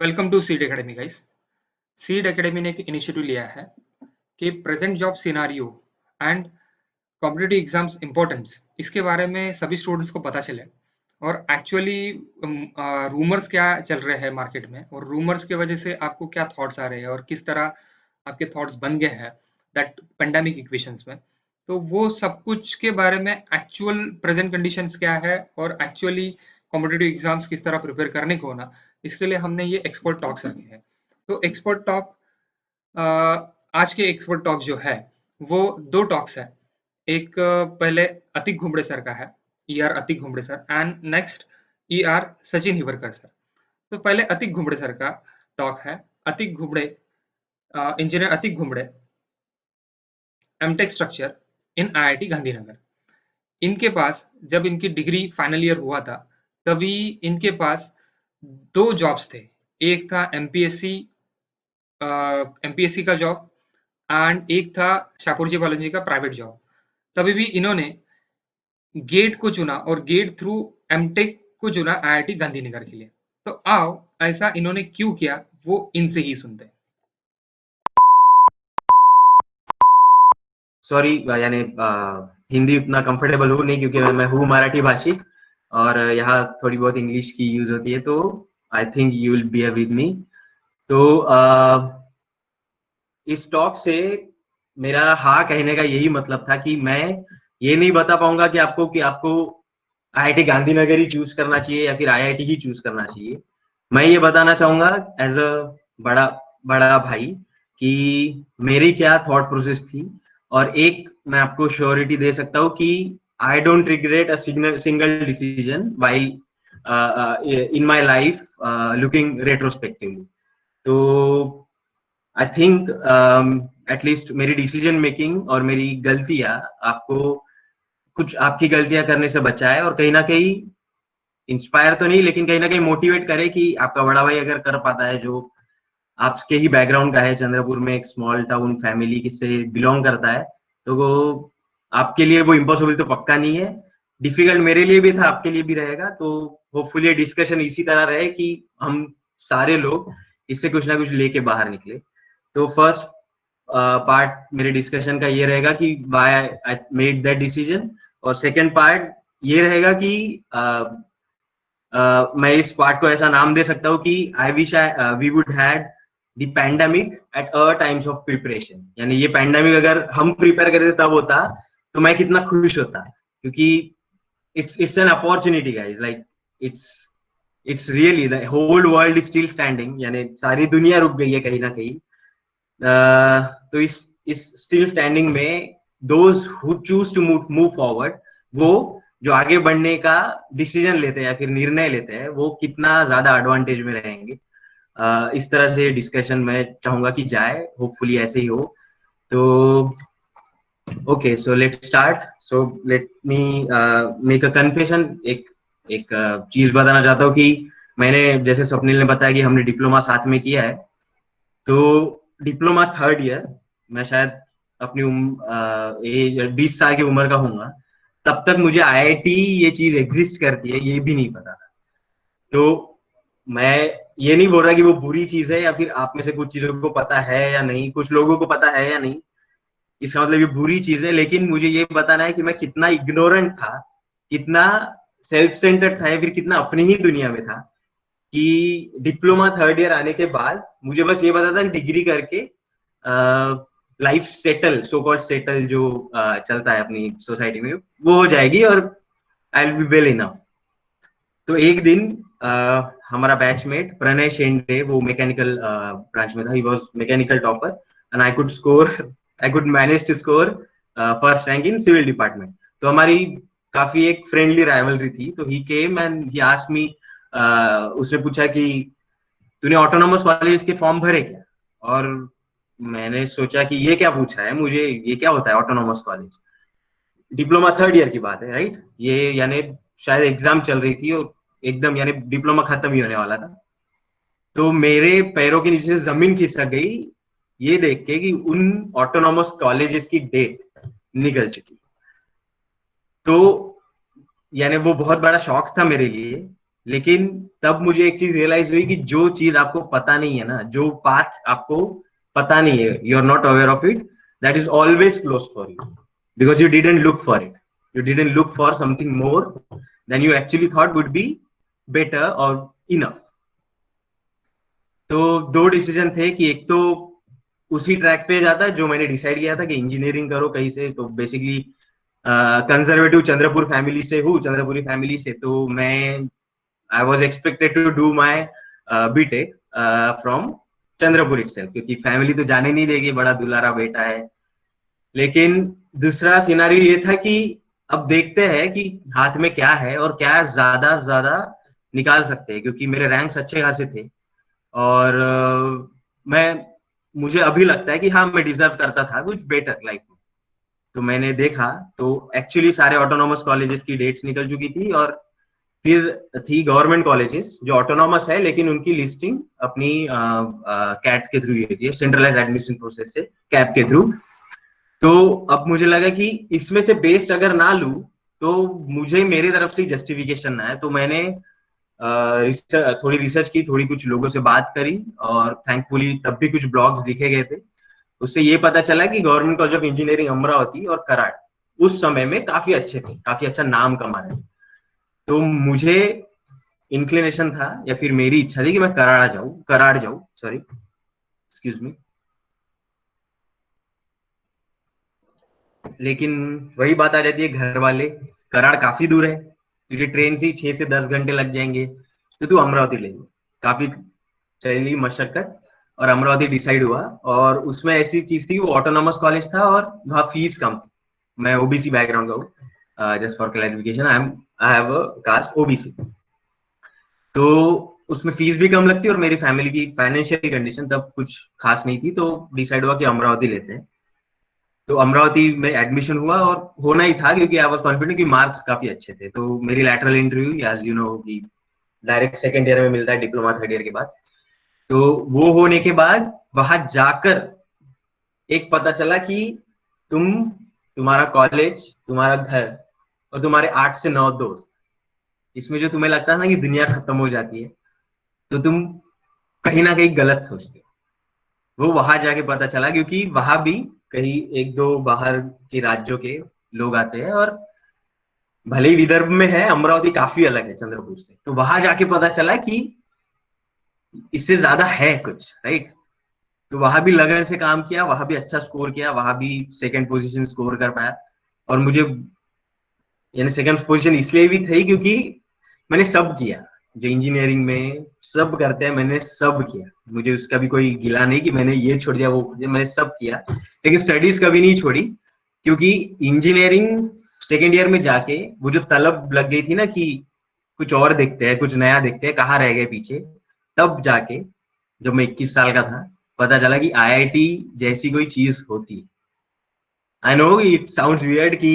Welcome to Seed Academy guys. Seed Academy ने एक initiative लिया है कि present job scenario and competitive exams importance इसके बारे में सभी स्टूडेंट्स को पता चले और एक्चुअली रूमर्स क्या चल रहे हैं मार्केट में और रूमर्स की वजह से आपको क्या थॉट्स आ रहे हैं और किस तरह आपके थॉट्स बन गए हैं दैट पेंडेमिक इक्वेशंस में। तो वो सब कुछ के बारे में एक्चुअल प्रेजेंट कंडीशंस क्या है और एक्चुअली कॉम्पिटिटिव एग्जाम्स किस तरह प्रिपेयर करने को ना, इसके लिए हमने ये एक्सपर्ट टॉक्स रखे हैं। तो एक्सपर्ट टॉक आज के एक्सपर्ट टॉक जो है वो दो टॉक्स है। एक पहले अतिक घुमड़े सर का है, ER Atik Ghumade sir, and next ER Sachin Hivarkar sir. तो पहले अतिक घुमड़े सर का टॉक है। Atik Ghumade, engineer Atik Ghumade, MTech structure in IIT Gandhinagar. इनके पास जब इनकी डिग्री फाइनल ईयर हुआ था तभी इनके पास दो जॉब्स थे। एक था एमपीएससी का जॉब एंड एक था शाहपुर बालाजी का प्राइवेट जॉब। तभी भी इन्होंने गेट को चुना और गेट थ्रू एमटेक को चुना IIT गांधीनगर के लिए। तो आओ ऐसा इन्होंने क्यों किया वो इनसे ही सुनते हैं। सॉरी यानी हिंदी उतना कंफर्टेबल हूँ नहीं क्योंकि मैं हूँ मराठी भाषिक और यहाँ थोड़ी बहुत इंग्लिश की यूज होती है, तो I think you will bear with me. तो इस टॉक से मेरा हाँ कहने का यही मतलब था कि मैं ये नहीं बता पाऊंगा कि आपको IIT गांधीनगर ही चूज करना चाहिए या फिर IIT ही चूज करना चाहिए। मैं ये बताना चाहूंगा एज अ बड़ा बड़ा भाई कि मेरी क्या थॉट प्रोसेस थी, और एक मैं आपको श्योरिटी दे सकता हूँ कि I don't regret a single decision while in my life looking retrospectively. तो आई थिंक एटलीस्ट मेरी डिसीजन मेकिंग और मेरी गलतियां आपको कुछ आपकी गलतियां करने से बचाए और कहीं ना कहीं इंस्पायर तो नहीं लेकिन कहीं ना कहीं मोटिवेट करे कि आपका बड़ा भाई अगर कर पाता है, जो आपके ही बैकग्राउंड का है, चंद्रपुर में एक स्मॉल टाउन फैमिली किससे बिलोंग करता है, तो वो आपके लिए वो इम्पॉसिबल तो पक्का नहीं है। डिफिकल्ट मेरे लिए भी था, आपके लिए भी रहेगा। तो होपफुली ये डिस्कशन इसी तरह रहे कि हम सारे लोग इससे कुछ ना कुछ लेके बाहर निकले। तो फर्स्ट पार्ट मेरे डिस्कशन का ये रहेगा कि why I made that decision, और सेकंड पार्ट ये रहेगा कि मैं इस पार्ट को ऐसा नाम दे सकता हूँ कि I wish we would had the pandemic at a times of preparation. यानी ये पैंडेमिक अगर हम प्रिपेयर करते तब होता तो मैं कितना खुश होता, क्योंकि it's an opportunity guys, like it's it's really the whole world is still standing, यानी सारी दुनिया रुक गई है कहीं ना कहीं। तो इस स्टिल स्टैंडिंग में those who choose to move forward, वो जो आगे बढ़ने का डिसीजन लेते हैं या फिर निर्णय लेते हैं, वो कितना ज्यादा एडवांटेज में रहेंगे। इस तरह से डिस्कशन मैं चाहूंगा कि जाए, होपफुली ऐसे ही हो। तो okay, so let's start. So let me make a confession. एक चीज बताना चाहता हूँ कि मैंने, जैसे स्वप्निल ने बताया कि हमने डिप्लोमा साथ में किया है, तो डिप्लोमा थर्ड ईयर मैं शायद अपनी 20 साल की उम्र का हूँगा, तब तक मुझे IIT ये चीज एग्जिस्ट करती है ये भी नहीं पता था। तो मैं ये नहीं बोल रहा कि वो बुरी चीज है या फिर आप में से कुछ चीजों को पता है या नहीं, कुछ लोगों को पता है या नहीं, इसका मतलब ये बुरी चीज है। लेकिन मुझे ये बताना है कि मैं कितना इग्नोरेंट था, कितना सेल्फ सेंटर्ड था या फिर कितना अपनी ही दुनिया में था, कि डिप्लोमा थर्ड ईयर आने के बाद मुझे बस ये पता था डिग्री करके life settle, so called settle जो चलता है अपनी सोसाइटी में, वो हो जाएगी और I will be well enough. तो एक दिन हमारा बैचमेट प्रणय शेंडे, वो मैकेनिकल ब्रांच में था, he was mechanical topper and I could manage to score first rank in civil department. तो हमारी काफी एक फ्रेंडली राइवलरी थी। तो ही came and he asked me, उसने पूछा कि तूने ऑटोनोमस कॉलेज के फॉर्म भरे क्या? और मैंने सोचा कि ये क्या पूछा है मुझे, ये क्या होता है autonomous college? Diploma third year की बात है, राइट? ये यानी शायद एग्जाम चल रही थी और एकदम यानी डिप्लोमा खत्म ही होने वाला था। तो मेरे पैरों के नीचे से जमीन खिसक गई ये देख के कि उन ऑटोनोमस कॉलेजेस की डेट निकल चुकी। तो यानी वो बहुत बड़ा शॉक था मेरे लिए लेकिन तब मुझे एक चीज रियलाइज हुई कि जो चीज आपको पता नहीं है ना, जो पाथ आपको पता नहीं है, you are not aware of it, that is always close for you, because you didn't look for it, you didn't look for something more than you actually thought would be better और enough. तो दो decision थे कि एक तो उसी track पे जाता जो मैंने डिसाइड किया था कि इंजीनियरिंग करो कहीं से, तो बेसिकली कंजर्वेटिव चंद्रपुर फैमिली से हूँ, चंद्रपुरी फैमिली से, तो मैं I was expected to do my BTech from Chandrapur itself, क्योंकि फैमिली तो जाने नहीं देगी, बड़ा दुलारा बेटा है। लेकिन दूसरा सिनारियो ये था कि अब देखते हैं कि हाथ में क्या है और क्या ज्यादा से ज्यादा निकाल सकते हैं, क्योंकि मेरे रैंक्स अच्छे खासे थे और मैं मुझे अभी लगता है कि हाँ मैं डिजर्व करता था कुछ बेटर लाइफ में। तो मैंने देखा तो एक्चुअली सारे ऑटोनॉमस कॉलेजेस की डेट्स निकल चुकी थी, और फिर थी गवर्नमेंट कॉलेजेस जो ऑटोनॉमस है लेकिन उनकी लिस्टिंग अपनी कैट के थ्रू होती है, सेंट्रलाइज एडमिशन प्रोसेस से, कैप के थ्रू। तो अब मुझे लगा कि इसमें से बेस्ट अगर ना लूं तो मुझे मेरी तरफ से जस्टिफिकेशन ना है, तो मैंने थोड़ी रिसर्च की, थोड़ी कुछ लोगों से बात करी, और थैंकफुली तब भी कुछ ब्लॉग्स लिखे गए थे। उससे ये पता चला कि government college of engineering Amravati और कराड़ उस समय में काफी अच्छे थे, काफी अच्छा नाम कमा रहे थे। तो मुझे इंक्लिनेशन था या फिर मेरी इच्छा थी कि मैं कराड़ जाऊं, सॉरी एक्सक्यूज मी। लेकिन वही बात आ जाती है, घर वाले, कराड़ काफी दूर है, तुझे ट्रेन से ही 6 से 10 घंटे लग जाएंगे, तो तू अमरावती ले लो। काफी चली मशक्कत और अमरावती डिसाइड हुआ। और उसमें ऐसी चीज थी, वो ऑटोनॉमस कॉलेज था और वहाँ फीस कम थी। मैं ओबीसी बैकग्राउंड का हूँ, just for clarification, I have a caste OBC. तो उसमें फीस भी कम लगती और मेरी फैमिली की फाइनेंशियल कंडीशन तब कुछ खास नहीं थी, तो डिसाइड हुआ कि अमरावती लेते हैं। तो अमरावती में एडमिशन हुआ और होना ही था, क्योंकि आई वाज कॉन्फिडेंट कि मार्क्स काफी अच्छे थे। तो मेरी लैटरल एंट्री हुई, एज यू नो कि डायरेक्ट सेकंड ईयर में मिलता है डिप्लोमा थर्ड ईयर के बाद। तो वो होने के बाद वहां जाकर एक पता चला कि तुम्हारा कॉलेज, तुम्हारा घर और तुम्हारे 8 से 9 दोस्त, इसमें जो तुम्हें लगता है ना कि दुनिया खत्म हो जाती है, तो तुम कहीं ना कहीं गलत सोचते हो। वो वहां जाके पता चला, क्योंकि वहां भी कहीं एक दो बाहर के राज्यों के लोग आते हैं, और भले ही विदर्भ में है, अमरावती काफी अलग है चंद्रपुर से। तो वहां जाके पता चला कि इससे ज्यादा है कुछ, राइट। तो वहां भी लगन से काम किया, वहां भी अच्छा स्कोर किया, वहां भी सेकंड पोजीशन स्कोर कर पाया। और मुझे यानी सेकंड पोजीशन इसलिए भी थी क्योंकि मैंने सब किया जो इंजीनियरिंग में सब करते हैं, मैंने सब किया। मुझे उसका भी कोई गिला नहीं कि मैंने ये छोड़ दिया वो, मैंने सब किया। लेकिन स्टडीज कभी नहीं छोड़ी, क्योंकि इंजीनियरिंग सेकेंड ईयर में जाके वो जो तलब लग गई थी ना कि कुछ और देखते हैं, कुछ नया देखते हैं, कहाँ रह गए पीछे। तब जाके जब मैं 21 साल का था, पता चला कि आईआईटी जैसी कोई चीज होती है। I know it sounds weird कि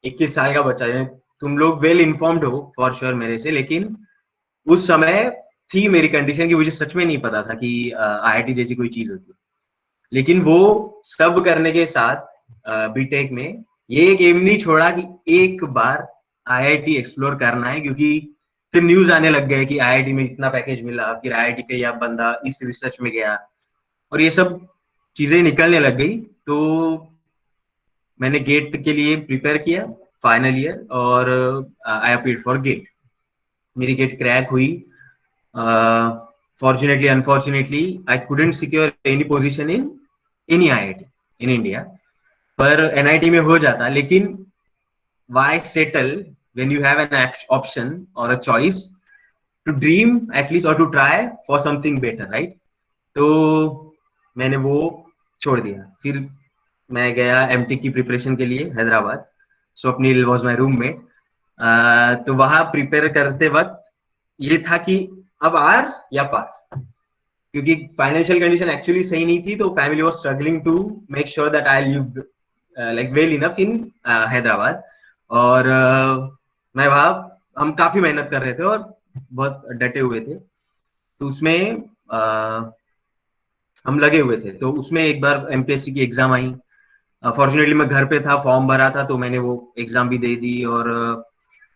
21 साल का बच्चा है, तुम लोग वेल इन्फॉर्म्ड हो फॉर श्योर मेरे से, लेकिन उस समय थी मेरी कंडीशन कि मुझे सच में नहीं पता था कि आईआईटी जैसी कोई चीज होती है। लेकिन वो सब करने के साथ बीटेक में ये एक एम नहीं छोड़ा कि एक बार आईआईटी एक्सप्लोर करना है, क्योंकि फिर न्यूज आने लग गए कि आईआईटी में इतना पैकेज मिला, फिर आईआईटी का यह बंदा इस रिसर्च में गया, और ये सब चीजें निकलने लग गई। तो मैंने गेट के लिए प्रिपेयर किया फाइनल ईयर, और आई अपीयर्ड फॉर गेट। मेरी गेट क्रैक हुई। Fortunately unfortunately I couldn't secure any position in any IIT in India, पर एनआईटी में हो जाता। लेकिन why settle when you have an option और a choice to dream at least और to try for something better, right. तो मैंने वो छोड़ दिया। फिर मैं गया एमटेक की प्रिपरेशन के लिए Hyderabad. Swapnil was my roommate. तो वहां प्रिपेयर करते वक्त ये था कि अब आर या पार, क्योंकि फाइनेंशियल कंडीशन एक्चुअली सही नहीं थी, तो family was struggling to make sure that I live like well enough in Hyderabad. और मैं वहां, हम काफी मेहनत कर रहे थे और बहुत डटे हुए थे, तो उसमें हम लगे हुए थे। तो उसमें एक बार एमपीएससी की एग्जाम आई। फॉर्चुनेटली मैं घर पे था, फॉर्म भरा था, तो मैंने वो एग्जाम भी दे दी। और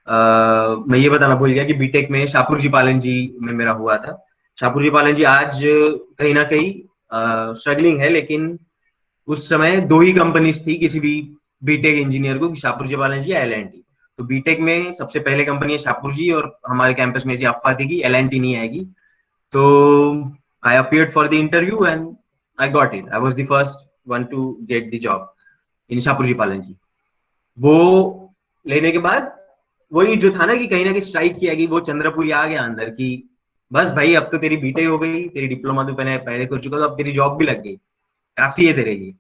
मैं ये बताना भूल गया कि बीटेक में शाहपुर जी पालन जी में मेरा हुआ था। शाहपुर जी पालन जी आज कहीं ना कहीं स्ट्रगलिंग है, लेकिन उस समय दो ही कंपनीज थी किसी भी बीटेक इंजीनियर को, शाहपुर जी पालन जी या एल&टी। तो बीटेक में सबसे पहले कंपनी है शाहपुर जी, और हमारे कैंपस में ऐसी अफवाह थी कि एल&टी नहीं आएगी। तो I appeared for the interview and I got it. I was the first one to get the job in Shapoorji Pallonji. वो लेने के बाद वही जो था ना कि कहीं ना कहीं स्ट्राइक किया कि वो चंद्रपुरी आ गया अंदर कि बस भाई अब तो तेरी बीटेक हो गई, तेरी डिप्लोमा तो पहले पहले कर चुका, तो अब तेरी जॉब भी लग गई, काफी है तेरे लिए।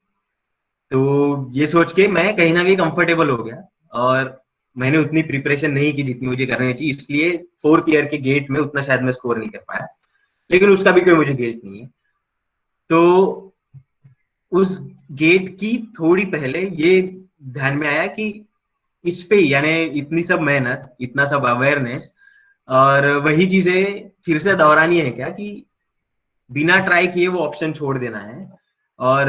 तो ये सोच के मैं कहीं ना कहीं कंफर्टेबल हो गया, और मैंने उतनी प्रिपरेशन नहीं की जितनी मुझे करनी चाहिए, इसलिए फोर्थ ईयर के गेट में उतना शायद मैं स्कोर नहीं कर पाया, लेकिन उसका भी कोई मुझे गिल्ट नहीं है। तो उस गेट की थोड़ी पहले ये ध्यान में आया कि इस पे यानी इतनी सब मेहनत, इतना सब अवेयरनेस, और वही चीजें फिर से दोहरानी है क्या कि बिना ट्राई किए वो ऑप्शन छोड़ देना है। और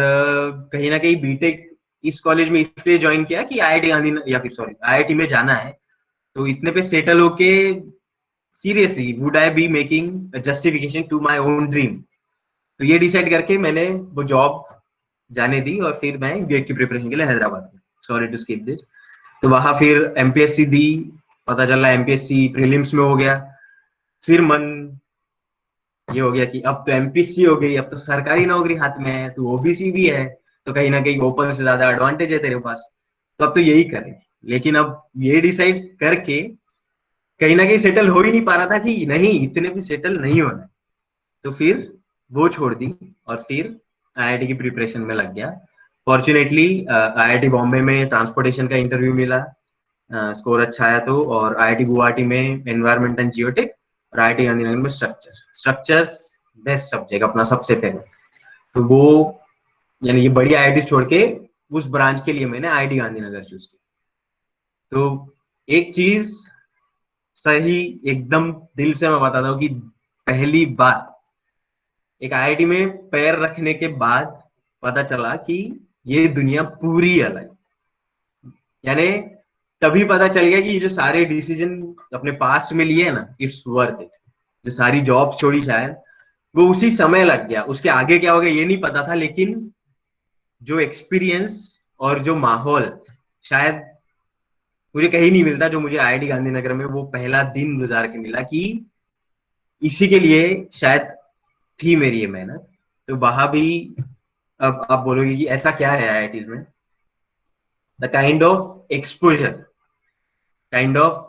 कहीं ना कहीं बीटेक इस कॉलेज में इसलिए ज्वाइन किया कि आईआईटी गांधी, या फिर सॉरी आईआईटी में जाना है, तो इतने पे सेटल होके seriously would I be making justification to my own dream. तो ये डिसाइड करके मैंने वो जॉब जाने दी, और फिर मैं गेट की प्रिपरेशन के लिए हैदराबाद गया। Sorry to skip this. तो वहां फिर एमपीएससी दी, पता चला एमपीएससी प्रीलिम्स में हो गया। फिर मन ये हो गया कि अब तो एमपीएससी हो गई, अब तो सरकारी नौकरी हाथ में है, तो ओबीसी भी है, तो कहीं ना कहीं ओपन से ज्यादा एडवांटेज है तेरे पास, तो अब तो यही करें। लेकिन अब ये डिसाइड करके कहीं ना कहीं सेटल हो ही नहीं पा रहा था कि नहीं इतने भी सेटल नहीं होना है। तो फिर वो छोड़ दी, और फिर आईआईटी की प्रिपरेशन में लग गया। फॉर्चुनेटली आईआईटी बॉम्बे में ट्रांसपोर्टेशन का इंटरव्यू मिला, स्कोर अच्छा आया तो, और आईआईटी गुवाहाटी में एनवायरमेंट एंड जियोटेक, और आईआईटी गांधीनगर में स्ट्रक्चर्स बेस्ट सब्जेक्ट अपना सबसे पहले। तो वो यानी ये बड़ी आईआईटी छोड़ के उस ब्रांच के लिए मैंने आईआईटी गांधीनगर चूज किया। तो एक चीज सही एकदम दिल से मैं बताता हूँ कि पहली बार एक आईआईटी में पैर रखने के बाद पता चला कि ये दुनिया पूरी अलग, यानी तभी पता चल गया कि ये जो सारे डिसीजन अपने पास्ट में लिए ना, इट्स वर्थ इट। जो सारी जॉब छोड़ी शायद वो उसी समय लग गया, उसके आगे क्या हो गया ये नहीं पता था, लेकिन जो एक्सपीरियंस और जो माहौल शायद मुझे कहीं नहीं मिलता, जो मुझे आईआईटी गांधीनगर में वो पहला दिन गुजार के मिला, कि इसी के लिए शायद थी मेरी ये मेहनत। तो वहां भी अब आप बोलोगे कि ऐसा क्या है आईआईटी में, the kind of exposure, kind of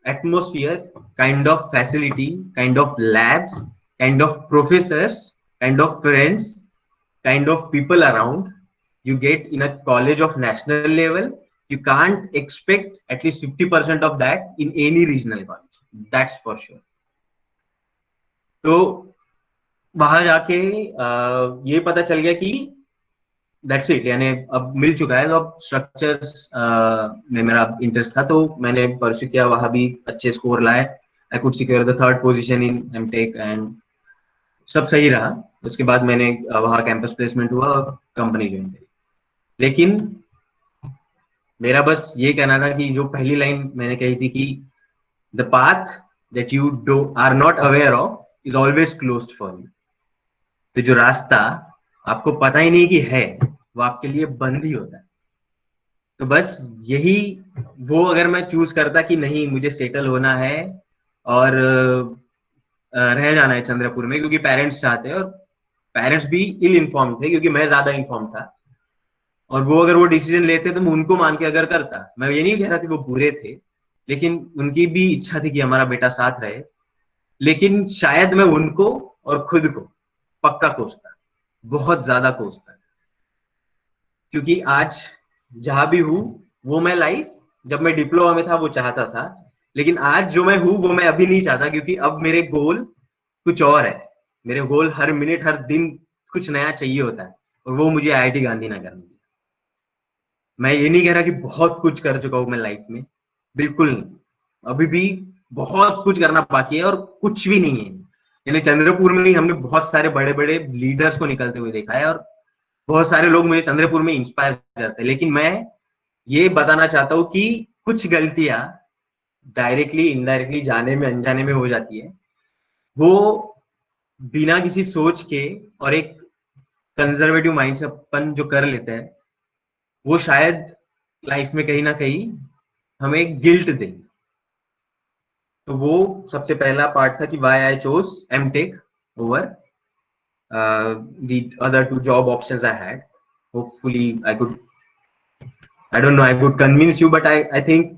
atmosphere, kind of facility, kind of labs, kind of professors, kind of friends, kind of people around you get in a college of national level. You can't expect at least 50% of that in any regional college. That's for sure. तो वहां जाके ये पता चल गया कि that's it, यानी अब मिल चुका है, तो अब स्ट्रक्चर्स में मेरा इंटरेस्ट था, तो मैंने परस्यू किया, वहां भी अच्छे स्कोर लाए। I could secure the third position in MTech, एंड सब सही रहा। उसके बाद मैंने वहां कैंपस प्लेसमेंट हुआ और कंपनी ज्वाइन करी। लेकिन मेरा बस ये कहना था कि जो पहली लाइन मैंने कही थी कि the path that you do are not aware of is always closed for you. तो जो रास्ता आपको पता ही नहीं कि है, वो आपके लिए बंद ही होता है। तो बस यही, वो अगर मैं चूज करता कि नहीं मुझे सेटल होना है और रह जाना है चंद्रपुर में, क्योंकि पेरेंट्स चाहते हैं, और पेरेंट्स भी इल इन्फॉर्म थे क्योंकि मैं ज्यादा इन्फॉर्म था, और वो अगर वो डिसीजन लेते तो मैं उनको मान के अगर करता। मैं ये नहीं कह रहा कि वो बुरे थे, लेकिन उनकी भी इच्छा थी कि हमारा बेटा साथ रहे, लेकिन शायद मैं उनको और खुद को पक्का कोसता, बहुत ज्यादा कोसता। क्योंकि आज जहां भी हूं वो मैं लाइफ जब मैं डिप्लोमा में था वो चाहता था, लेकिन आज जो मैं हूं वो मैं अभी नहीं चाहता, क्योंकि अब मेरे गोल कुछ और है। मेरे गोल हर मिनट हर दिन कुछ नया चाहिए होता है, और वो मुझे आईआईटी गांधीनगर में। मैं ये नहीं कह रहा कि बहुत कुछ कर चुका हूं मैं लाइफ में, बिल्कुल नहीं, अभी भी बहुत कुछ करना बाकी है, और कुछ भी नहीं है। यानी चंद्रपुर में ही हमने बहुत सारे बड़े बड़े लीडर्स को निकलते हुए देखा है, और बहुत सारे लोग मुझे चंद्रपुर में इंस्पायर करते हैं। लेकिन मैं ये बताना चाहता हूँ कि कुछ गलतियां डायरेक्टली इनडायरेक्टली जाने में अनजाने में हो जाती है, वो बिना किसी सोच के और एक कंजर्वेटिव माइंड से अपन जो कर लेते हैं, वो शायद लाइफ में कहीं ना कहीं हमें गिल्ट दे। तो वो सबसे पहला पार्ट था कि why I chose MTech over the other two job options I had. Hopefully I don't know, I could convince you, but I think,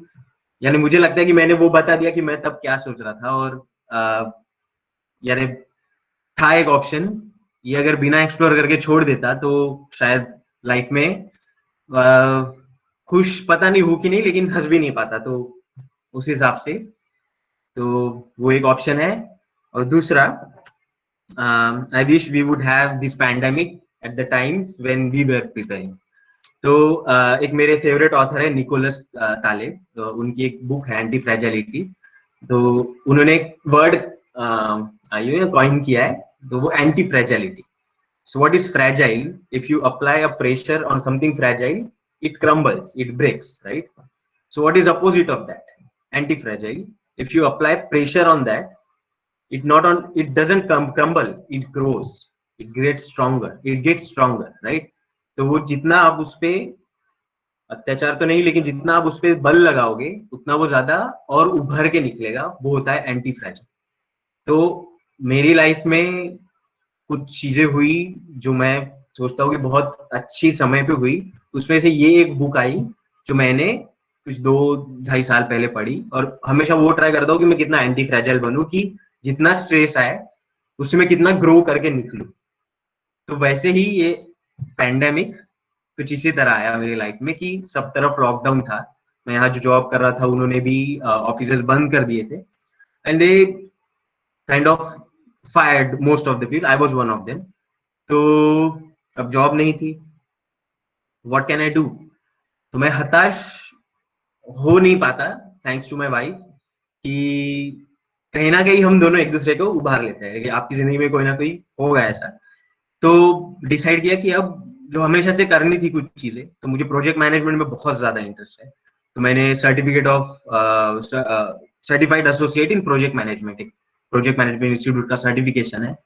यानी मुझे लगता है कि मैंने वो बता दिया कि मैं तब क्या सोच रहा था। और यानी था एक ऑप्शन, ये अगर बिना एक्सप्लोर करके छोड़ देता तो शायद लाइफ में खुश पता नहीं हूँ कि नहीं, लेकिन हंस भी नहीं पाता। तो उस हिसाब से तो वो एक ऑप्शन है। और दूसरा, I wish we would have this pandemic at the times when we were preparing. तो एक मेरे फेवरेट ऑथर है निकोलस तालेब, तो उनकी एक बुक है एंटी फ्रेजाइलिटी। तो उन्होंने एक वर्ड कॉइन किया है, तो वो anti फ्रेजाइलिटी। So what is fragile? If you apply a pressure on something fragile, it crumbles, it breaks, right? So what is opposite of that? Anti-fragile. If you apply pressure on that, it doesn't crumble, it grows, it gets stronger, right? तो वो जितना आप उस पे अत्याचार तो नहीं, लेकिन जितना आप उस पे बल लगाओगे उतना वो ज्यादा और उभर के निकलेगा, वो होता है एंटी फ्रेजाइल। तो मेरी लाइफ में कुछ चीजें हुई जो मैं सोचता हूँ कि बहुत अच्छी समय पे हुई। उसमें से ये एक बुक आई जो मैंने कुछ 2-2.5 साल पहले पढ़ी, और हमेशा वो ट्राई करता हूँ कि मैं कितना एंटी फ्रेजाइल बनूं, कि जितना स्ट्रेस आए उसमें कितना ग्रो करके निकलूं। तो वैसे ही ये पैंडेमिक कुछ इसी तरह आया मेरी लाइफ में कि सब तरफ लॉकडाउन था। मैं यहाँ जो जॉब कर रहा था उन्होंने भी ऑफिसेस बंद कर दिए थे, and they kind of fired most of the people, I was one of them. तो अब जॉब नहीं थी, व्हाट कैन आई डू? तो मैं हताश हो नहीं पाता, थैंक्स टू माय वाइफ, कि कहीं ना कहीं हम दोनों एक दूसरे को उभार लेते हैं कि आपकी जिंदगी में कोई ना कोई होगा ऐसा। तो डिसाइड किया कि अब जो हमेशा से करनी थी कुछ चीजें, तो मुझे प्रोजेक्ट मैनेजमेंट में बहुत ज्यादा इंटरेस्ट है। तो मैंने certificate of certified associate in project management, एक प्रोजेक्ट मैनेजमेंट इंस्टीट्यूट का सर्टिफिकेशन है,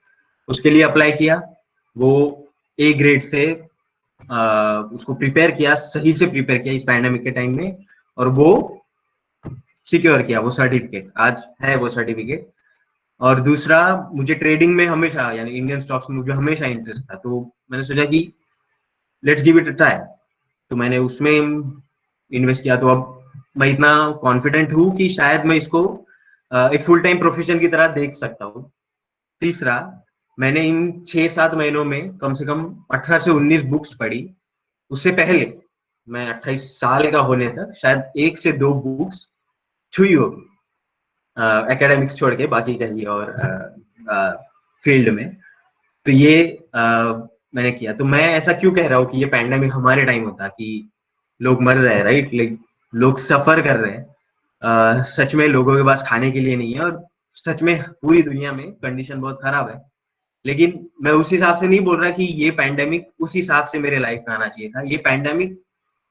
उसके लिए अप्लाई किया। वो ए ग्रेड से उसको प्रिपेयर किया, सही से प्रिपेयर किया इस पैंडेमिक के टाइम में, और वो सिक्योर किया वो सर्टिफिकेट, आज है वो सर्टिफिकेट। और दूसरा, मुझे ट्रेडिंग में हमेशा, यानी इंडियन स्टॉक्स में मुझे हमेशा इंटरेस्ट था, तो मैंने सोचा कि let's give it a try. तो मैंने उसमें इन्वेस्ट किया। तो अब मैं इतना कॉन्फिडेंट हूँ कि शायद मैं इसको एक फुल टाइम प्रोफेशन की तरह देख सकता हूँ। तीसरा, मैंने इन 6-7 महीनों में कम से कम 18 से 19 बुक्स पढ़ी। उससे पहले मैं 28 साल का होने तक शायद 1 से 2 बुक्स छुई होगी, एकेडमिक्स छोड़ के बाकी कहीं और फील्ड में। तो ये मैंने किया। तो मैं ऐसा क्यों कह रहा हूँ कि ये पैंडेमिक हमारे टाइम होता कि लोग मर रहे हैं, राइट? लाइक लोग सफर कर रहे हैं, सच में लोगों के पास खाने के लिए नहीं है, और सच में पूरी दुनिया में कंडीशन बहुत खराब है। लेकिन मैं उस हिसाब से नहीं बोल रहा कि ये पैंडेमिक उस हिसाब से मेरे लाइफ में आना चाहिए था। ये पैंडेमिक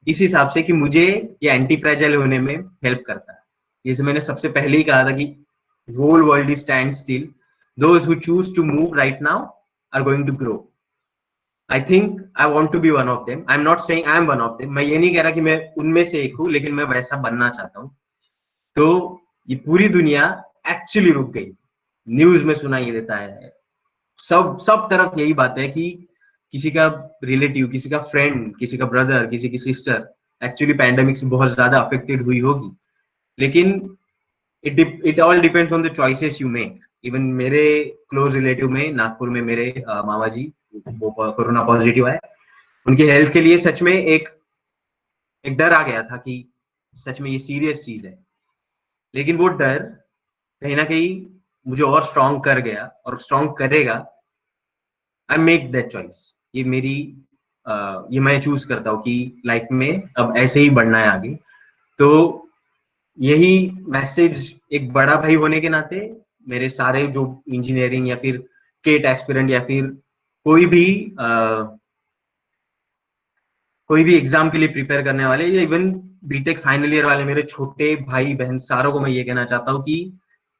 इस हिसाब से कि मुझे ये एंटी फ्रेजाइल होने में हेल्प करता है। जैसे मैंने सबसे पहले ही कहा था कि whole world is stand still, those who choose to move right now are going to grow. I think I want to be one of them. I am not saying I am one of them, मैं ये नहीं कह रहा कि मैं उनमें से एक हूँ, लेकिन मैं वैसा बनना चाहता हूँ। तो ये पूरी दुनिया एक्चुअली रुक गई। न्यूज में सुनाई देता है, सब सब तरफ यही बात है कि किसी का रिलेटिव, किसी का फ्रेंड, किसी का ब्रदर, किसी की सिस्टर एक्चुअली पैंडेमिक से बहुत ज्यादा अफेक्टेड हुई होगी। लेकिन it all depends on the choices you make. Even मेरे क्लोज रिलेटिव में नागपुर में मेरे मामा जी, वो कोरोना पॉजिटिव आए। उनकी हेल्थ के लिए सच में एक डर आ गया था कि सच में ये सीरियस चीज है। लेकिन वो डर कहीं ना कहीं मुझे और स्ट्रॉन्ग कर गया और स्ट्रॉन्ग करेगा। I make that choice. ये मेरी ये मैं चूज करता हूँ कि लाइफ में अब ऐसे ही बढ़ना है आगे। तो यही मैसेज एक बड़ा भाई होने के नाते मेरे सारे जो इंजीनियरिंग या फिर केट एस्पिरेंट या फिर कोई भी कोई भी एग्जाम के लिए प्रिपेयर करने वाले, या इवन बीटेक फाइनल ईयर वाले मेरे छोटे भाई बहन सारों को मैं ये कहना चाहता हूँ कि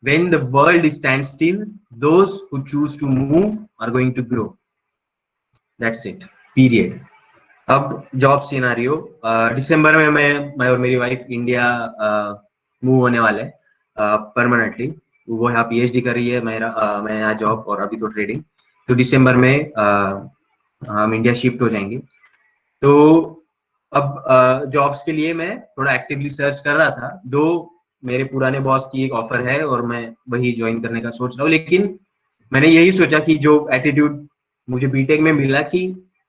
when the world stands still, those who choose to move are going to grow. That's it. Period. अब जॉब सिनारियो, दिसंबर में मैं और मेरी वाइफ इंडिया मूव होने वाले परमानेंटली। वो यहाँ पीएचडी कर रही है, मैं यहाँ जॉब और अभी तो ट्रेडिंग। तो दिसंबर में हम इंडिया शिफ्ट हो जाएंगे। तो अब जॉब्स के लिए मैं थोड़ा एक्टिवली सर्च कर रहा था। दो मेरे पुराने बॉस की एक ऑफर है और मैं वही ज्वाइन करने का सोच रहा हूँ, लेकिन मैंने यही सोचा कि जो एटीट्यूड मुझे बीटेक में मिला कि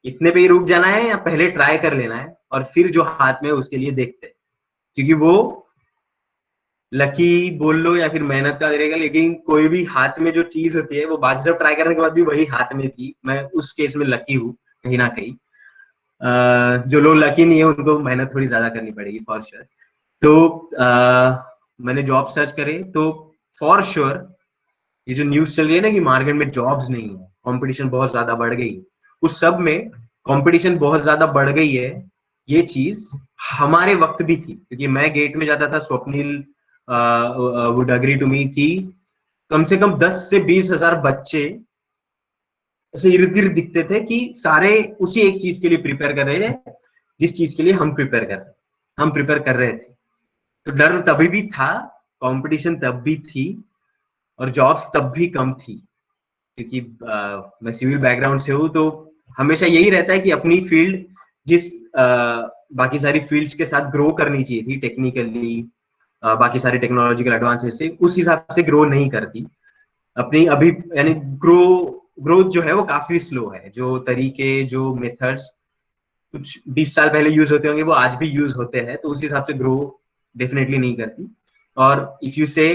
इतने पे ही रुक जाना है या पहले ट्राई कर लेना है और फिर जो हाथ में उसके लिए देखते हैं, क्योंकि वो लकी बोल लो या फिर मेहनत का करेगा, लेकिन कोई भी हाथ में जो चीज होती है वो बाद सब ट्राई करने के बाद भी वही हाथ में थी। मैं उस केस में लकी हूँ कहीं ना कहीं। जो लोग लकी नहीं है उनको मेहनत थोड़ी ज्यादा करनी पड़ेगी फॉर श्योर। तो मैंने जॉब सर्च करे तो फॉर श्योर ये जो न्यूज चल रही है ना कि मार्केट में जॉब्स नहीं है, कंपटीशन बहुत ज्यादा बढ़ गई है, उस सब में कंपटीशन बहुत ज्यादा बढ़ गई है, ये चीज हमारे वक्त भी थी। क्योंकि मैं गेट में जाता था, Swapnil would agree to me कि कम से कम 10 से 20 हजार बच्चे ऐसे इर्द गिर्द दिखते थे कि सारे उसी एक चीज के लिए प्रिपेयर कर रहे थे, जिस चीज के लिए हम प्रिपेयर कर रहे थे। तो डर तभी भी था, कंपटीशन तब भी थी और जॉब्स तब भी कम थी। क्योंकि मैं सिविल बैकग्राउंड से हूँ, तो हमेशा यही रहता है कि अपनी फील्ड जिस बाकी सारी फील्ड्स के साथ ग्रो करनी चाहिए थी टेक्निकली, बाकी सारी टेक्नोलॉजिकल एडवांसेस से, उस हिसाब से ग्रो नहीं करती अपनी अभी। यानी ग्रोथ जो है वो काफी स्लो है। जो तरीके, जो मेथड्स कुछ 20 साल पहले यूज होते होंगे वो आज भी यूज होते हैं, तो उस हिसाब से ग्रो डेफिनेटली नहीं करती। और इफ यू से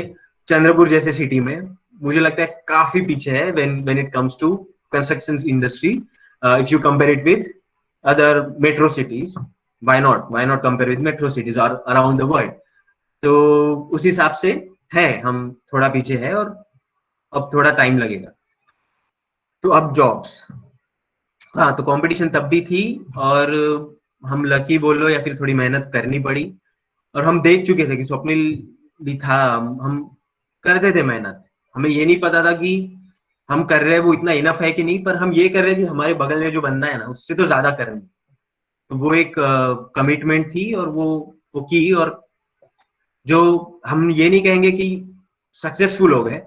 चंद्रपुर जैसे सिटी में मुझे लगता है काफी पीछे है when it comes to construction industry. If you compare it with other metro cities, why not compare with metro cities और अराउंड द वर्ल्ड। तो उस हिसाब से है हम थोड़ा पीछे है और अब थोड़ा टाइम लगेगा। तो अब जॉब्स, हाँ, तो कंपटीशन तब भी थी और हम लकी बोलो या फिर थोड़ी मेहनत करनी पड़ी। और हम देख चुके थे कि स्वप्निल भी था, हम करते थे मेहनत। हमें ये नहीं पता था कि हम कर रहे हैं वो इतना इनफ है कि नहीं, पर हम ये कर रहे हैं कि हमारे बगल में जो बंदा है ना उससे तो ज्यादा करना। तो वो एक कमिटमेंट थी और वो की। और जो हम ये नहीं कहेंगे कि सक्सेसफुल हो गए,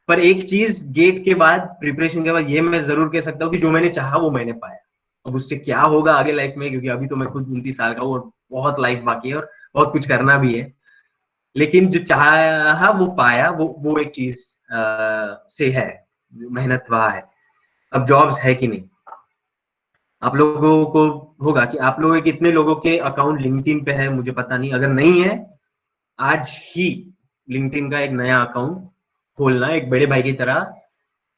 पर एक चीज गेट के बाद, प्रिपरेशन के बाद, ये मैं जरूर कह सकता हूँ कि जो मैंने चाहा वो मैंने पाया। अब उससे क्या होगा आगे लाइफ में, क्योंकि अभी तो मैं खुद 29 साल का हूँ और बहुत लाइफ बाकी है और बहुत कुछ करना भी है, लेकिन जो चाहा वो पाया, वो एक चीज से है, मेहनत वहा है। अब जॉब्स है कि नहीं, आप लोगों को होगा कि आप लोगों के कितने लोगों के अकाउंट लिंक्डइन पे है मुझे पता नहीं। अगर नहीं है, आज ही लिंक्डइन का एक नया अकाउंट खोलना, एक बड़े भाई की तरह।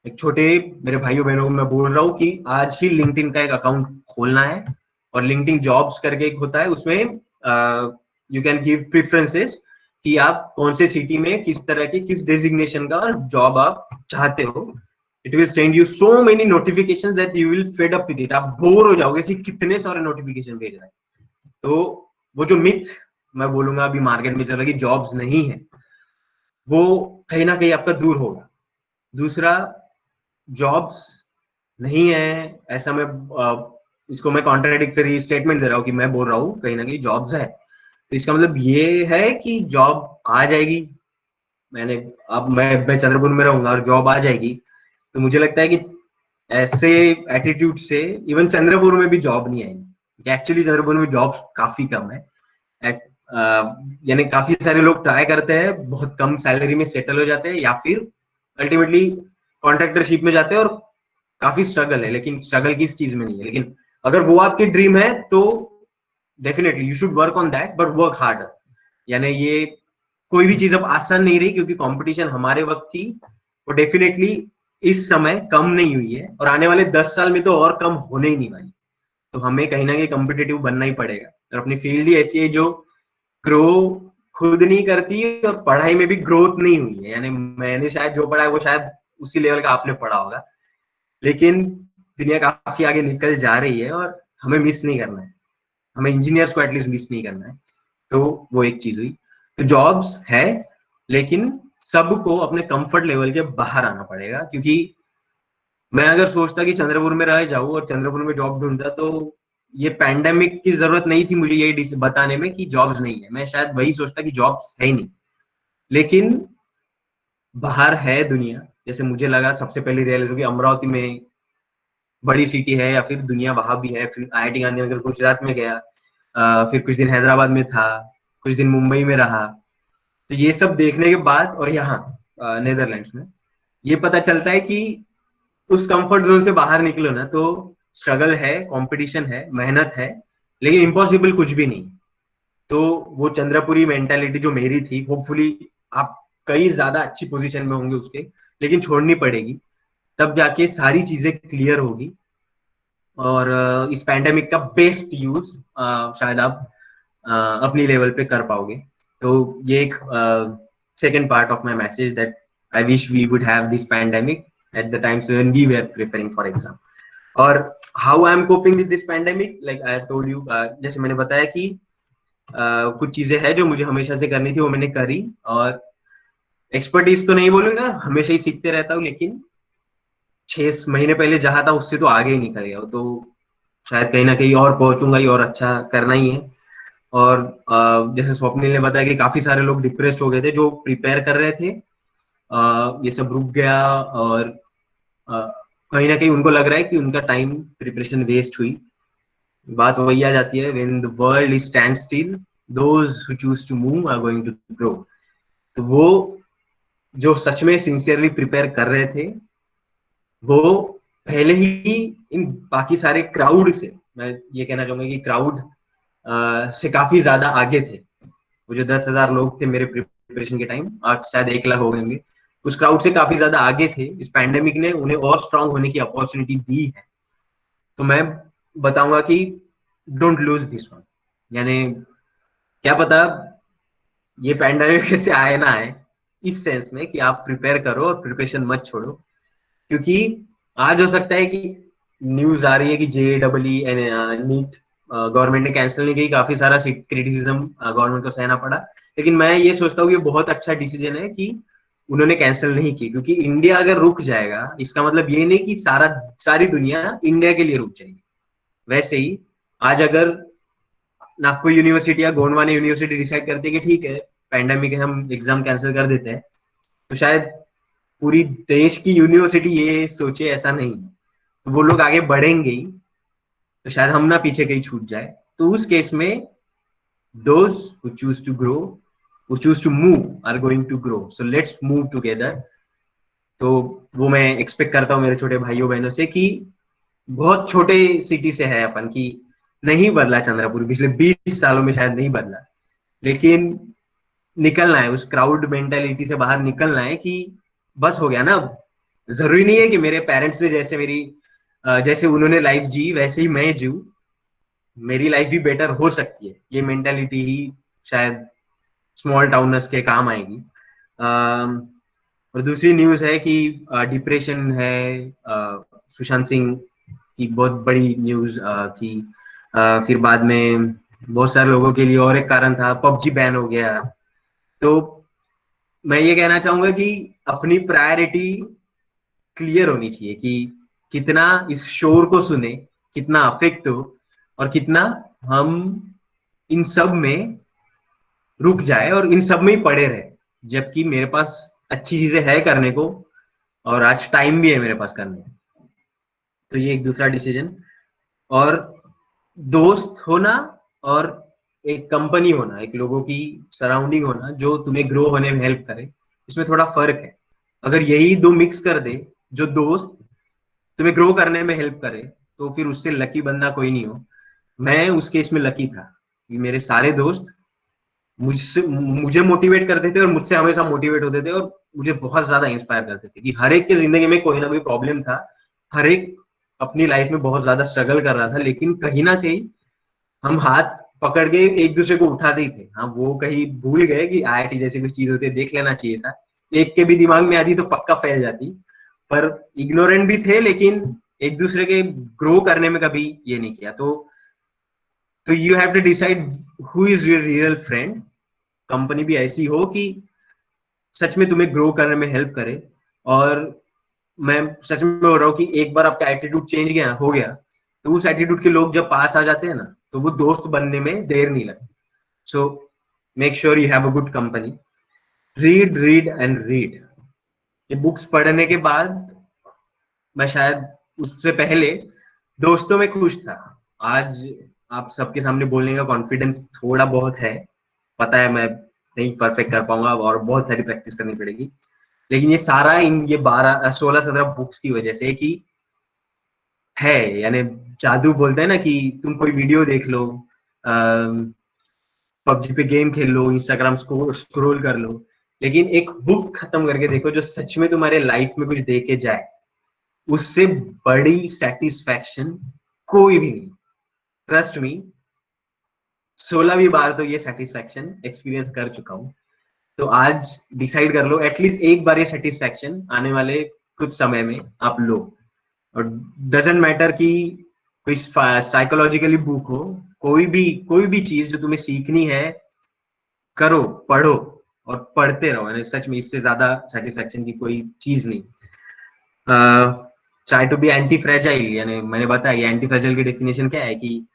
एक छोटे मेरे भाइयों बहनों को मैं बोल रहा हूँ कि आज ही लिंक्डइन का एक अकाउंट खोलना है। और लिंक्डइन जॉब्स करके एक होता है, उसमें यू कैन गिव प्रेफरेंसेस कि आप कौन से सिटी में किस तरह के किस डेजिग्नेशन का जॉब आप चाहते हो। It will send you so many notification that you will fed up with it. आप बोर हो जाओगे कि कितने सारे नोटिफिकेशन भेज रहे हैं। तो वो जो मिथ मैं बोलूंगा अभी मार्केट में चल रहा है कि जॉब्स नहीं है, वो कहीं ना कहीं आपका दूर होगा। दूसरा, जॉब्स नहीं है ऐसा मैं इसको मैं कॉन्ट्राडिक्टरी स्टेटमेंट दे रहा हूँ कि मैं बोल रहा हूँ कहीं ना कहीं जॉब्स है, तो इसका मतलब ये है कि जॉब आ जाएगी। अब मैं चंद्रपुर में रहूंगा और जॉब आ जाएगी, तो मुझे लगता है कि ऐसे एटीट्यूड से इवन चंद्रपुर में भी जॉब नहीं आएगी। एक्चुअली चंद्रपुर में जॉब्स काफी कम है। यानी काफी सारे लोग ट्राई करते हैं, बहुत कम सैलरी में सेटल हो जाते हैं, या फिर अल्टीमेटली कॉन्ट्रैक्टरशिप में जाते हैं और काफी स्ट्रगल है। लेकिन स्ट्रगल किस चीज में नहीं है, लेकिन अगर वो आपकी ड्रीम है तो definitely you should work on that, but work harder. यानी ये कोई भी चीज अब आसान नहीं रही, क्योंकि कंपटीशन हमारे वक्त थी वो डेफिनेटली इस समय कम नहीं हुई है और आने वाले 10 साल में तो और कम होने ही नहीं वाली। तो हमें कहीं ना कहीं कॉम्पिटिटिव बनना ही पड़ेगा। और अपनी फील्ड ही ऐसी है जो ग्रो खुद नहीं करती और पढ़ाई में भी ग्रोथ नहीं हुई है। यानी मैंने शायद जो पढ़ा है वो शायद उसी लेवल का आपने पढ़ा होगा, लेकिन दुनिया काफी आगे निकल जा रही है और हमें मिस नहीं करना है। हमें इंजीनियर्स को एटलीस्ट मिस नहीं करना है। तो वो एक चीज हुई। तो जॉब्स है, लेकिन सबको अपने कंफर्ट लेवल के बाहर आना पड़ेगा, क्योंकि मैं अगर सोचता कि चंद्रपुर में रह जाऊं और चंद्रपुर में जॉब ढूंढता, तो ये पैंडेमिक की जरूरत नहीं थी मुझे ये बताने में कि जॉब्स नहीं है। मैं शायद वही सोचता कि जॉब्स है ही नहीं। लेकिन बाहर है दुनिया, जैसे मुझे लगा सबसे पहले रियलाइज हो कि अमरावती में बड़ी सिटी है, या फिर दुनिया वहां भी है। फिर IIT गांधी नगर गुजरात में गया, फिर कुछ दिन हैदराबाद में था, कुछ दिन मुंबई में रहा। तो ये सब देखने के बाद और यहाँ नेदरलैंड्स में ये पता चलता है कि उस कंफर्ट जोन से बाहर निकलो ना, तो स्ट्रगल है, कंपटीशन है, मेहनत है, लेकिन इम्पॉसिबल कुछ भी नहीं। तो वो चंद्रपुरी मेंटालिटी जो मेरी थी, होपफुली आप कई ज्यादा अच्छी पोजीशन में होंगे उसके, लेकिन छोड़नी पड़ेगी, तब जाके सारी चीजें क्लियर होगी। और इस पैंडेमिक का बेस्ट यूज शायद आप अपनी लेवल पे कर पाओगे। तो ये एक second part of my message, that I wish we would have this pandemic at the times when we were preparing for exam. और how I am coping with this pandemic, like I have told you, जैसे मैंने बताया कि कुछ चीजें हैं जो मुझे हमेशा से करनी थी, वो मैंने करी। और एक्सपर्टीज तो नहीं बोलूंगा, हमेशा ही सीखते रहता हूँ, लेकिन 6 महीने पहले जहाँ था उससे तो आगे ही निकल गया, तो शायद कहीं ना कहीं और पहुंचूंगा ही, और अच्छा करना ही है। और जैसे स्वप्निल ने बताया कि काफी सारे लोग डिप्रेस्ड हो गए थे जो प्रिपेयर कर रहे थे, ये सब रुक गया, और कहीं ना कहीं उनको लग रहा है कि उनका टाइम प्रिपरेशन वेस्ट हुई। बात वही आ जाती है, when the world is stand still, those who choose to move are going to grow. तो वो जो सच में सिंसियरली प्रिपेयर कर रहे थे, वो पहले ही इन बाकी सारे क्राउड से, मैं ये कहना चाहूंगा कि क्राउड से काफी ज्यादा आगे थे। वो जो 10,000 लोग थे मेरे प्रिपरेशन के टाइम, आज शायद 1 लाख हो गए होंगे, उस क्राउड से काफी ज्यादा आगे थे। इस पैंडेमिक ने उन्हें और स्ट्रांग होने की अपॉर्चुनिटी दी है। तो मैं बताऊंगा कि डोंट लूज दिस वन। यानी क्या पता ये पैंडेमिक से आए ना आए, इस सेंस में कि आप प्रिपेयर करो और प्रिपरेशन मत छोड़ो। क्योंकि आज हो सकता है कि न्यूज आ रही है कि JEE नीट गवर्नमेंट ने कैंसिल नहीं की, काफी सारा क्रिटिसिज्म गवर्नमेंट को सहना पड़ा। लेकिन मैं ये सोचता हूँ कि बहुत अच्छा डिसीजन है कि उन्होंने कैंसिल नहीं की, क्योंकि इंडिया अगर रुक जाएगा, इसका मतलब ये नहीं कि सारी दुनिया इंडिया के लिए रुक जाएगी। वैसे ही आज अगर नागपुर यूनिवर्सिटी या गोंडवाना यूनिवर्सिटी डिसाइड करती है कि ठीक है पैंडेमिक है, हम एग्जाम कैंसिल कर देते हैं, तो शायद पूरी देश की यूनिवर्सिटी ये सोचे ऐसा नहीं, तो वो लोग आगे बढ़ेंगे ही। तो शायद हम ना पीछे कहीं छूट जाए। तो उस केस में those who choose to grow, who choose to move are going to grow, so let's move together. तो वो मैं एक्सपेक्ट करता हूँ मेरे छोटे भाइयों बहनों से कि बहुत छोटे सिटी से है अपन, की नहीं बदला चंद्रपुर पिछले 20 सालों में, शायद नहीं बदला, लेकिन निकलना है, उस क्राउड मेंटेलिटी से बाहर निकलना है कि बस हो गया ना। जरूरी नहीं है कि मेरे पेरेंट्स ने जैसे उन्होंने लाइफ जी वैसे ही मैं जीऊं, मेरी लाइफ भी बेटर हो सकती है। ये मेंटालिटी ही शायद स्मॉल टाउनर्स के काम आएगी। और दूसरी न्यूज है कि डिप्रेशन है, सुशांत सिंह की बहुत बड़ी न्यूज थी। फिर बाद में बहुत सारे लोगों के लिए और एक कारण था, PUBG बैन हो गया। तो मैं ये कहना चाहूंगा कि अपनी प्रायोरिटी क्लियर होनी चाहिए कि कितना इस शोर को सुने, कितना अफेक्ट हो, और कितना हम इन सब में रुक जाए और इन सब में ही पड़े रहे, जबकि मेरे पास अच्छी चीजें है करने को, और आज टाइम भी है मेरे पास करने को। तो ये एक दूसरा डिसीजन। और दोस्त होना और एक कंपनी होना, एक लोगों की सराउंडिंग होना जो तुम्हें ग्रो होने में हेल्प करे, इसमें थोड़ा फर्क है। अगर यही दो मिक्स कर दे, जो दोस्त तुम्हें ग्रो करने में हेल्प करे, तो फिर उससे लकी बंदा कोई नहीं हो। मैं उस केस में लकी था कि मेरे सारे दोस्त मुझे मोटिवेट करते थे और मुझसे हमेशा मोटिवेट होते थे, और मुझे बहुत ज्यादा इंस्पायर करते थे कि हर एक की जिंदगी में कोई ना कोई प्रॉब्लम था, हर एक अपनी लाइफ में बहुत ज्यादा स्ट्रगल कर रहा था, लेकिन कहीं ना कहीं हम हाथ पकड़ के एक दूसरे को उठाते ही थे। हाँ, वो कहीं भूल गए कि IIT जैसी कुछ चीज होती है, देख लेना चाहिए था। एक के भी दिमाग में आती तो पक्का फैल जाती, पर इग्नोरेंट भी थे, लेकिन एक दूसरे के ग्रो करने में कभी ये नहीं किया। तो तो you have to decide who is your real friend. Company भी ऐसी हो कि सच में तुम्हें ग्रो करने में हेल्प करे। और मैं सच में बोल रहा हूँ कि एक बार आपका एटीट्यूड चेंज गया हो गया, तो उस एटीट्यूड के लोग जब पास आ जाते हैं ना, तो वो दोस्त बनने में देर नहीं लगती। So make sure you have a good company. Read read and read. ये बुक्स पढ़ने के बाद मैं शायद उससे पहले दोस्तों में खुश था। आज आप सबके सामने बोलने का कॉन्फिडेंस थोड़ा बहुत है। पता है मैं नहीं परफेक्ट कर पाऊंगा और बहुत सारी प्रैक्टिस करनी पड़ेगी, लेकिन ये सारा इन ये 12 16 17 बुक्स की वजह से कि है, यानी जादू बोलते हैं ना कि तुम कोई वीडियो देख लो, पबजी पे गेम खेल लो, इंस्टाग्राम स्क्रोल कर लो, लेकिन एक बुक खत्म करके देखो जो सच में तुम्हारे लाइफ में कुछ दे के जाए, उससे बड़ी सेटिस्फैक्शन कोई भी नहीं। ट्रस्ट मी, 16वीं बार तो ये सेटिस्फैक्शन एक्सपीरियंस कर चुका हूँ। तो आज डिसाइड कर लो, एटलीस्ट एक बार ये सेटिस्फैक्शन आने वाले कुछ समय में आप लो। और डजेंट मैटर कि कोई साइकोलॉजिकली बुक हो, कोई भी चीज जो तुम्हें सीखनी है, करो, पढ़ो और पढ़ते रहो। यानी सच में इससे ज्यादा सेटिस्फैक्शन की कोई चीज नहीं। Try to be antifragile. यानी मैंने बताया एंटी फ्रेजाइल की डेफिनेशन क्या है कि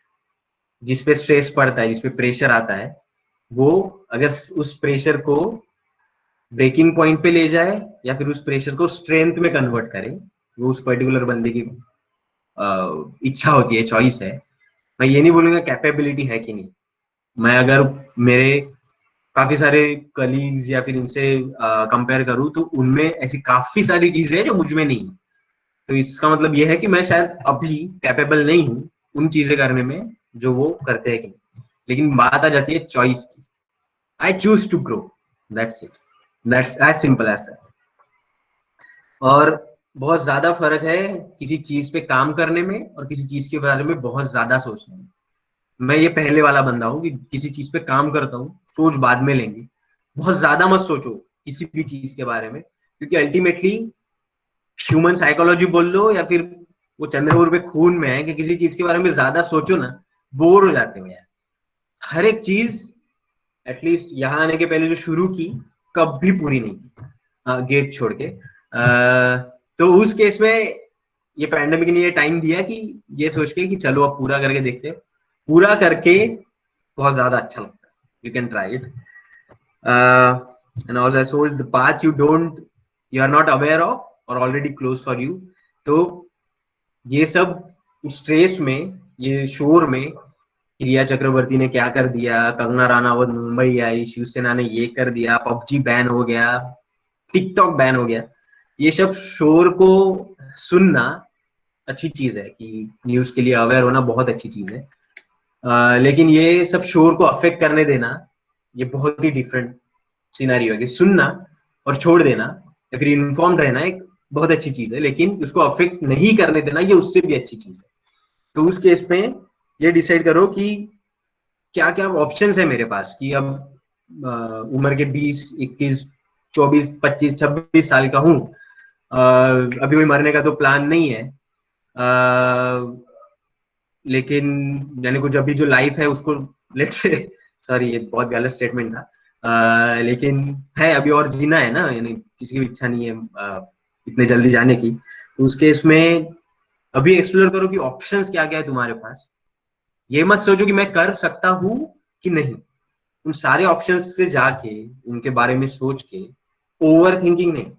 जिसपे स्ट्रेस पड़ता है, जिसपे प्रेशर आता है, वो अगर उस प्रेशर को ब्रेकिंग पॉइंट पे ले जाए या फिर उस प्रेशर को स्ट्रेंथ में कन्वर्ट करे, वो उस पर्टिकुलर बंदे की इच्छा होती है, चॉइस है। मैं ये नहीं बोलूंगा कैपेबिलिटी है कि नहीं। मैं अगर मेरे काफी सारे कलीग्स या फिर इनसे कंपेयर करूं, तो उनमें ऐसी काफी सारी चीजें हैं जो मुझ में नहीं है। तो इसका मतलब ये है कि मैं शायद अभी कैपेबल नहीं हूं उन चीजें करने में जो वो करते हैं कि नहीं। लेकिन बात आ जाती है चॉइस की। I choose to grow, that's it, that's as simple as that. और बहुत ज्यादा फर्क है किसी चीज पे काम करने में और किसी चीज के बारे में बहुत ज्यादा सोचने में। मैं ये पहले वाला बंदा हूँ कि किसी चीज पे काम करता हूँ, सोच बाद में लेंगे। बहुत ज्यादा मत सोचो किसी भी चीज के बारे में, क्योंकि अल्टीमेटली ह्यूमन साइकोलॉजी बोल लो या फिर वो चंद्रपुर पे खून में है कि किसी चीज के बारे में ज्यादा सोचो ना, बोर हो जाते हो यार। हर एक चीज एटलीस्ट यहाँ आने के पहले जो शुरू की, कभी पूरी नहीं की, गेट छोड़ के। तो उस केस में ये पैंडेमिक ने ये टाइम दिया कि ये सोच के कि चलो अब पूरा करके देखते हैं। पूरा करके बहुत ज्यादा अच्छा लगता है। You can try it. And also I told the path you are not aware of और ऑलरेडी क्लोज फॉर यू। तो ये सब स्ट्रेस में, ये शोर में, रिया चक्रवर्ती ने क्या कर दिया, कंगना राणावत मुंबई आई, शिवसेना ने ये कर दिया, पबजी बैन हो गया, टिकटॉक बैन हो गया, ये सब शोर को सुनना अच्छी चीज है कि न्यूज के लिए अवेयर होना बहुत अच्छी चीज है। लेकिन ये सब शोर को अफेक्ट करने देना, ये बहुत ही डिफरेंट सिनेरियो है। कि सुनना और छोड़ देना या फिर इन्फॉर्म रहना एक बहुत अच्छी चीज है, लेकिन उसको अफेक्ट नहीं करने देना ये उससे भी अच्छी चीज है। तो उस केस में ये डिसाइड करो कि क्या क्या ऑप्शंस है मेरे पास, कि अब उम्र के 20 21 24 25 26 साल का हूँ, अभी कोई मरने का तो प्लान नहीं है, लेकिन यानी कुछ अभी जो लाइफ है उसको लेट्स से, सॉरी ये बहुत गलत स्टेटमेंट था, लेकिन है अभी और जीना है ना, यानी किसी की भी इच्छा नहीं है इतने जल्दी जाने की। तो उस केस में अभी एक्सप्लोर करो कि ऑप्शंस क्या क्या है तुम्हारे पास। ये मत सोचो कि मैं कर सकता हूँ कि नहीं। उन सारे ऑप्शंस से जाके उनके बारे में सोच के, ओवर थिंकिंग नहीं,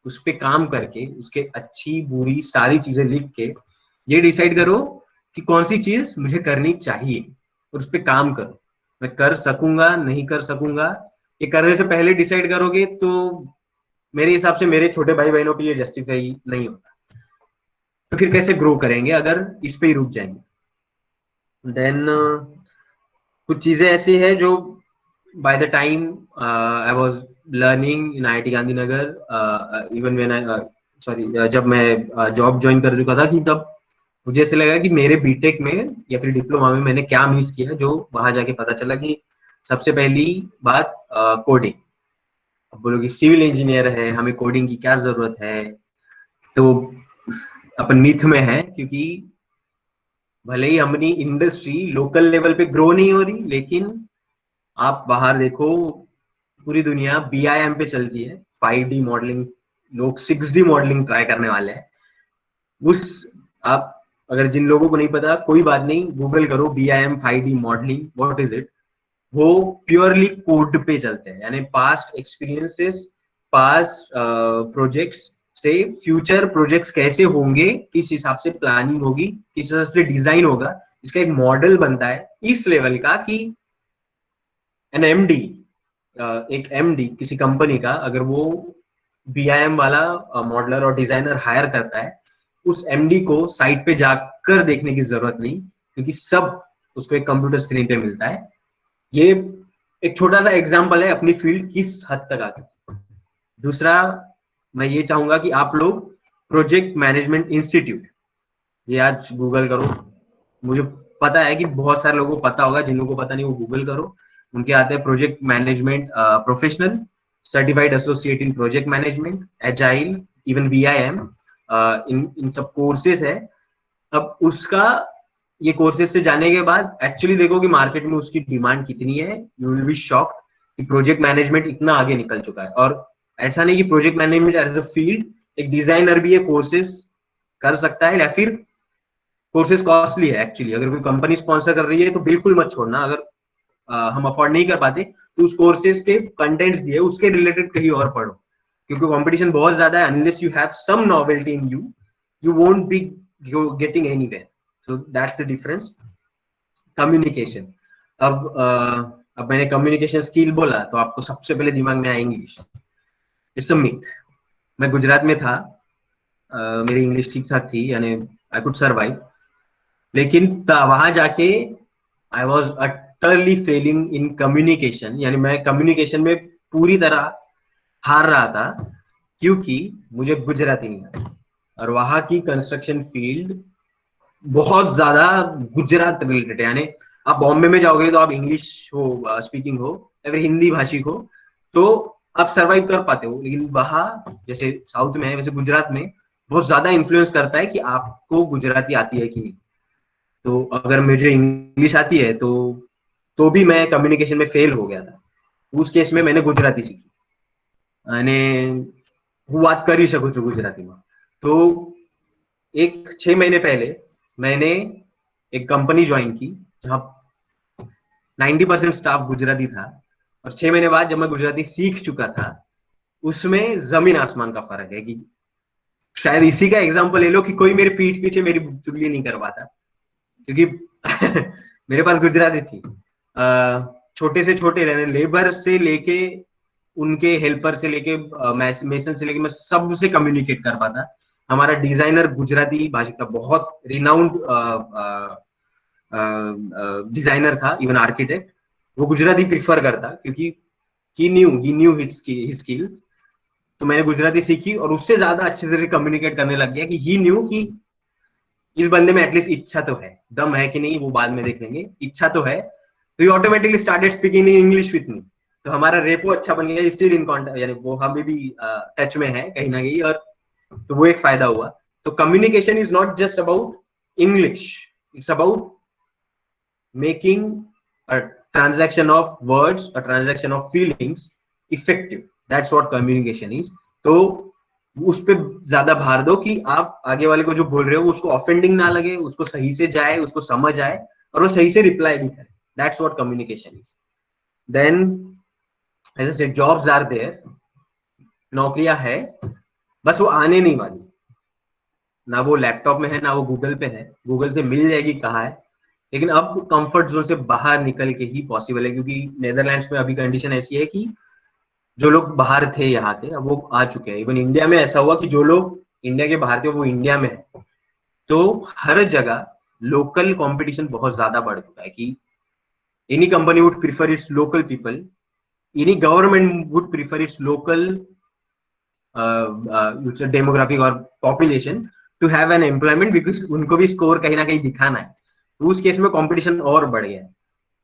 उस पर काम करके उसके अच्छी बुरी सारी चीजें लिख के ये डिसाइड करो कि कौन सी चीज मुझे करनी चाहिए और उस पर काम करो। मैं कर सकूंगा नहीं कर सकूंगा, ये करने से पहले डिसाइड करोगे तो मेरे हिसाब से मेरे छोटे भाई बहनों के लिए जस्टिफाई नहीं होता। तो फिर कैसे ग्रो करेंगे अगर इस पे ही रुक जाएंगे। देन कुछ चीजें ऐसी है जो by the time I was learning in IIT Gandhinagar, even when I sorry जब मैं जॉब ज्वाइन कर चुका था, कि तब मुझे ऐसे लगा कि मेरे बीटेक में या फिर डिप्लोमा में मैंने क्या मिस किया, जो वहां जाके पता चला कि सबसे पहली बात कोडिंग। अब बोलो कि सिविल इंजीनियर है, हमें कोडिंग की क्या जरूरत है, तो अपन मिथ में है, क्योंकि भले ही अपनी इंडस्ट्री लोकल लेवल पे ग्रो नहीं हो रही, लेकिन आप बाहर देखो, पूरी दुनिया BIM पे चलती है, 5D मॉडलिंग, लोग 6D मॉडलिंग ट्राई करने वाले हैं। उस आप अगर जिन लोगों को नहीं पता, कोई बात नहीं, गूगल करो BIM 5D modelling, what is it. वो प्योरली कोड पे चलते हैं, यानी पास्ट एक्सपीरियंसेस, पास्ट प्रोजेक्ट्स से फ्यूचर प्रोजेक्ट्स कैसे होंगे, किस हिसाब से प्लानिंग होगी, किस हिसाब से डिजाइन होगा, इसका एक मॉडल बनता है इस लेवल का कि एन एमडी, एक एमडी किसी कंपनी का, अगर वो BIM वाला मॉडलर और डिजाइनर हायर करता है, उस एमडी को साइट पे जाकर देखने की जरूरत नहीं, क्योंकि सब उसको एक कंप्यूटर स्क्रीन पे मिलता है। ये एक छोटा सा एग्जांपल है अपनी फील्ड किस हद तक आ चुकी है। दूसरा, मैं ये चाहूंगा कि आप लोग प्रोजेक्ट मैनेजमेंट इंस्टीट्यूट, ये आज गूगल करो, मुझे पता है कि बहुत सारे लोगों को पता होगा, जिन लोगों को पता नहीं वो गूगल करो, उनके आते हैं project management professional, certified associate इन project management, agile, even BIM, इन सब कोर्सेज है। अब उसका ये कोर्सेज से जाने के बाद एक्चुअली देखो कि मार्केट में उसकी डिमांड कितनी है, यू विल बी शॉक्ड कि प्रोजेक्ट मैनेजमेंट इतना आगे निकल चुका है। और ऐसा नहीं कि project management as a field, एक डिजाइनर भी ये कोर्सेज कर सकता है, या फिर कोर्सेज कॉस्टली है एक्चुअली, अगर कोई कंपनी स्पॉन्सर कर रही है तो बिल्कुल मत छोड़ना। अगर हम अफोर्ड नहीं कर पाते तो उस कोर्सेज के कंटेंट्स दिए उसके रिलेटेड कहीं और पढ़ो, क्योंकि कंपटीशन बहुत ज्यादा है। Unless you have some novelty in you, you won't be getting anywhere. So that's the difference. Communication, अब मैंने कम्युनिकेशन स्किल बोला तो आपको सबसे पहले दिमाग में आया इंग्लिश। It's a myth. मैं गुजरात में था, मेरी इंग्लिश ठीक ठाक थी, यानी आई कुड सर्वाइव, लेकिन वहां जाके I was utterly Fehling in communication, यानी मैं कम्युनिकेशन में पूरी तरह हार रहा था, क्योंकि मुझे गुजराती नहीं आता। और वहां की कंस्ट्रक्शन फील्ड बहुत ज्यादा गुजरात रिलेटेड है, यानी आप बॉम्बे में जाओगे तो आप इंग्लिश हो स्पीकिंग हो या फिर हिंदी भाषिक हो तो आप सरवाइव कर पाते हो, लेकिन वहां जैसे साउथ में है वैसे गुजरात में बहुत ज्यादा इन्फ्लुएंस करता है कि आपको गुजराती आती है कि नहीं। तो अगर मुझे इंग्लिश आती है तो भी मैं कम्युनिकेशन में फेल हो गया था। उस केस में मैंने गुजराती सीखी, અને હું વાત કરી શકું છું ગુજરાતીમાં। तो एक 6 महीने पहले मैंने एक कंपनी ज्वाइन की जहां 90% स्टाफ गुजराती था, और 6 महीने बाद जब मैं गुजराती सीख चुका था, उसमें जमीन आसमान का फर्क है। कि शायद इसी का एग्जांपल ले लो कि कोई मेरे पीठ पीछे मेरी चुगली नहीं कर पाता, क्योंकि मेरे पास गुजराती थी। छोटे से छोटे रहने, लेबर से लेके उनके हेल्पर से लेके मेसन से लेके मैं सबसे कम्युनिकेट कर पाता। हमारा डिजाइनर गुजराती भाषा का बहुत रिनाउंड डिजाइनर था, इवन आर्किटेक्ट, वो गुजराती प्रिफर करता क्योंकि ही न्यू हिज स्किल। तो मैंने गुजराती सीखी और उससे ज्यादा अच्छे से कम्युनिकेट करने लग गया कि ही न्यू कि इस बंदे में एटलीस्ट इच्छा तो है, दम है कि नहीं वो बाद में देख लेंगे, इच्छा तो है। तो he automatically started speaking in English with me. तो हमारा रेपो अच्छा बन गया, स्टिल इन कॉन्टेक्ट, यानी वो हमें भी टच में है कहीं ना कहीं, और तो वो एक फायदा हुआ। तो communication is not just about English, it's about making a transaction of words, a transaction of feelings effective. That's what communication is. तो उस पर ज्यादा भार दो कि आप आगे वाले को जो बोल रहे हो उसको ऑफेंडिंग ना लगे, उसको सही से जाए, उसको समझ आए और वो सही से रिप्लाई भी करे। That's what communication is. Then as I said, jobs are there, नौकरियां है, बस वो आने नहीं वाली। ना वो लैपटॉप में है, ना वो गूगल पे है। गूगल से मिल जाएगी कहाँ है, लेकिन अब कंफर्ट जोन से बाहर निकल के ही पॉसिबल है, क्योंकि नेदरलैंड्स में अभी कंडीशन ऐसी है कि जो लोग बाहर थे यहाँ के अब वो आ चुके हैं। इवन इंडिया में ऐसा हुआ कि जो लोग इंडिया के बाहर थे वो इंडिया में है। तो हर जगह लोकल कंपटीशन बहुत ज्यादा बढ़ चुका है कि any company would prefer its local people, any government would prefer its local demographic और population to have an employment, because उनको भी स्कोर कहीं ना कहीं दिखाना है। तो उस केस में कंपटीशन और बढ़ गया है।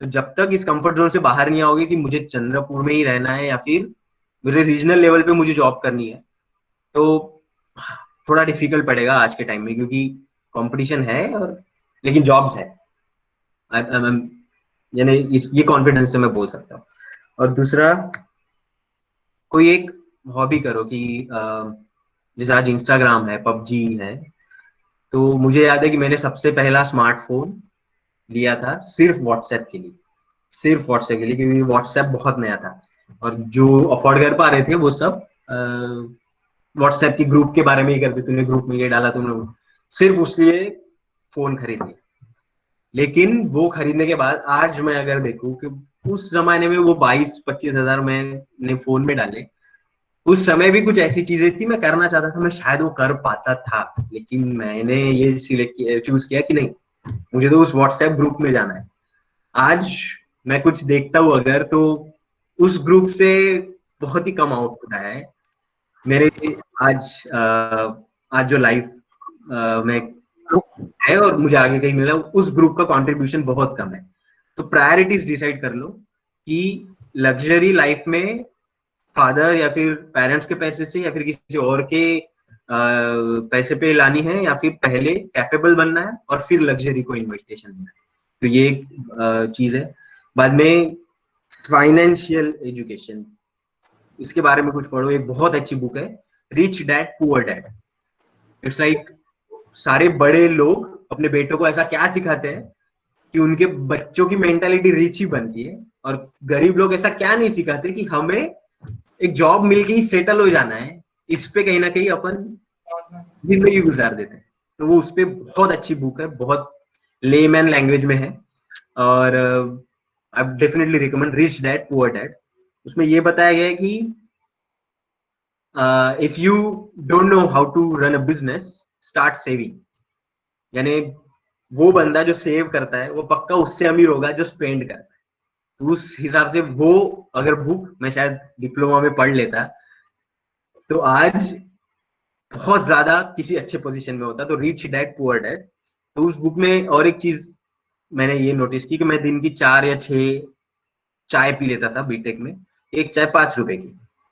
तो जब तक इस कंफर्ट जोन से बाहर नहीं आओगे कि मुझे चंद्रपुर में ही रहना है या फिर मेरे रीजनल लेवल पे मुझे जॉब करनी है, तो थोड़ा डिफिकल्ट पड़ेगा आज के टाइम में, क्योंकि कंपटीशन है और लेकिन जॉब्स है। यानी ये कॉन्फिडेंस से मैं बोल सकता हूँ। और दूसरा, कोई एक हॉबी करो कि जैसे आज इंस्टाग्राम है, पबजी है, तो मुझे याद है कि मैंने सबसे पहला स्मार्टफोन लिया था सिर्फ व्हाट्सएप के लिए, सिर्फ व्हाट्सएप के लिए, क्योंकि व्हाट्सएप बहुत नया था और जो अफोर्ड कर पा रहे थे वो सब व्हाट्सएप की ग्रुप के बारे में ही करते, तूने ग्रुप में ये डाला, तुमने सिर्फ उसलिए फोन खरीद लिया। लेकिन वो खरीदने के बाद आज मैं अगर देखूं कि उस जमाने में वो 22-25 हजार मैंने फोन में डाले, उस समय भी कुछ ऐसी चीजें थी मैं करना चाहता था, मैं शायद वो कर पाता था, लेकिन मैंने ये सिलेक्ट किया, चूज किया कि नहीं, मुझे तो उस व्हाट्सएप ग्रुप में जाना है। आज मैं कुछ देखता हूँ अगर, तो उस ग्रुप से बहुत ही कम आउटपुट आया है मेरे। आज आज जो लाइफ में है और मुझे आगे कहीं मिला, उस ग्रुप का कंट्रीब्यूशन बहुत कम है। तो प्रायोरिटीज डिसाइड कर लो कि लग्जरी लाइफ में फादर या फिर पेरेंट्स के पैसे से या फिर किसी और के पैसे पे लानी है, या फिर पहले कैपेबल बनना है और फिर लग्जरी को इन्वेस्टेशन देना है। तो ये एक चीज है। बाद में फाइनेंशियल एजुकेशन, इसके बारे में कुछ पढ़ो, एक बहुत अच्छी बुक है, rich Dad Poor dad. It's like सारे बड़े लोग अपने बेटों को ऐसा क्या सिखाते हैं कि उनके बच्चों की मेंटालिटी रिच ही बनती है, और गरीब लोग ऐसा क्या नहीं सिखाते कि हमें एक जॉब मिलके ही सेटल हो जाना है। इस पे कहीं ना कहीं अपन जिंदगी गुजार देते हैं। तो वो उस पे बहुत अच्छी बुक है, बहुत लेमैन लैंग्वेज में है, और I definitely recommend Rich Dad Poor Dad. उसमें ये बताया गया है कि if you don't know how to run a business, start saving. यानी वो बंदा जो सेव करता है वो पक्का उससे अमीर होगा जो स्पेंड करता है। तो उस हिसाब से वो अगर बुक मैं शायद डिप्लोमा में पढ़ लेता तो आज बहुत ज्यादा किसी अच्छे पोजीशन में होता। तो रिच डैड पुअर डैड। तो उस बुक में और एक चीज मैंने ये नोटिस की कि मैं दिन की 4 या 6 चाय पी लेता था बीटेक में। एक चाय 5 रुपए की,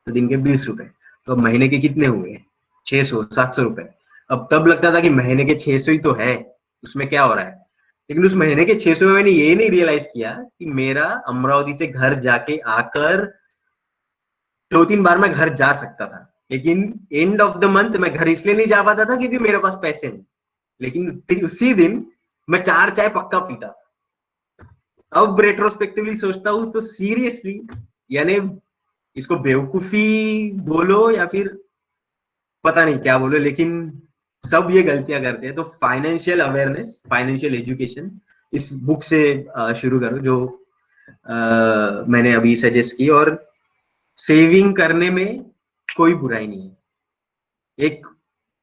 तो दिन के 20 रुपए, तो अब महीने के कितने हुए? 600-700 रुपए। अब तब लगता था कि महीने के 600 ही तो है, उसमें क्या हो रहा है। लेकिन उस महीने के 600 में मैंने ये नहीं रियलाइज किया कि मेरा अमरावती से घर जाके आकर 2-3 बार मैं घर जा सकता था, लेकिन एंड ऑफ द मंथ मैं घर इसलिए नहीं जा पाता था क्योंकि मेरे पास पैसे नहीं। लेकिन फिर उसी दिन मैं 4 चाय पक्का पीता था। अब रेट्रोस्पेक्टिवली सोचता हूँ तो सीरियसली, यानी इसको बेवकूफी बोलो या फिर पता नहीं क्या बोलो, लेकिन सब ये गलतियां करते हैं। तो फाइनेंशियल अवेयरनेस, फाइनेंशियल एजुकेशन इस बुक से शुरू करो, जो मैंने अभी सजेस्ट की। और सेविंग करने में कोई बुराई नहीं है। एक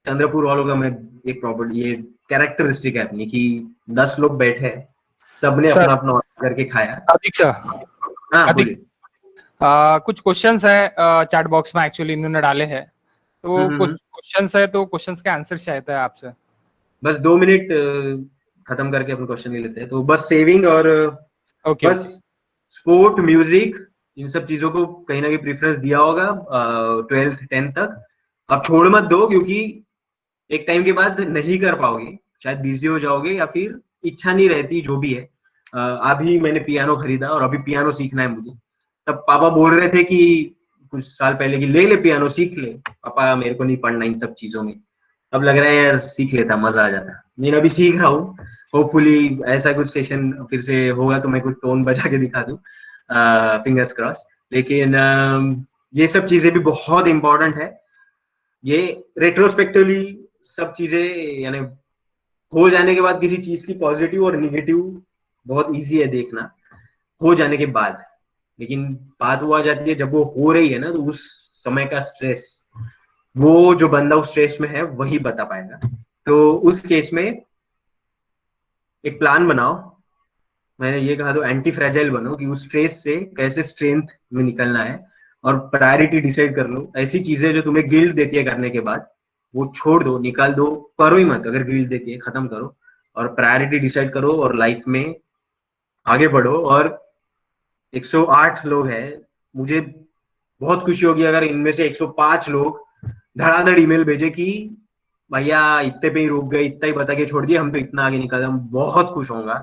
चंद्रपुर वालों का मैं एक प्रॉपर्टी, ये कैरेक्टरिस्टिक है अपनी, कि 10 लोग बैठे हैं, सबने सर अपना अपना ऑर्डर करके खाया। अधिक सर, हाँ अधिक बोलिए। कुछ क्वेश्चंस है चैट बॉक्स में, एक्चुअली इन्होंने डाले हैं, तो कुछ हम्म। क्वेश्चंस है, तो क्वेश्चंस के आंसर चाहते हैं आपसे। बस 2 मिनट खत्म करके अपन क्वेश्चन ले लेते हैं। तो बस सेविंग और ओके बस स्पोर्ट, म्यूजिक, इन सब चीजों को कहीं ना कहीं प्रेफरेंस दिया होगा 12th-10th तक। अब छोड़ मत दो, क्योंकि एक टाइम के बाद नहीं कर पाओगे, शायद बिजी हो जाओगे या फिर इच्छा नहीं रहती, जो भी है। अभी मैंने पियानो खरीदा और अभी पियानो सीखना है मुझे। तब पापा बोल रहे थे कि कुछ साल पहले कि ले ले पियानो, सीख ले। पापा मेरे को नहीं पढ़ना इन सब चीजों में। अब लग रहा है यार सीख लेता, मजा आ जाता। लेकिन अभी सीख रहा हूँ, होपफुली ऐसा कुछ सेशन फिर से होगा तो मैं कुछ टोन बजा के दिखा दूं, फिंगर्स क्रॉस। लेकिन ये सब चीजें भी बहुत इंपॉर्टेंट है। ये रेट्रोस्पेक्टिवली सब चीजें, यानी हो जाने के बाद किसी चीज की पॉजिटिव और निगेटिव बहुत इजी है देखना हो जाने के बाद। लेकिन बात वो आ जाती है जब वो हो रही है ना, तो उस समय का स्ट्रेस, वो जो बंदा उस स्ट्रेस में है वही बता पाएगा। तो उस केस में एक प्लान बनाओ। मैंने ये कहा, तो एंटी फ्रेजाइल बनो कि उस स्ट्रेस से कैसे स्ट्रेंथ में निकलना है। और प्रायोरिटी डिसाइड कर लो, ऐसी चीजें जो तुम्हें गिल्ट देती है करने के बाद, वो छोड़ दो, निकाल दो, करो ही मत। अगर गिल्ट देती है खत्म करो, और प्रायोरिटी डिसाइड करो और लाइफ में आगे बढ़ो। और 108 लोग हैं, मुझे बहुत खुशी होगी अगर इनमें से 105 लोग धड़ाधड़ ईमेल भेजे कि भैया इतने पे ही रुक गए, इतना ही बता के छोड़ दिए, हम तो इतना आगे निकल गए, हम बहुत खुश होऊंगा,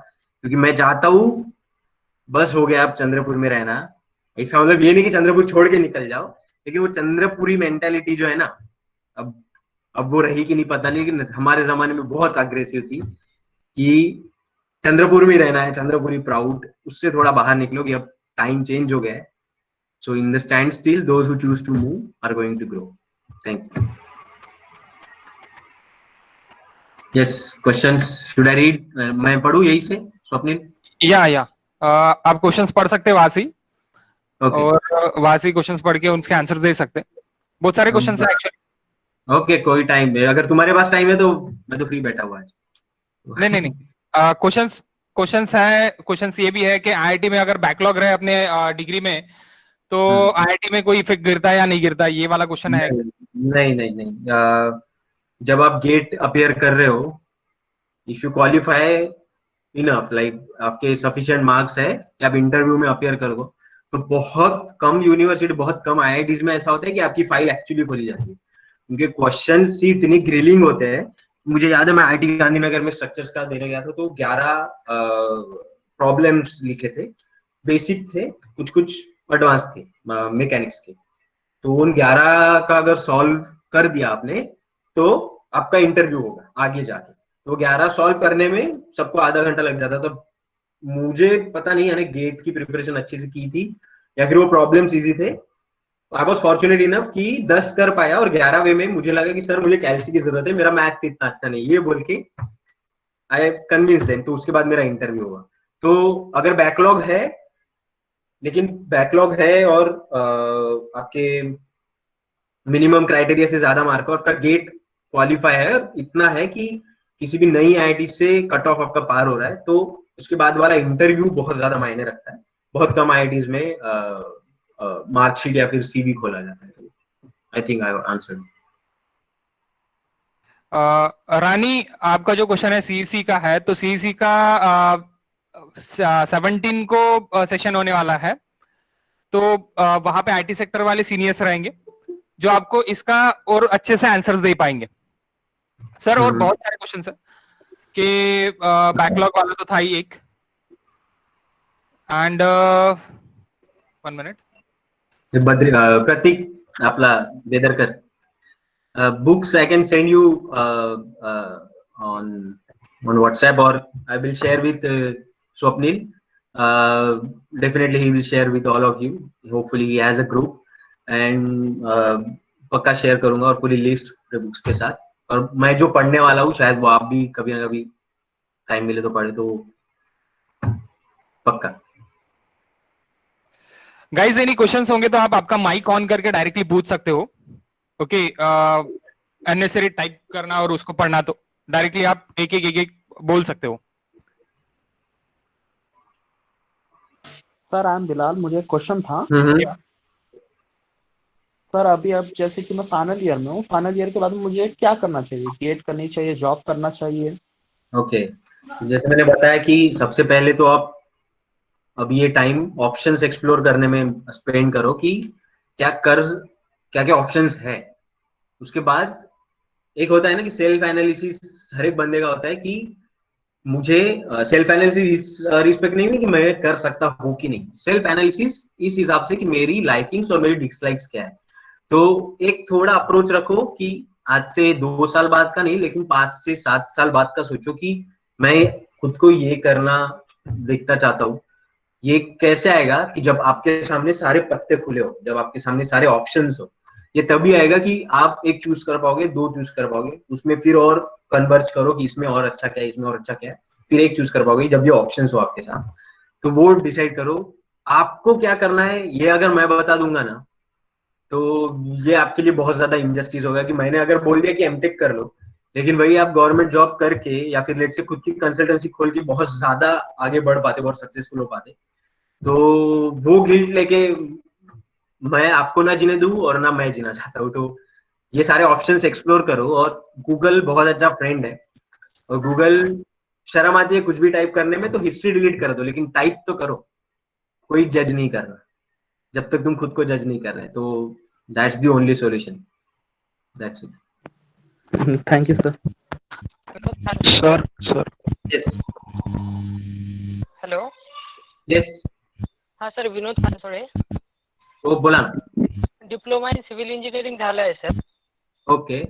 क्योंकि मैं चाहता हूँ बस हो गया अब चंद्रपुर में रहना। इसका मतलब ये नहीं कि चंद्रपुर छोड़ के निकल जाओ, लेकिन वो चंद्रपुरी मेंटेलिटी जो है ना, अब अब वो रही कि नहीं पता नहीं, लेकिन हमारे जमाने में बहुत अग्रेसिव थी कि चंद्रपुर में ही रहना है, चंद्रपुरी प्राउड, उससे थोड़ा बाहर निकलोगे, अब टाइम चेंज हो गया है। So in the stand still those who choose to move are going to grow. Thank you. Yes, questions should I read? मैं पढ़ूं यही से स्वप्निल? या आप क्वेश्चंस पढ़ सकते हैं वहां से ही, ओके और वहां से क्वेश्चंस पढ़ के उनके आंसर दे सकते हैं। बहुत सारे क्वेश्चंस हैं एक्चुअली। ओके, कोई टाइम है, अगर तुम्हारे पास टाइम है तो मैं तो फ्री बैठा हुआ आज। नहीं नहीं नहीं, क्वेश्चंस क्वेश्चंस है, क्वेश्चंस ये भी है कि आईआईटी में अगर बैकलॉग रहे अपने डिग्री में, तो आईआईटी में कोई इफेक्ट गिरता है या नहीं गिरता, ये वाला क्वेश्चन है। नहीं नहीं नहीं, जब आप गेट अपियर कर रहे हो, if you qualify enough, like आपके सफिशिएंट मार्क्स है कि आप इंटरव्यू में अपियर करोगे, तो बहुत कम यूनिवर्सिटी, बहुत कम आईआईटीज में ऐसा होता है कि आपकी फाइल एक्चुअली खोली जाती है। उनके क्वेश्चन ही इतनी ग्रिलिंग होते हैं। मुझे याद है मैं आईआईटी गांधीनगर में स्ट्रक्चर्स का देने गया था, तो 11 प्रॉब्लम्स लिखे थे, बेसिक थे, कुछ कुछ एडवांस थे मैकेनिक्स के। तो उन 11 का अगर सॉल्व कर दिया आपने, तो आपका इंटरव्यू होगा आगे जाके। तो 11 सॉल्व करने में सबको आधा घंटा लग जाता। तो मुझे पता नहीं, यानी गेट की प्रिपरेशन अच्छे से की थी या फिर वो प्रॉब्लम्स इजी थे। आई वॉज फॉर्चुनेट इनफ कि 10 कर पाया, और 11वें में मुझे लगा कि सर मुझे कैल्सी की जरूरत है, मेरा मैथ्स इतना अच्छा नहीं, ये बोल के आई कन्विंस देम। तो उसके बाद मेरा इंटरव्यू हुआ। तो अगर बैकलॉग है, लेकिन बैकलॉग है और आपके मिनिमम क्राइटेरिया से ज्यादा मार्क है, और आपका गेट क्वालिफाई है, इतना है कि किसी भी नई आईआईटी से कट ऑफ आपका पार हो रहा है, तो उसके बाद वाला इंटरव्यू बहुत ज्यादा मायने रखता है। बहुत कम आईआईटीज में मार्कशीट या फिर सीवी खोला जाता है। आई थिंक आई आंसर्ड। रानी, आपका जो क्वेश्चन है सीईसी का है, तो सीईसी का 17 को सेशन होने वाला है। तो वहां पे आईटी सेक्टर वाले सीनियर्स रहेंगे जो आपको इसका और अच्छे से आंसर्स दे पाएंगे सर। और बहुत सारे क्वेश्चन है कि बैकलॉग वाला तो था ही एक, एंड 1 मिनट, प्रतीक आपला बेदरकर, books I can send you on WhatsApp, or I will share with Swapnil. Definitely he will share with all of you. Hopefully he has a group, and पक्का share करूंगा और पूरी list books के साथ। और मैं जो पढ़ने वाला हूँ, शायद वो आप भी कभी ना कभी टाइम मिले तो पढ़े, तो पक्का। गाइस एनी क्वेश्चंस होंगे तो आप आपका माइक ऑन करके डायरेक्टली पूछ सकते हो। ओके, अननेसेसरी टाइप करना और उसको पढ़ना, तो डायरेक्टली आप एक बोल सकते हो। सर आई एम बिलाल, मुझे एक क्वेश्चन था। सर अभी अब जैसे कि मैं फाइनल ईयर में हूँ, फाइनल ईयर के बाद मुझे क्या करना चाहिए? बीएड करनी चाहिए, जॉब करना चाहिए? ओके, जैसे मैंने बताया कि सबसे पहले तो आप अब ये टाइम ऑप्शंस एक्सप्लोर करने में स्पेंड करो कि क्या क्या ऑप्शंस है। उसके बाद एक होता है ना कि सेल्फ एनालिसिस हर एक बंदे का होता है कि मुझे सेल्फ एनालिसिस इस रिस्पेक्ट नहीं है कि मैं कर सकता हूँ कि नहीं, सेल्फ एनालिसिस इस हिसाब से कि मेरी लाइकिंग्स और मेरी डिसलाइक्स क्या है। तो एक थोड़ा अप्रोच रखो कि आज से 2 साल बाद का नहीं, लेकिन 5 से 7 साल बाद का सोचो कि मैं खुद को ये करना देखना चाहता हूँ। ये कैसे आएगा कि जब आपके सामने सारे पत्ते खुले हो, जब आपके सामने सारे ऑप्शंस हो। ये तभी आएगा कि आप एक चूज कर पाओगे, 2 चूज कर पाओगे, उसमें फिर और कन्वर्ज करो कि इसमें और अच्छा क्या है, इसमें और अच्छा क्या है, फिर एक चूज कर पाओगे जब ये ऑप्शंस हो आपके साथ। तो वो डिसाइड करो आपको क्या करना है। ये अगर मैं बता दूंगा ना, तो ये आपके लिए बहुत ज्यादा इनजस्टिस होगा कि मैंने अगर बोल दिया कि एमटेक कर लो, लेकिन वही आप गवर्नमेंट जॉब करके या फिर लेट से खुद की कंसल्टेंसी खोल के बहुत ज्यादा आगे बढ़ पाते, बहुत सक्सेसफुल हो पाते। तो वो गिल्ट लेके मैं आपको ना जीने दूं और ना मैं जीना चाहता हूँ। तो ये सारे ऑप्शंस एक्सप्लोर करो, और गूगल बहुत अच्छा फ्रेंड है। और गूगल, शर्म आती है कुछ भी टाइप करने में तो हिस्ट्री डिलीट कर दो, लेकिन टाइप तो करो। कोई जज नहीं कर रहा जब तक तुम खुद को जज नहीं कर रहे। तो that's the only solution, that's it. Thank you sir. Sir sir yes hello. Yes. हा सर, विनोद पानसोडे. हो बोला ना. डिप्लोमा इन सिव्हिल इंजिनिअरिंग झालं आहे सर. ओके.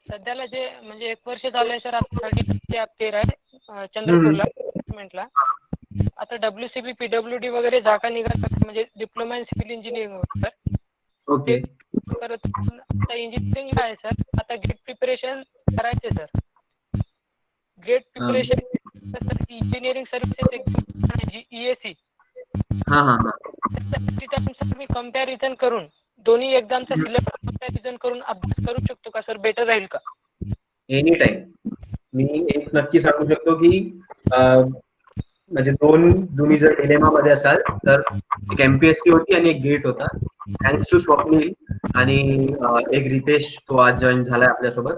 सध्याला जे म्हणजे 1 वर्ष झालंय सर, आता सर्टिफिकेट अपेअर आहे चंद्रपूरला डिपार्टमेंटला. आता WCB PWD वगैरे जागा निघाल म्हणजे diploma in civil engineering sir. Okay. परत आता इंजिनिअरिंग आहे सर. आता गेट प्रिपरेशन करायचे सर. GATE preparation engineering services exam EAC हा हा हा. सर मी कंपॅरिझन करून दोन्ही एक्झामचा सिलेबस कंपॅरिझन करून अभ्यास करू शकतो का सर? बेटर राहील का? Any time. मी एक नक्की सांगू शकतो की म्हणजे तुम्ही जर डिलेमा मध्ये असाल तर एक MPSC होती आणि एक गेट होता. थँक्स टू स्वप्नील आणि एक रितेश, तो आज जॉईन झालाय आपल्यासोबत.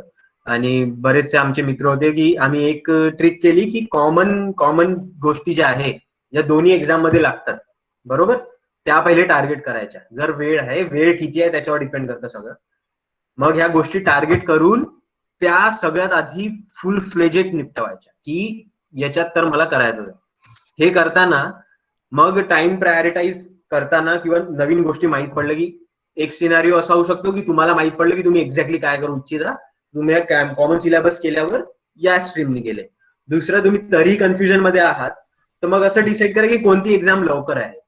आणि बरेचसे आमचे मित्र होते की आम्ही एक ट्रिक केली की कॉमन गोष्टी ज्या आहे या दोन्ही एक्झाम मध्ये लागतात, बरोबर, त्या पहिले टार्गेट करायच्या. जर वेळ किती आहे त्याच्यावर डिपेंड करतं सगळं. मग ह्या गोष्टी टार्गेट करून त्या सगळ्यात आधी फुल फ्लेजेड निपटवायच्या की याच्यात तर मला करायचं. हे करताना मग टाइम प्रायोरिटाईज करताना किंवा नवीन गोष्टी माहीत पडलं की एक सिनारिओ असा होऊ शकतो की तुम्हाला माहित पडलं की तुम्ही एक्झॅक्टली काय करू इच्छिता. तुम्ही कॉमन सिलेबस केल्यावर या स्ट्रीमने गेले. दुसरं, तुम्ही तरी कन्फ्युजन मध्ये आहात तर मग असं डिसाईड करा की कोणती एक्झाम लवकर आहे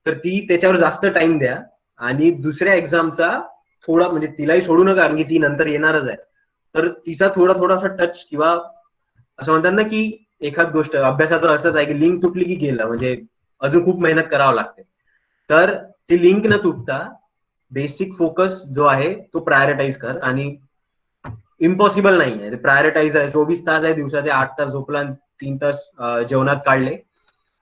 तर ती त्याच्यावर जास्त टाइम द्या. आणि दुसऱ्या एक्झामचा थोडा म्हणजे तिलाही सोडू नका कारण की ती नंतर येणारच आहे. तर तिचा थोडासा टच किंवा असं म्हणतात ना की एखाद गोष्ट अभ्यासाचं असंच आहे की लिंक तुटली की गेलं, म्हणजे अजून खूप मेहनत करावं लागते. तर ती लिंक न तुटता बेसिक फोकस जो आहे तो प्रायोरिटाईज कर. आणि इम्पॉसिबल नाही आहे, प्रायोरिटाईज आहे. 24 तास आहे दिवसाचे, 8 तास झोपला, 3 तास जेवणात काढले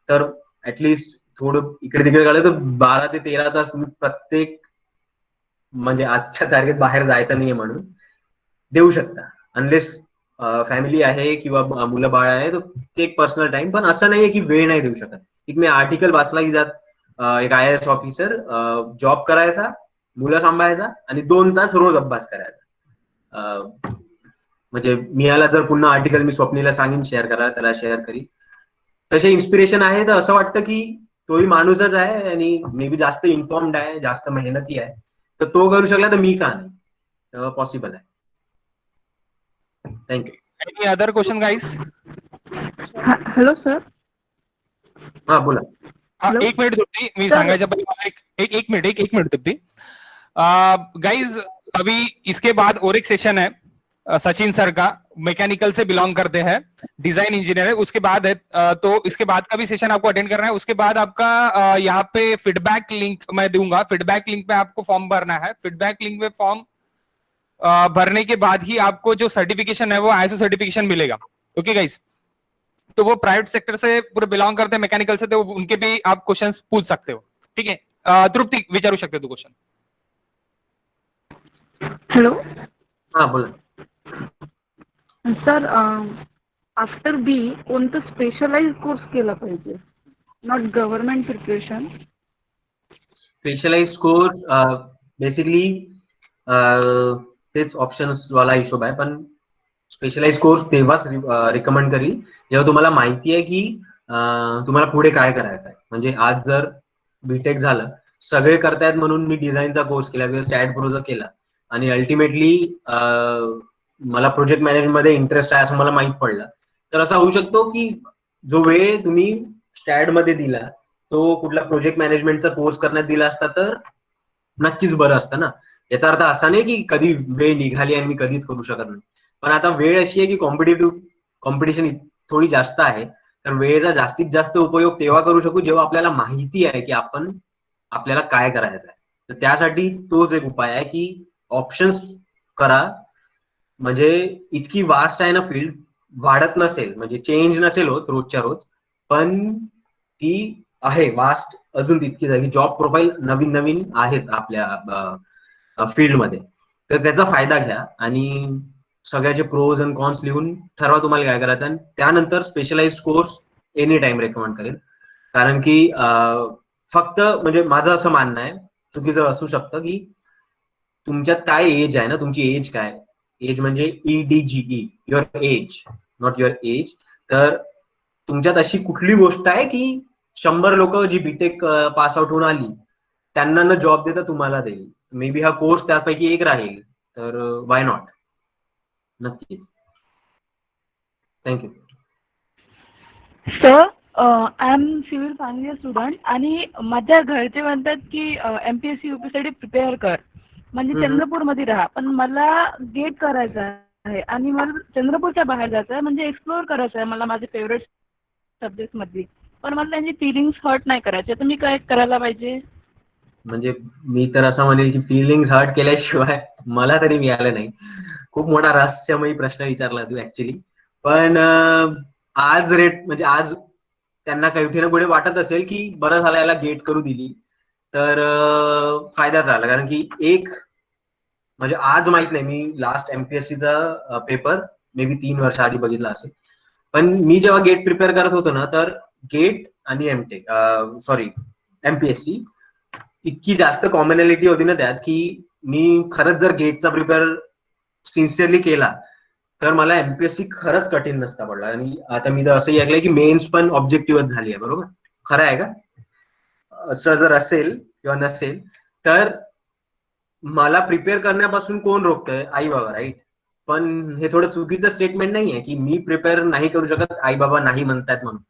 तर ऍटलिस्ट थोडं इकडे तिकडे काढलं तर 12 ते 13 तास तुम्ही प्रत्येक म्हणजे आजच्या तारखेत बाहेर जायचं नाहीये म्हणून देऊ शकता. अनलेस फॅमिली आहे किंवा मुलं बाळ आहे तर ते एक पर्सनल टाइम. पण असं नाहीये की वेळ नाही देऊ शकत. एक मी आर्टिकल वाचला की जात एक IAS ऑफिसर जॉब करायचा, मुलं सांभाळायचा आणि 2 तास रोज अभ्यास करायचा. म्हणजे मिळाला जर पुन्हा आर्टिकल मी स्वप्नीला सांगेन शेअर करा, त्याला शेअर करी. तसे इन्स्पिरेशन आहे. तर असं वाटतं की तोही माणूसच आहे आणि मे बी जास्त इन्फॉर्म्ड आहे, जास्त मेहनती आहे, तर तो करू शकला तर मी का नाही. पॉसिबल आहे. Thank you. Any other question, guys? Hello sir. हा बोला. हाँ, Hello? 1 मिनिट तृप्ती, मी Sir. सांगायच्या पहिले मला एक मिनिट तृप्ती. गाइज अभी इसके बाद और एक सेशन है सचिन सर का, मैकेनिकल से बिलोंग करते हैं, डिजाइन इंजीनियर है. उसके बाद है तो इसके बाद का भी सेशन आपको अटेंड करना है. उसके बाद आपका यहाँ पे फीडबैक लिंक मैं दूंगा. फीडबैक लिंक पे आपको फॉर्म भरना है. फीडबैक लिंक पे फॉर्म भरने के बाद ही आपको जो सर्टिफिकेशन है वो ISO सर्टिफिकेशन मिलेगा. ओके गाइज, तो वो प्राइवेट सेक्टर से पूरे बिलोंग करते हैं, मैकेनिकल से, तो उनके भी आप क्वेश्चंस पूछ सकते हो. ठीक है, तृप्ती विचारू शकते तू क्वेश्चन. हॅलो हा बोला. सर. आफ्टर बी कोणतं स्पेशलाइज कोर्स केला पाहिजे, not government preparation. Specialise course basically तेच ऑप्शन्स वाला हिशोब आहे. पण स्पेशलाइज कोर्स तेव्हाच रिकमेंड करील जेव्हा तुम्हाला माहिती आहे की तुम्हाला पुढे काय करायचं आहे. म्हणजे आज जर बीटेक झालं, सगळे करतायत म्हणून मी डिझाईनचा कोर्स केला किंवा स्टॅट प्रोचा केला आणि अल्टिमेटली मला प्रोजेक्ट मॅनेजमेंट मध्ये इंटरेस्ट आहे असं मला माहित पडलं, तर असं होऊ शकतो की जो वेळ तुम्ही स्टॅट मध्ये दिला तो कुठला प्रोजेक्ट मॅनेजमेंटचा कोर्स करण्यात दिला असता तर नक्कीच बरं असतं ना. याचा अर्थ असा नाही की कधी वेळ निघाली आणि मी कधीच करू शकत नाही. पण आता वेळ अशी आहे की कॉम्पिटिशन थोडी जास्त आहे. तर वेळेचा जास्तीत जास्त उपयोग तेव्हा करू शकू जेव्हा आपल्याला माहिती आहे की आपल्याला काय करायचं आहे. तर त्यासाठी तोच एक उपाय आहे की ऑप्शन्स करा. म्हणजे इतकी वास्ट आहे ना फील्ड, वाढत नसेल म्हणजे चेंज नसेल होत रोजच्या रोज, पण ती आहे वास्ट अजून तितकीच आहे की जॉब प्रोफाईल नवीन नवीन आहेत आपल्या फील्डमध्ये. तर त्याचा फायदा घ्या आणि सगळ्याचे प्रोज अँड कॉन्स लिहून ठरवा तुम्हाला काय करायचं. आणि त्यानंतर specialise course any time recommend करेल. कारण की फक्त म्हणजे माझं असं मानणं आहे, चुकीचं असू शकतं, की तुमच्यात काय एज आहे ना, तुमची एज काय, एज म्हणजे EDGE, your age, not your age. तर तुमच्यात अशी कुठली गोष्ट आहे की 100 लोक जी बीटेक पास आउट होऊन आली त्यांना न जॉब देता तुम्हाला देईल? मे बी हा कोर्स त्यापैकी एक राहील, तर वाय नॉट. नक्कीच. Thank you. Sir, I am civil final year student आणि माझ्या घरचे म्हणतात की MPSC UPSC प्रिपेअर कर, म्हणजे चंद्रपूरमध्ये राहा, पण मला गेट करायचं आहे आणि मला चंद्रपूरच्या बाहेर जायचं आहे, म्हणजे एक्सप्लोअर करायचं आहे मला माझे फेवरेट सब्जेक्ट मध्ये, पण मला त्यांची फिलिंग्स हर्ट नाही करायचे. तर मी काय करायला पाहिजे? म्हणजे मी तर असं म्हणेल की फिलिंग्स हर्ट केल्याशिवाय मला तरी मिळालं नाही. खूप मोठा रहस्यमयी प्रश्न विचारला तू ऍक्च्युली. पण आज रेट म्हणजे आज त्यांना काही ना पुढे वाटत असेल की बरं झालं याला गेट करू दिली तर फायदा झाला. कारण की एक म्हणजे आज माहित नाही, मी लास्ट MPSCचा पेपर मे बी 3 वर्ष आधी बघितला असेल. पण मी जेव्हा गेट प्रिपेअर करत होतो ना, तर गेट आणि एमटेक सॉरी MPSC इतकी जास्त कॉमनॅलिटी होती ना त्यात की मी खरंच जर गेटचा प्रिपेअर सिन्सिअरली केला तर मला MPSC खरंच कठीण नसता पडला. आणि आता मी तर असंही ऐकलंय की मेन्स पण ऑब्जेक्टिव्हच झाली आहे. बरोबर? खरं आहे का? असं जर असेल किंवा नसेल तर मला प्रिपेअर करण्यापासून कोण रोखतंय? आई बाबा, राईट? पण हे थोडं चुकीचं स्टेटमेंट नाहीये की मी प्रिपेअर नाही करू शकत, आई बाबा नाही म्हणतात म्हणून.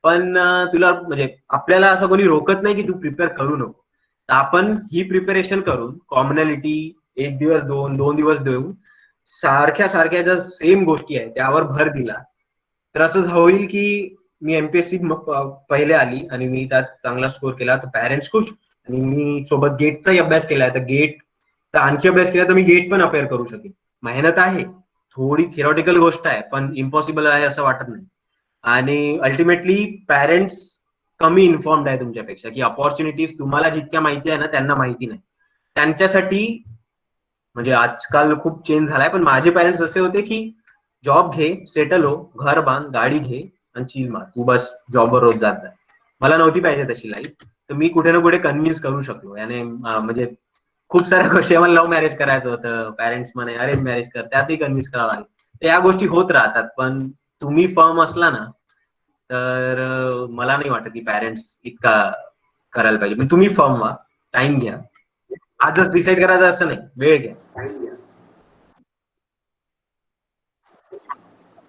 पण तुला म्हणजे आपल्याला असं कोणी रोकत नाही की तू प्रिपेअर करू नको. तर आपण ही प्रिपरेशन करून कॉमनॅलिटी 1 दिवस 2 दिवस देऊन सारख्या सारख्या ज्या सेम गोष्टी आहेत त्यावर भर दिला तर असं होईल की मी MPSC पहिले आली आणि मी त्यात चांगला स्कोर केला तर पॅरेंट्स खुश, आणि मी सोबत गेटचाही अभ्यास केलाय तर गेटचा आणखी अभ्यास केला तर मी गेट पण अपेअर करू शकेन. मेहनत आहे, थोडी थिअरॉटिकल गोष्ट आहे, पण इम्पॉसिबल आहे असं वाटत नाही. आणि अल्टिमेटली पॅरेंट्स कमी इन्फॉर्म्ड आहे तुमच्यापेक्षा, की अपॉर्च्युनिटीज तुम्हाला जितक्या माहिती आहे ना त्यांना माहिती नाही. त्यांच्यासाठी म्हणजे आजकाल खूप चेंज झालाय, पण माझे पॅरेंट्स असे होते की जॉब घे, सेटल हो, घर बांध, गाडी घे आणि चिल मार, तू बस जॉबवर रोज जात जा. मला नव्हती पाहिजे तशी लाईफ. तर मी कुठे ना कुठे कन्व्हिन्स करू शकलो. याने म्हणजे खूप साऱ्या गोष्टी, मला लव्ह मॅरेज करायचं होतं, पॅरेंट्स म्हणे अरेंज मॅरेज कर, त्यातही कन्व्हिन्स करावं लागेल. तर या गोष्टी होत राहतात. पण तुम्ही फर्म असला ना तर मला नाही वाटत की पॅरेंट्स इतका करायला पाहिजे. पण तुम्ही फर्म व्हा, टाइम घ्या. आजच डिसाईड करायचं असं नाही, वेळ घ्या.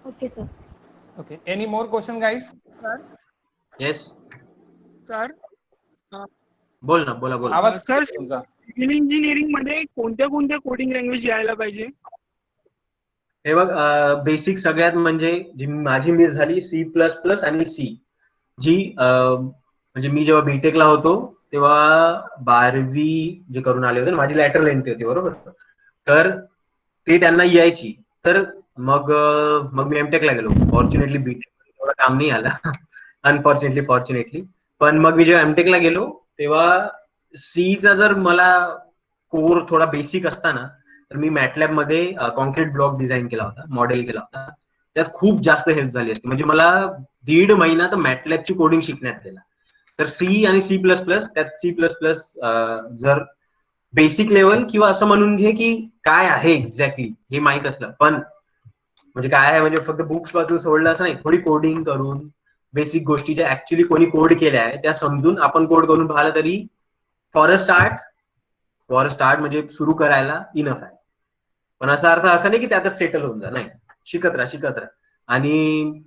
Okay sir. Okay. Any more question, guys? Yes, sir बोल ना, बोला बोला. आवाज सर, तुमचा. सिव्हिल इंजिनिअरिंग मध्ये कोणत्या कोणत्या कोडिंग लँग्वेज यायला पाहिजे? हे बघ, बेसिक सगळ्यात म्हणजे जी माझी मिस झाली C++ आणि C, जी म्हणजे मी जेव्हा बीटेकला होतो तेव्हा 12वी जे करून आले होते ना, माझी लॅटरल एंट्री होती, बरोबर? तर ते त्यांना यायची. तर मग मग मी एमटेकला गेलो. फॉर्च्युनेटली बीटेक एवढं काम नाही आलं अनफॉर्च्युनेटली फॉर्च्युनेटली. पण मग मी जेव्हा एमटेकला गेलो तेव्हा सीचा जर मला कोर थोडा बेसिक असता ना तर मी मॅटलॅब मध्ये कॉन्क्रीट ब्लॉक डिझाईन केला होता, मॉडेल केला होता. त्यात खूप जास्त हेल्प झाली असते. म्हणजे मला 1.5 महिना तर मॅटलॅबची कोडिंग शिकण्यात गेला. तर C आणि C++, त्यात C++ जर बेसिक लेवल किंवा असं म्हणून घे की काय आहे एक्झॅक्टली हे माहित असलं, पण म्हणजे काय आहे म्हणजे फक्त बुक्स वाचून सोडलं असं नाही, थोडी कोडिंग करून बेसिक गोष्टी ज्या ऍक्च्युली कोणी कोड केल्या आहे त्या समजून आपण कोड करून पाहिलं तरी फॉर अ स्टार्ट म्हणजे सुरू करायला इनफ आहे. पण असा अर्थ असा नाही की त्यातच सेटल होऊन जा, नाही, शिकत राहा. आणि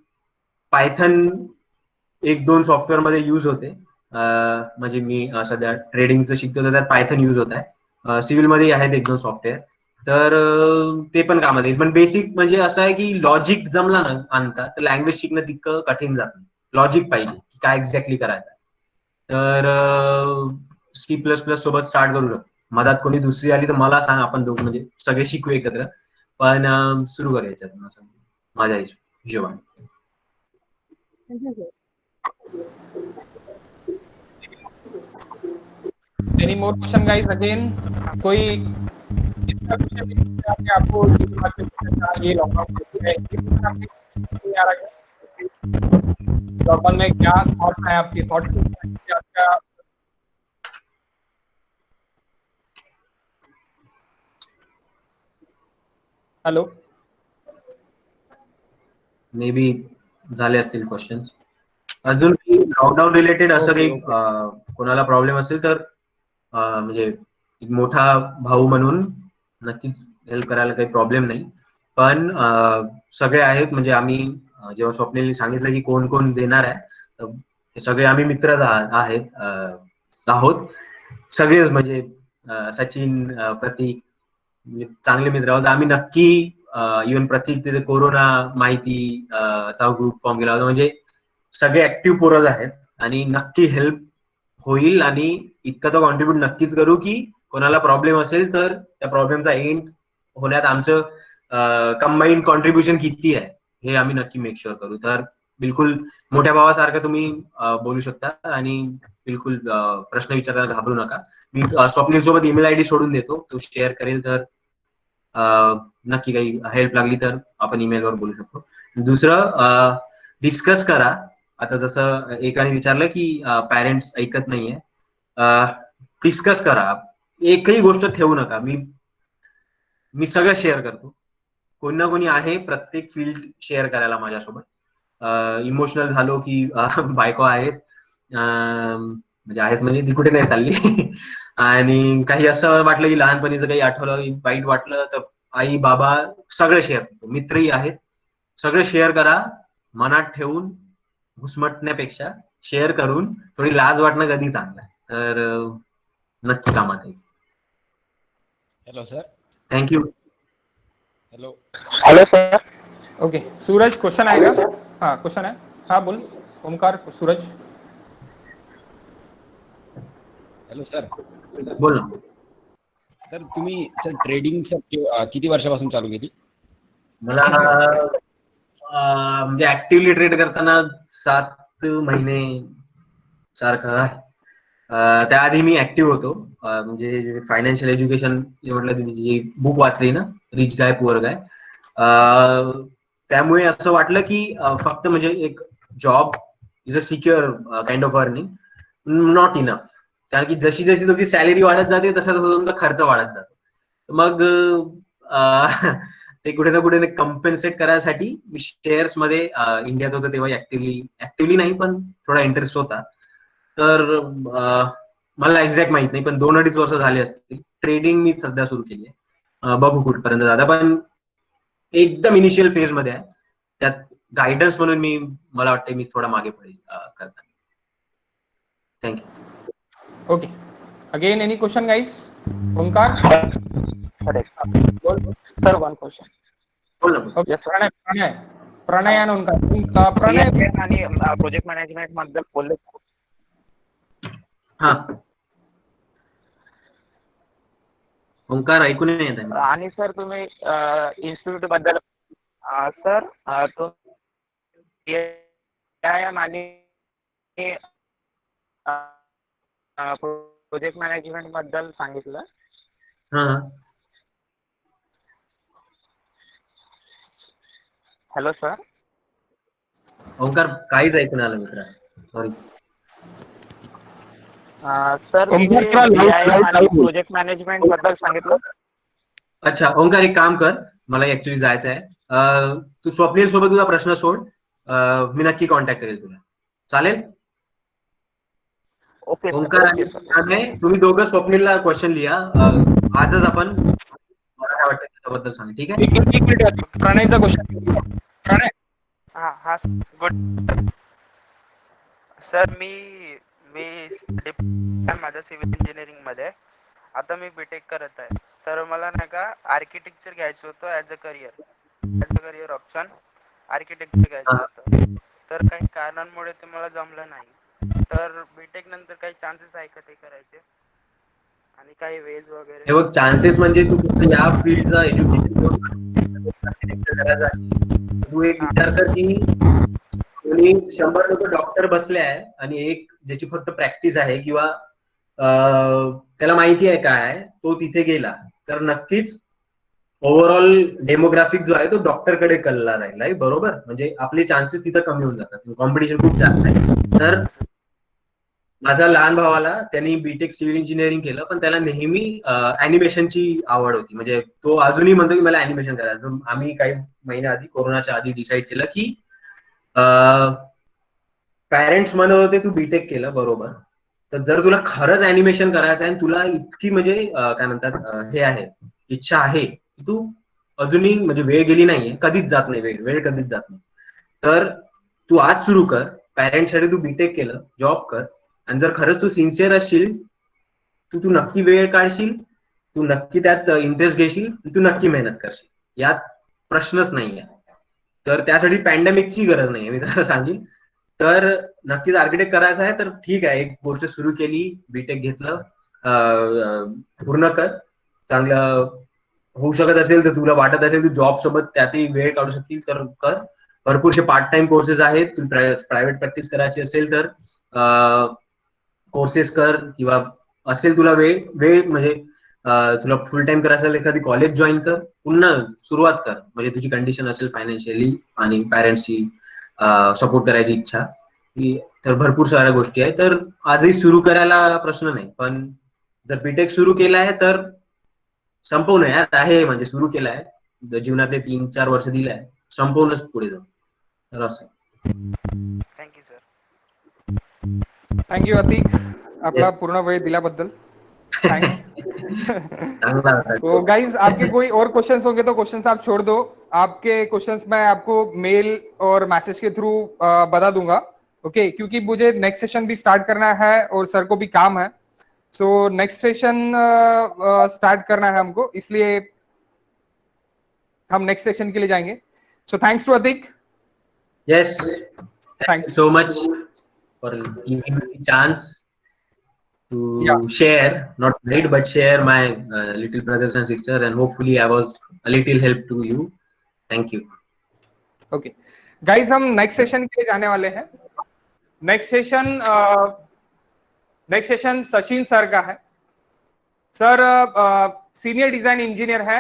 पायथन 1-2 सॉफ्टवेअर मध्ये युज होते. म्हणजे मी सध्या ट्रेडिंगचं शिकतो तर त्यात पायथन युज होत आहे. सिव्हिल मध्ये आहेत 1-2 सॉफ्टवेअर, तर ते पण कामात येईल. पण बेसिक म्हणजे असं आहे की लॉजिक जमला ना आणता तर लँग्वेज शिकणं तितकं कठीण जात नाही. लॉजिक पाहिजे की काय एक्झॅक्टली करायचं. तर C++ सोबत स्टार्ट करू शकतो. मधात कोणी दुसरी आली तर मला सांग, आपण दोघं म्हणजे सगळे शिकू एकत्र. पण सुरू करायचं माझ्या हिशोबाने. Any more question, guys? Again, कोई इसका विषय में आपको ये बात था, ये लॉकडाउन है, ये नहीं आ रहा है। लॉकडाउन में क्या थॉट्स है आपके? थॉट्स क्या? हॅलो. मे बी झाले असतील क्वेश्चन. अजून लॉकडाऊन रिलेटेड असं ओके, काही कोणाला प्रॉब्लेम असेल तर म्हणजे एक मोठा भाऊ म्हणून नक्कीच हेल्प करायला काही प्रॉब्लेम नाही. पण सगळे आहेत, म्हणजे आम्ही जेव्हा स्वप्नीलने सांगितलं की कोण कोण देणार आहे, तर हे सगळे आम्ही मित्रच आहोत सगळेच, म्हणजे सचिन, प्रतीक, म्हणजे चांगले मित्र आहोत आम्ही. नक्की इव्हन प्रतीक तिथे कोरोना माहिती चा ग्रुप फॉर्म केला होता. म्हणजे सगळे ऍक्टिव्ह पोरच आहेत आणि नक्की हेल्प होईल. आणि इतकं तर कॉन्ट्रीब्युट नक्कीच करू की कोणाला प्रॉब्लेम असेल तर त्या प्रॉब्लेमचा एंड होण्यात आमचं कंबाईंड कॉन्ट्रीब्युशन किती आहे हे आम्ही नक्की मेक शुअर करू. तर बिलकुल मोठ्या भावासारखं तुम्ही बोलू शकता आणि बिलकुल प्रश्न विचारायला घाबरू नका. मी स्वप्नील सोबत ईमेल आयडी सोडून देतो, तो शेअर करेल, तर नक्की काही हेल्प लागली तर आपण ईमेलवर बोलू शकतो. दुसरं, डिस्कस करा. आता जसं एकाने विचारलं की पॅरेंट्स ऐकत नाहीये, डिस्कस करा. एकही गोष्ट ठेवू नका. मी सगळं शेअर करतो. कोणी ना कोणी आहे प्रत्येक फील्ड शेअर करायला माझ्यासोबत. इमोशनल झालो की बायको आहेच, म्हणजे आहेच म्हणजे ती कुठे नाही चालली. आणि काही असं वाटलं की लहानपणीचं काही आठवलं, वाईट वाटलं, तर आई बाबा सगळं शेअर करतो. मित्रही आहेत, सगळं शेअर करा. मनात ठेवून घुसमटण्यापेक्षा शेअर करून थोडी लाज वाटणं कधी चांगलं आहे. तर नक्की कामात येईल. Hello sir. Thank you. Hello sir. Okay, Suraj question आहे का? हा क्वेश्चन आहे. हा बोल ओमकार. सूरज. Hello sir. बोल ना. सर तुम्ही सर ट्रेडिंग किती वर्षापासून चालू केली? मला म्हणजे ऍक्टिव्हली ट्रेड करताना 7 महिने सारखं आहे. त्याआधी मी ऍक्टिव्ह होतो. म्हणजे फायनान्शियल एज्युकेशन म्हटलं, तुम्ही जी बुक वाचली ना, रिच गाय पुअर गाय, त्यामुळे असं वाटलं की फक्त म्हणजे एक job is a secure kind of earning, not enough. कारण की जशी जशी तुमची सॅलरी वाढत जाते तसा तसा तुमचा खर्च वाढत जातो. मग ते कुठे ना कुठे कम्पेन्सेट करायसाठी मी शेअर्स मध्ये इंडियात होतं तेव्हा ऍक्टिव्हली नाही पण थोडा इंटरेस्ट होता. तर मला एक्झॅक्ट माहित नाही, पण 2-2.5 वर्ष झाले असतील. ट्रेडिंग मी सध्या सुरू केली आहे. बघू कुठपर्यंत जाता, पण एकदम इनिशियल फेज मध्ये आहे. त्यात गायडन्स म्हणून मला वाटतं मी थोडा मागे पडेल करता. Thank you. Okay, again any question guys? Omkar. Sir one question. बोल ना. ओके, प्रणय आणि ओमकार. प्रणय आणि प्रोजेक्ट मॅनेजमेंट बद्दल बोलले. हा, ओंकार ऐकून नाही येत आहे. आणि सर तुम्ही इन्स्टिट्यूट बद्दल सर आणि प्रोजेक्ट मॅनेजमेंट बद्दल सांगितलं. हा, हॅलो सर. ओंकार काहीच ऐकून आलं मित्र, सॉरी. सर तुम्ही प्रोजेक्ट मॅनेजमेंट बद्दल सांगितलं. अच्छा ओंकार, एक काम कर, मला ऍक्च्युली जायचं आहे. तू स्वप्नील सोबत तुझा प्रश्न सोड, मी नक्की कॉन्टॅक्ट करेल तुला. चालेल? ओके ओंकार आणि तुम्ही दोघं स्वप्नीलला क्वेश्चन लिहा. आजच आपण मला काय वाटतं त्याच्याबद्दल सांग. ठीक आहे? एक मिनिट, प्रणयचा क्वेश्चन. प्रणय. हा गुड सर. मी माझं सिव्हिल इंजिनिअरिंग मध्ये. आता मी बीटेक करत आहे. तर मला नाही का आर्किटेक्चर घ्यायचं होतं as a career option. Architecture घ्यायचं होतं, तर काही कारणांमुळे ते मला जमलं नाही. तर बीटेक नंतर काही चान्सेस आहे का ते करायचे, आणि काही वेज वगैरे? हे बघ, चान्सेस म्हणजे तू फक्त या फील्डचा एज्युकेशन करायचा. तू एक विचार कर की कोणी 100 लोक डॉक्टर बसले आहे आणि एक ज्याची फक्त प्रॅक्टिस आहे किंवा त्याला माहिती आहे काय, तो तिथे गेला तर नक्कीच ओव्हरऑल डेमोग्राफिक जो आहे तो डॉक्टरकडे कलला राहील. बरोबर? म्हणजे आपले चान्सेस तिथं कमी होऊन जातात, कॉम्पिटिशन खूप जास्त आहे. तर माझा लहान भावाला त्यांनी बीटेक सिव्हिल इंजिनिअरिंग केलं, पण त्याला नेहमी अॅनिमेशनची आवड होती. म्हणजे तो अजूनही म्हणतो की मला अॅनिमेशन करायचं. आम्ही काही महिन्याआधी, कोरोनाच्या आधी डिसाईड केलं की पॅरेंट्स म्हणत होते तू बीटेक केलं बरोबर, तर जर तुला खरंच अॅनिमेशन करायचं आहे आणि तुला इतकी म्हणजे काय म्हणतात हे आहे, इच्छा आहे, तू अजूनही म्हणजे वेळ गेली नाहीये, कधीच जात नाही वेळ कधीच जात नाही, तर तू आज सुरू कर. पॅरेंट्ससाठी तू बीटेक केलं, जॉब कर, आणि जर खरंच तू सिन्सिअर असशील, तू नक्की वेळ काढशील, तू नक्की त्यात इंटरेस्ट घेशील, तू नक्की मेहनत करशील, यात प्रश्नच नाहीये. तर त्यासाठी पॅन्डेमिकची गरज नाहीये, मी तसं सांगेन. तर नक्कीच आर्किटेक्ट करायचं आहे तर ठीक आहे, एक गोष्ट सुरू केली, बीटेक घेतलं, पूर्ण कर. चांगलं होऊ शकत असेल तर, तुला वाटत असेल तू जॉब सोबत त्यातही वेळ काढू शकतील तर कर. भरपूरसे पार्ट टाइम कोर्सेस आहेत. तू प्रायव्हेट प्रॅक्टिस करायची असेल तर कोर्सेस कर, किंवा असेल तुला वेळ म्हणजे तुला फुल टाइम करायचं असेल एखादी कॉलेज जॉईन कर, पुन्हा सुरुवात कर. म्हणजे तुझी कंडिशन असेल फायनान्शियली आणि पॅरेंट्सची सपोर्ट करायची इच्छा, तर भरपूर साऱ्या गोष्टी आहेत. तर आजही सुरू करायला प्रश्न नाही, पण जर बीटेक सुरू केलं आहे तर संपवणं यार आहे, म्हणजे सुरू केलं आहे, जीवनातले 3-4 वर्ष दिले आहे, संपवूनच पुढे जाऊ. तर असं. Thank you sir. थँक्यू अतिक, आपला पूर्ण वेळ दिल्याबद्दल थैंक्स. सो गाइस, आपके कोई और क्वेश्चंस होंगे तो क्वेश्चंस आप छोड़ दो. आपके क्वेश्चंस मैं आपको मेल और मैसेज के थ्रू बता दूंगा. ओके, क्योंकि मुझे नेक्स्ट सेशन भी स्टार्ट करना है और सर को भी काम है. सो नेक्स्ट सेशन स्टार्ट करना है हमको, इसलिए हम नेक्स्ट सेशन के लिए जाएंगे. So thanks to Atiq. Yes, thank you so much for giving me chance to share, not guide, but share my little brothers and sisters, and hopefully I was a little help to you. Thank you. Okay, guys, हम next session के लिए जाने वाले हैं. Next session Sachin sir का है. Sir senior design engineer है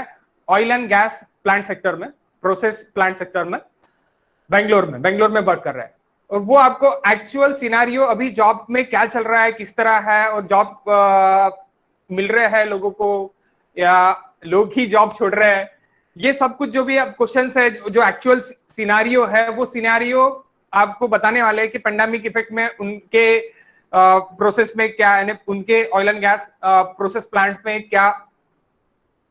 oil and gas plant sector में, प्रोसेस प्लांट सेक्टर में, बेंगलोर में वर्क कर रहा है. और वो आपको एक्चुअल सिनारियो अभी जॉब में क्या चल रहा है, किस तरह है, और जॉब मिल रहे हैं लोगों को या लोग ही जॉब छोड़ रहे हैं, ये सब कुछ जो भी अब क्वेश्चंस है, जो एक्चुअल सिनारियो है, वो सिनारियो आपको बताने वाले हैं कि पेंडेमिक इफेक्ट में उनके प्रोसेस में क्या, यानी उनके oil and gas process plant में क्या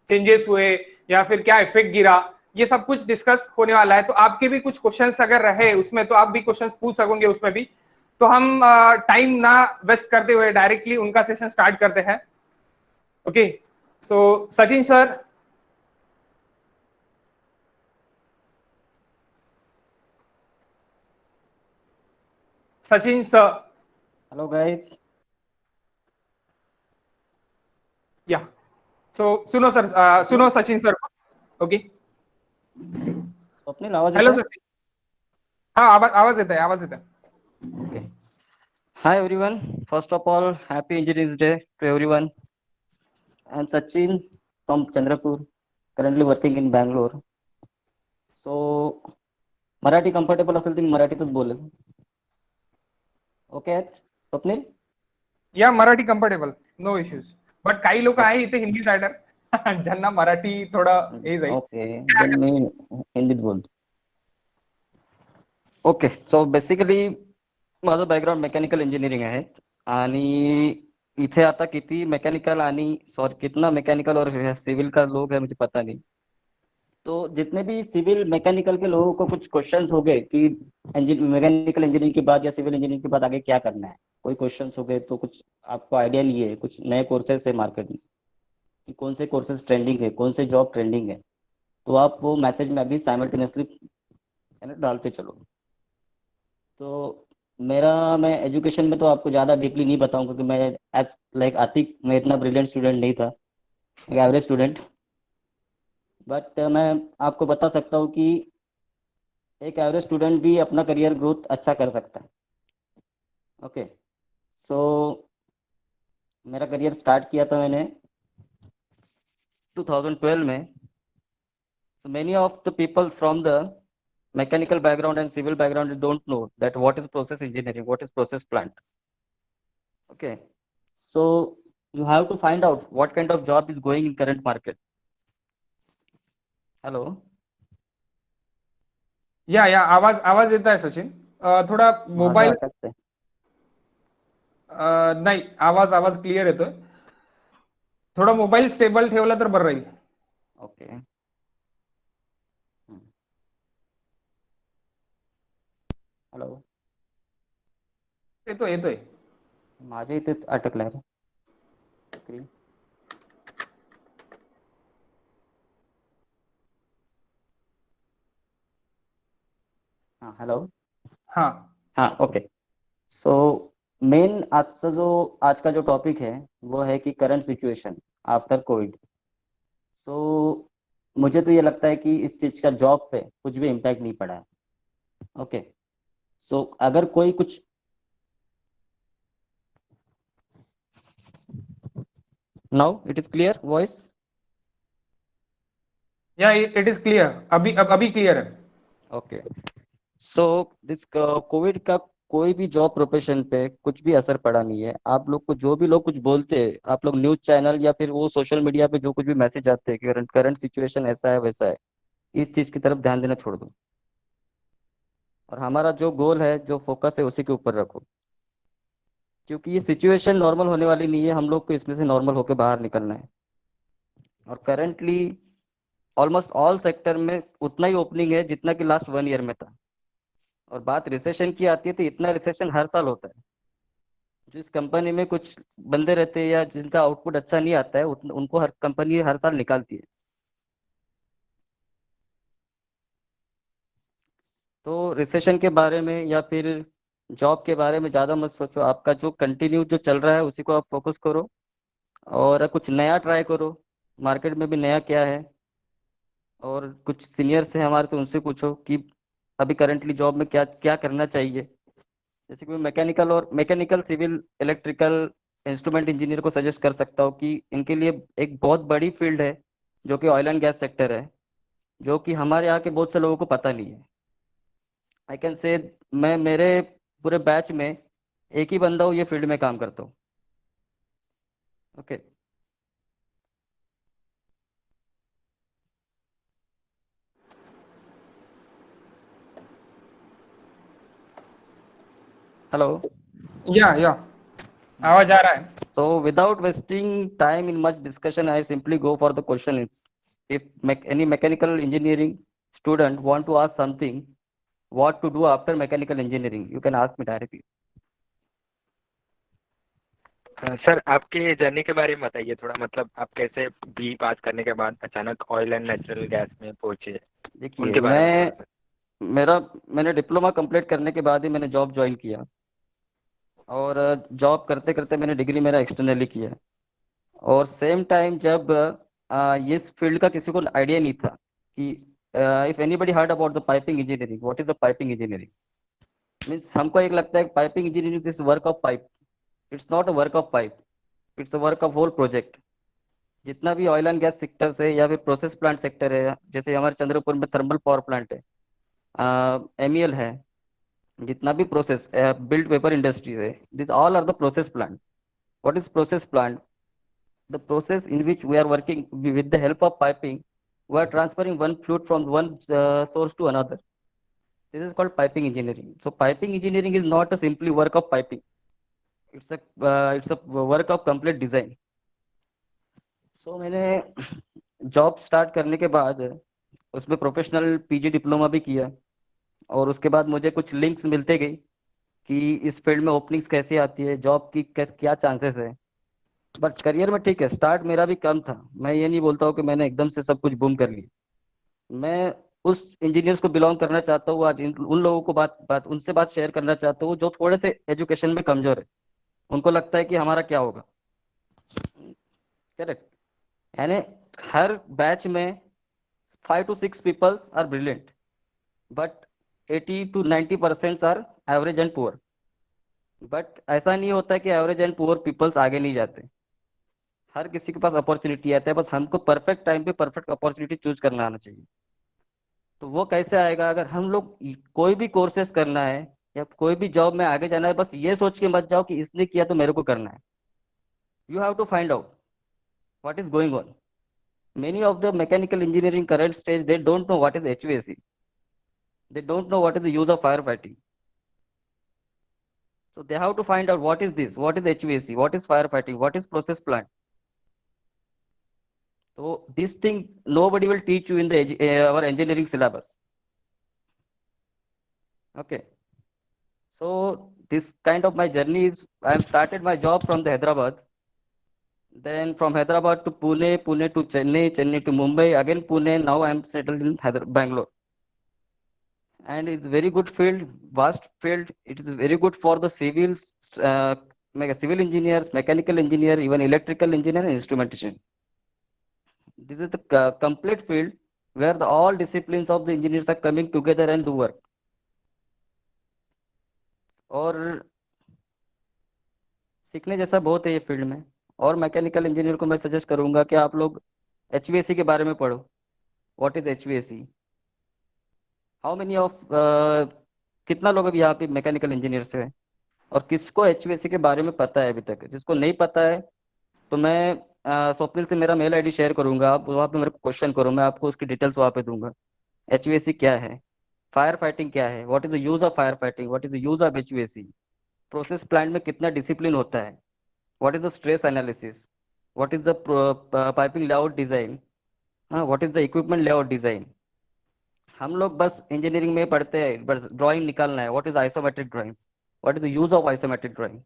चेंजेस हुए या फिर क्या इफेक्ट गिरा, ये सब कुछ डिस्कस होने वाला है. तो आपके भी कुछ क्वेश्चंस अगर रहे उसमें तो आप भी क्वेश्चंस पूछ सकोगे उसमें भी. तो हम टाइम ना वेस्ट करते हुए डायरेक्टली उनका सेशन स्टार्ट करते हैं. Okay, so Sachin sir. Sachin sir. Hello guys. Yeah, so सुनो सर, सुनो सचिन सर. ओके, स्वप्नील आवाज हेलो येतोय? सचिन. हाँ, आवाज येत आहे. Okay. Hi everyone. First of all, happy Engineers Day to everyone. I am Sachin from Chandrapur, currently working in Bangalore. So, Marathi comfortable असेल तर मी मराठीतच बोलेल. Okay Swapnil? Yeah, Marathi comfortable, no issues. But काही लोक आहे इथे हिंदी सायडर ज्यांना मराठी थोडं हे जाईल. ओके, then मी हिंदीत बोलतो. ओके, सो बेसिकली माझं बॅकग्राऊंड मेकॅनिकल इंजिनिअरिंग आहे आणि इथे आता किती मैकेनिकल आणि कितना मैकेनिकल और सिविल का लोग है मुझे पता नहीं. तो जितने भी सिविल मैकेनिकल के लोगों को कुछ क्वेश्चंस हो गए कि मैकेनिकल इंजीनियरिंग के बाद या सिविल इंजीनियरिंग के बाद आगे क्या करना है, कोई क्वेश्चंस हो गए तो कुछ आपको आइडिया नहीं है, कुछ नए कोर्सेस है मार्केट में कि कौन से कोर्सेज ट्रेंडिंग है, कौन से जॉब ट्रेंडिंग है, तो आप वो मैसेज में अभी साइमल्टेनियसली डालते चलो. तो मैं एजुकेशन में तो आपको ज़्यादा डीपली नहीं बताऊंगा क्योंकि मैं एज लाइक आतिक, मैं इतना ब्रिलियंट स्टूडेंट नहीं था, एक एवरेज स्टूडेंट. बट मैं आपको बता सकता हूँ कि एक एवरेज स्टूडेंट भी अपना करियर ग्रोथ अच्छा कर सकता है. ओके, सो मेरा करियर स्टार्ट किया था मैंने 2012 में. So many of the people from the mechanical background and civil background don't know that what is process engineering, what is process plant. Okay. So you have to find out what kind of job is going in current market. Hello. या आवाज आवाज येत आहे सचिन. थोडा माझा mobile अटकतंय. नाही, आवाज आवाज क्लिअर येतोय. थोडा मोबाईल स्टेबल ठेवला तर बरं राहील. ओके. हॅलो. येतोय येतोय. माझ्या इथे अटकलाय रे. स्क्रीन. हाँ हेलो. हाँ हाँ ओके. सो मेन आज का जो टॉपिक है वो है कि करंट सिचुएशन आफ्टर कोविड. तो मुझे तो ये लगता है कि इस चीज का जॉब पे कुछ भी इम्पैक्ट नहीं पड़ा है. ओके. सो अगर कोई कुछ now it is clear voice. या इट इज क्लियर. अभी क्लियर है. ओके. सो दिस कोविड का कोई भी जॉब प्रोफेशन पे कुछ भी असर पड़ा नहीं है. आप लोग को जो भी लोग कुछ बोलते हैं, आप लोग न्यूज चैनल या फिर वो सोशल मीडिया पे जो कुछ भी मैसेज आते हैं कि करंट सिचुएशन ऐसा है वैसा है, इस चीज की तरफ ध्यान देना छोड़ दो. और हमारा जो गोल है, जो फोकस है, उसी के ऊपर रखो. क्योंकि ये सिचुएशन नॉर्मल होने वाली नहीं है. हम लोग को इसमें से नॉर्मल होकर बाहर निकलना है. और करेंटली ऑलमोस्ट ऑल सेक्टर में उतना ही ओपनिंग है जितना कि लास्ट 1 ईयर में था. और बात रिसेशन की आती है तो इतना रिसेशन हर साल होता है. जिस कंपनी में कुछ बंदे रहते हैं या जिनका आउटपुट अच्छा नहीं आता है, उनको हर कंपनी हर साल निकालती है. तो रिसेशन के बारे में या फिर जॉब के बारे में ज़्यादा मत सोचो. आपका जो कंटिन्यू जो चल रहा है उसी को आप फोकस करो और कुछ नया ट्राई करो. मार्केट में भी नया क्या है. और कुछ सीनियर्स हैं हमारे तो उनसे पूछो कि अभी करंटली जॉब में क्या क्या करना चाहिए. जैसे कि मैं mechanical civil electrical instrument engineer को सजेस्ट कर सकता हूँ कि इनके लिए एक बहुत बड़ी फील्ड है जो कि ऑयल एंड गैस सेक्टर है, जो कि हमारे यहाँ के बहुत से लोगों को पता नहीं है. आई कैन से मैं मेरे पूरे बैच में एक ही बंदा हूँ ये फील्ड में काम करता हूँ. ओके. हेलो. या आवाज आ रहा है. So without wasting time in much discussion, I simply go for the question. If any mechanical engineering student want to ask something, what to do after mechanical engineering, you can ask me directly. Sir आपके journey के बारे में बताइए थोड़ा. मतलब आप कैसे B पास करने के बाद अचानक ऑयल एंड नेचुरल गैस में पहुंचे. देखिए मैंने डिप्लोमा कंप्लीट करने के बाद ही मैंने जॉब ज्वाइन किया. और जॉब करते करते मैंने डिग्री मेरा एक्सटर्नली किया. और सेम टाइम जब इस फील्ड का किसी को आइडिया नहीं था कि if anybody heard about the piping engineering, what is the piping engineering. Means हमको एक लगता है piping engineering is work of pipe. It's not a work of pipe, it's a work of whole project. जितना भी oil and gas sector है या फिर process plant sector है, जैसे हमारे चंद्रपुर में थर्मल पावर प्लांट है, MEL है, जितना भी प्रोसेस बिल्ड पेपर इंडस्ट्रीज है, this all are the process plant. What is process plant? The process in which we are working with the help of piping, we are transferring one fluid from one source to another. This is called piping engineering. So piping engineering is not a simply work of piping. It's a work of complete design. So मैंने job start करने के बाद उसमें professional PG diploma भी किया. और उसके बाद मुझे कुछ लिंक्स मिलते गई कि इस फील्ड में ओपनिंग्स कैसे आती है, जॉब की क्या चांसेस है. बट करियर में ठीक है, स्टार्ट मेरा भी कम था. मैं ये नहीं बोलता हूँ कि मैंने एकदम से सब कुछ बूम कर लिया. मैं उस इंजीनियर्स को बिलोंग करना चाहता हूँ. आज उन लोगों को उनसे बात शेयर करना चाहता हूँ जो थोड़े से एजुकेशन में कमजोर है. उनको लगता है कि हमारा क्या होगा. करेक्ट. यानी हर बैच में 5 to 6 peoples are brilliant, but 80 to 90% are average and poor. But ऐसा नहीं होता कि एवरेज एंड पुअर पीपल्स आगे नहीं जाते. हर किसी के पास अपॉर्चुनिटी आता है, बस हमको परफेक्ट टाइम पे परफेक्ट अपॉर्चुनिटी चूज करना आना चाहिए. तो वो कैसे आएगा? अगर हम लोग कोई भी कोर्सेस करना है या कोई भी जॉब में आगे जाना है, बस ये सोच के मत जाओ कि इसने किया तो मेरे को करना है. You have to find out what is going on. Many of the mechanical engineering current stage, they don't know what is HVAC. They don't know what is the use of firefighting. So they have to find out what is this, what is HVAC, what is firefighting, what is process plant. So this thing nobody will teach you in the our engineering syllabus. Okay. So this kind of my journey is, I have started my job from the Hyderabad. Then from Hyderabad to Pune, Pune to Chennai, Chennai to Mumbai, again Pune. Now I am settled in Bangalore. And it's very good field, vast field. It is very good for the civils, civil engineers, mechanical engineer, even electrical engineer and instrumentation. This is the complete field where all disciplines of the engineers are coming together and do work. और सीखने जैसा बहुत है ये field में. और mechanical engineer को मैं सजेस्ट करूंगा कि आप लोग HVAC के बारे में पढ़ो. What is HVAC? How many of कितना लोग अभी यहाँ पे मैकेनिकल इंजीनियर से है और किसको HVAC के बारे में पता है अभी तक? जिसको नहीं पता है तो मैं स्वप्निल से मेरा मेल ID शेयर करूंगा. आप वहाँ पे मेरे को क्वेश्चन करो, मैं आपको उसकी डिटेल्स वहाँ पे दूंगा. HVAC क्या है, फायर फाइटिंग क्या है, what is the use of fire fighting, what is the use of HVAC, process plant में कितना डिसिप्लिन होता है, what is the stress analysis, what is the piping layout design, what is the equipment layout design. हम लोग बस engineering में पढ़ते हैं, बस ड्राइंग निकालना है. What is isometric drawings, what is the use of isometric drawing?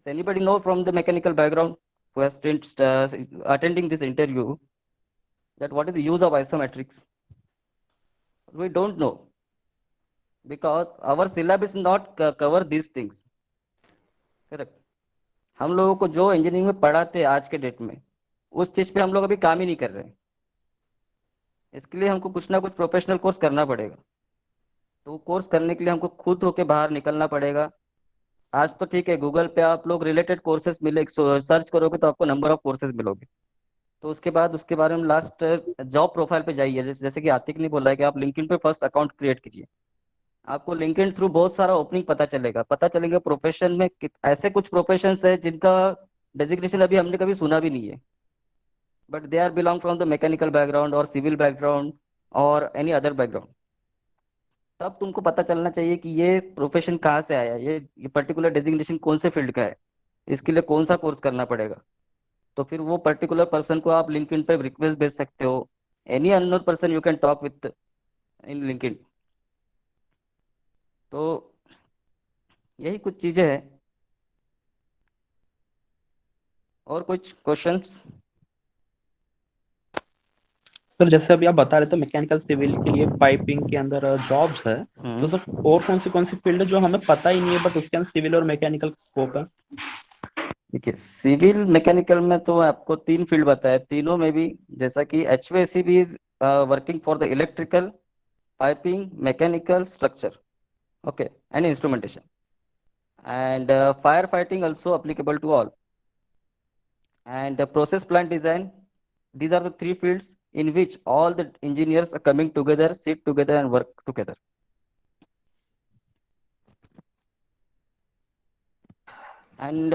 Anybody know from the mechanical background who has attending this interview that what is the use of isometrics? We don't know because our syllabus not cover these things. Correct. हम लोगों को जो engineering में पढ़ाते हैं आज के date में, उस चीज पे हम लोग अभी काम ही नहीं कर रहे हैं. इसके लिए हमको कुछ ना कुछ प्रोफेशनल कोर्स करना पड़ेगा. तो वो कोर्स करने के लिए हमको खुद होके बाहर निकलना पड़ेगा. आज तो ठीक है, गूगल पे आप लोग रिलेटेड कोर्सेज मिले सर्च करोगे तो आपको नंबर ऑफ कोर्सेज मिलोगे. तो उसके बाद उसके बारे में लास्ट जॉब प्रोफाइल पे जाइए. जैसे कि आतिक ने बोला है कि आप लिंक्डइन पे फर्स्ट अकाउंट क्रिएट कीजिए. आपको लिंक्डइन थ्रू बहुत सारा ओपनिंग पता चलेगा प्रोफेशन में. ऐसे कुछ प्रोफेशन है जिनका डेजिग्नेशन अभी हमने कभी सुना भी नहीं है, but they are belong from the mechanical background और सिविल बैकग्राउंड और एनी अदर बैकग्राउंड. तब तुमको पता चलना चाहिए कि ये प्रोफेशन कहाँ से आया, ये पर्टिकुलर डेजिग्नेशन कौन से फील्ड का है, इसके लिए कौन सा कोर्स करना पड़ेगा. तो फिर वो पर्टिकुलर पर्सन को आप लिंक्डइन पे रिक्वेस्ट भेज सकते हो. Any unknown person you can talk with in LinkedIn. तो यही कुछ चीजें हैं. और कुछ क्वेश्चंस? सर जैसे अभी आप बता रहे थे मैकेनिकल सिविल के लिए पाइपिंग के अंदर जॉब्स है, तो सर और कौन सी फील्ड है जो हमें पता ही नहीं है बट उसके अंदर सिविल और मैकेनिकल स्कोप है? देखिए, सिविल मैकेनिकल में तो आपको 3 फील्ड बताया. तीनों में भी जैसा कि HVAC भी is working for the electrical, piping, mechanical, structure, okay, and instrumentation, and firefighting also applicable to all, and process plant design. These are the 3 fields in which all the engineers are coming together, sit together and work together. And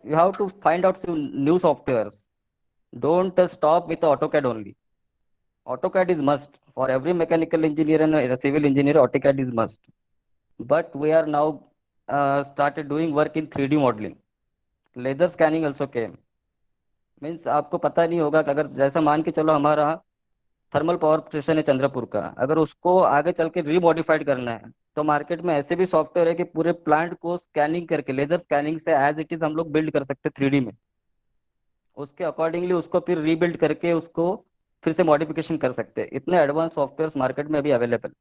you have to find out some new softwares. Don't stop with AutoCAD only. AutoCAD is must for every mechanical engineer and a civil engineer. AutoCAD is must. But we are now started doing work in 3D modeling. Laser scanning also came. Means आपको पता नहीं होगा कि अगर जैसा मान के चलो हमारा थर्मल पावर स्टेशन है चंद्रपुर का, अगर उसको आगे चल के रीमॉडिफाइड करना है तो मार्केट में ऐसे भी सॉफ्टवेयर है कि पूरे प्लांट को स्कैनिंग करके लेजर स्कैनिंग से एज इट इज हम लोग बिल्ड कर सकते 3D में. उसके अकॉर्डिंगली उसको फिर रीबिल्ड करके उसको फिर से मॉडिफिकेशन कर सकते हैं. इतने एडवांस सॉफ्टवेयर मार्केट में अभी अवेलेबल,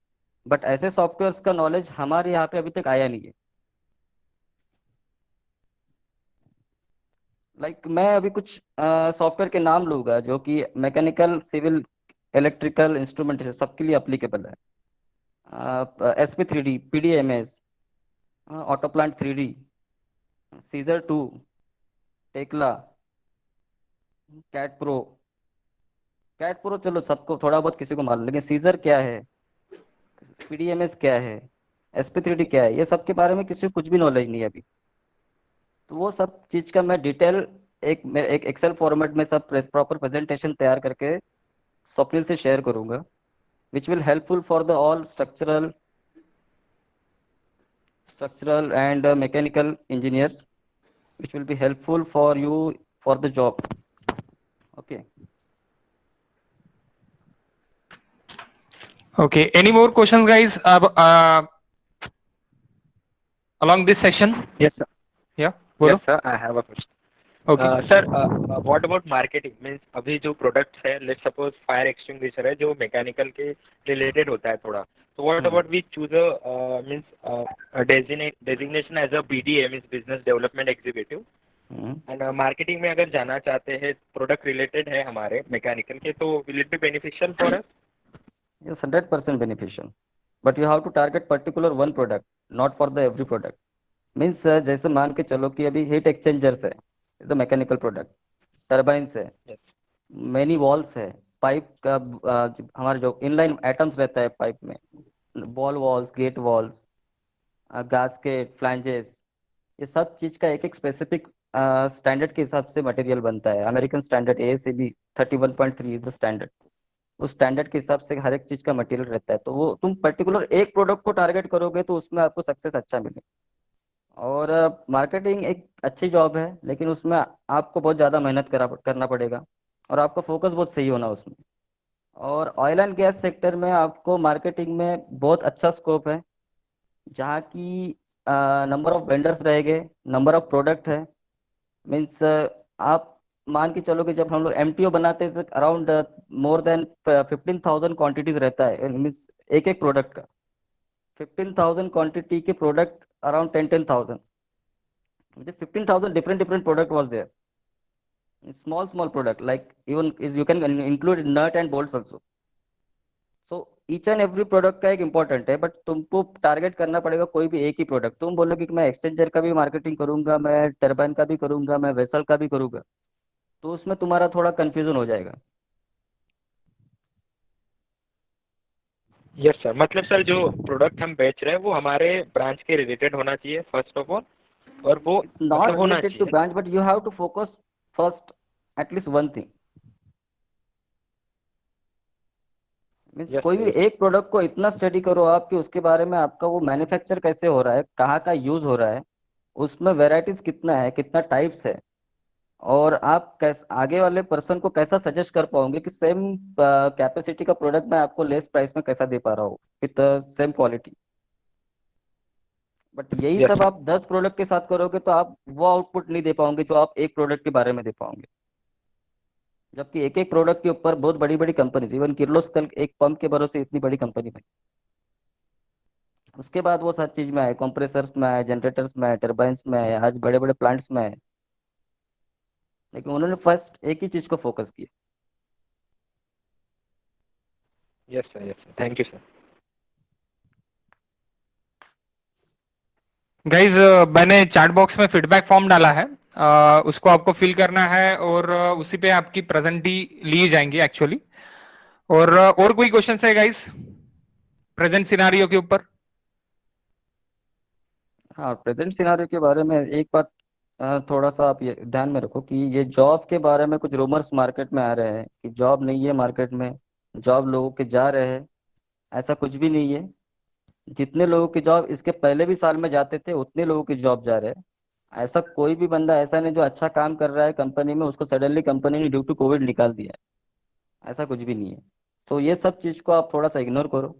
बट ऐसे सॉफ्टवेयर्स का नॉलेज हमारे यहाँ पे अभी तक आया नहीं है. मैं अभी कुछ सॉफ्टवेयर के नाम लूंगा जो कि मैकेनिकल, सिविल, इलेक्ट्रिकल, इंस्ट्रूमेंटेशन सबके लिए अप्लीकेबल है. SP3D, PDMS, AutoPlant 3D, Caesar 2, Tekla, cat pro चलो सबको थोड़ा बहुत किसी को मालूम, लेकिन सीजर क्या है, PDMS क्या है, SP3D क्या है, ये सब के बारे में किसी को कुछ भी नॉलेज नहीं है अभी। तो वो सब चीज का मैं डिटेल एक एक्सेल फॉर्मेट में सब प्रॉपर प्रेजेंटेशन तैयार करके स्वप्निल से शेयर करूंगा, which will helpful for the all structural and mechanical engineers, which will be helpful for you for the job. Okay. Okay. Any more questions, guys? Along this session? Yes, sir. Yeah. Bolo. Yes, sir. I have a question. Okay. Sir, what about marketing? Means अभी जो products है, let's suppose fire extinguisher है जो mechanical के related होता है थोड़ा. So what about we choose a designation as a BDA, means business development executive. And marketing में अगर जाना चाहते हैं, product related है हमारे mechanical के, तो will it be beneficial for us? Yes, 100% beneficial. But you have to target particular one product, not for the every product. Means जैसे मान के चलो कि अभी heat exchangers है, is a mechanical product. Turbines है, many walls है, pipe का हमारे जो इनलाइन एटम्स रहता है पाइप में, ball valves, gate valves, gasket, flanges, ये सब चीज का एक एक स्पेसिफिक स्टैंडर्ड के हिसाब से मटेरियल बनता है। American standard ASCB 31.3 is the standard. उस स्टैंडर्ड के हिसाब से हर एक चीज का मटेरियल रहता है। तो वो तुम पर्टिकुलर एक प्रोडक्ट को टारगेट करोगे तो उसमें आपको सक्सेस अच्छा मिले। और मार्केटिंग एक अच्छी जॉब है, लेकिन उसमें आपको बहुत ज़्यादा मेहनत करना पड़ेगा और आपका फोकस बहुत सही होना उसमें। और ऑयल एंड गैस सेक्टर में आपको मार्केटिंग में बहुत अच्छा स्कोप है, जहाँ की नंबर ऑफ वेंडर्स रहेंगे, नंबर ऑफ प्रोडक्ट है। मीन्स आप मान के चलो कि जब हम लोग MTO बनाते हैं अराउंड मोर देन 15,000 क्वांटिटीज रहता है। मीन्स एक एक प्रोडक्ट का 15,000 क्वांटिटी के product around 10,000. 15,000 different product was there. Small product, like even you can include nut and bolts also. So each and every product का एक important है, बट तुमको टारगेट करना पड़ेगा कोई भी एक ही प्रोडक्ट। तुम बोलोगे कि मैं एक्सचेंजर का भी मार्केटिंग करूंगा, मैं टर्बाइन का भी करूंगा, मैं वेसल का भी करूंगा, तो उसमें तुम्हारा थोड़ा कंफ्यूजन हो जाएगा। यस सर, मतलब सर जो प्रोडक्ट हम बेच रहे हैं वो हमारे ब्रांच के रिलेटेड होना चाहिए फर्स्ट ऑफ ऑल, और वो नॉट मतलब होना रिलेटेड टू चाहिए। Branch, but you have to focus first at least one thing. Means Yes, कोई sir, भी yes. एक प्रोडक्ट को इतना स्टडी करो आप कि उसके बारे में आपका वो मैन्युफैक्चर कैसे हो रहा है, कहाँ का यूज हो रहा है, उसमें वेराइटीज कितना है, कितना टाइप्स है, और आप कैसे आगे वाले पर्सन को कैसा सजेस्ट कर पाओगे कि सेम कैपेसिटी का प्रोडक्ट मैं आपको लेस प्राइस में कैसा दे पा रहा हूँ विथ सेम क्वालिटी। बट यही Yes, सब sir. आप 10 प्रोडक्ट के साथ करोगे तो आप वो आउटपुट नहीं दे पाओगे जो आप एक प्रोडक्ट के बारे में दे पाओगे। जबकि एक एक प्रोडक्ट के ऊपर बहुत बड़ी बड़ी कंपनी, इवन किर्लोस्कर एक पंप के भरोसे इतनी बड़ी कंपनी बनी। उसके बाद वो हर चीज में है, कंप्रेसर्स में है, जनरेटर्स में है, टर्बाइंस में है, आज बड़े बड़े प्लांट्स में है, लेकिन उन्होंने फर्स्ट एक ही चीज को फोकस किया। Yes, sir, yes, sir. Thank you, sir. Guys मैंने चैट बॉक्स में फीडबैक फॉर्म डाला है, उसको आपको फिल करना है और उसी पे आपकी प्रेजेंटी ली जाएंगी एक्चुअली। और कोई क्वेश्चन है गाइज प्रेजेंट सिनारियो के ऊपर? हाँ, प्रेजेंट सिनारियो के बारे में एक बात थोड़ा सा आप ये ध्यान में रखो कि ये जॉब के बारे में कुछ रूमर्स मार्केट में आ रहे हैं कि जॉब नहीं है मार्केट में, जॉब लोगों के जा रहे हैं। ऐसा कुछ भी नहीं है। जितने लोगों की जॉब इसके पहले भी साल में जाते थे उतने लोगों की जॉब जा रहे हैं। ऐसा कोई भी बंदा ऐसा नहीं जो अच्छा काम कर रहा है कंपनी में, उसको सडनली कंपनी ने ड्यू टू कोविड निकाल दिया है। ऐसा कुछ भी नहीं है। तो ये सब चीज को आप थोड़ा सा इग्नोर करो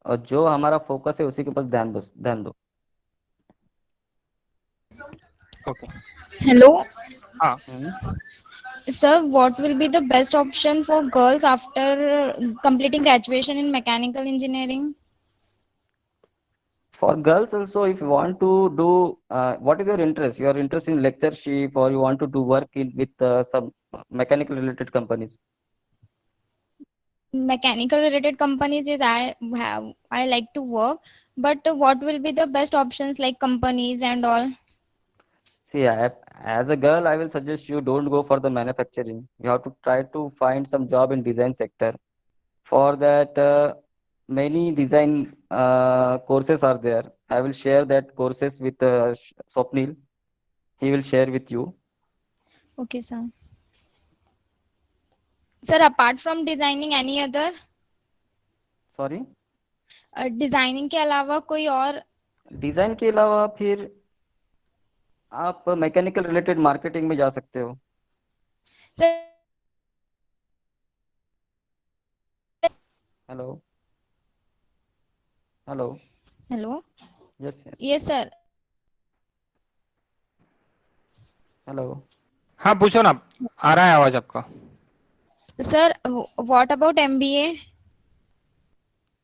और जो हमारा फोकस है उसी के ऊपर ध्यान दो। ओके। Hello, हाँ, sir. What will be the best option for girls after completing graduation in mechanical engineering? For girls also, if you want to do what is your interest? You are interested in lectureship or you want to do work with some mechanical related companies? Mechanical related companies is I like to work, but what will be the best options like companies and all? See, as a girl, I will suggest you don't go for the manufacturing. You have to try to find some job in design sector. For that, many design courses are there. I will share that courses with Swapnil. He will share with you. Okay, sir. Sir, apart from designing, any other? Sorry, designing के अलावा कोई और? Design के अलावा फिर आप mechanical related marketing में जा सकते हो. Sir hello hello. Hello. Yes sir. Yes sir. Hello. हाँ पूछो ना, आ रहा है आवाज आपका. Sir, what about MBA?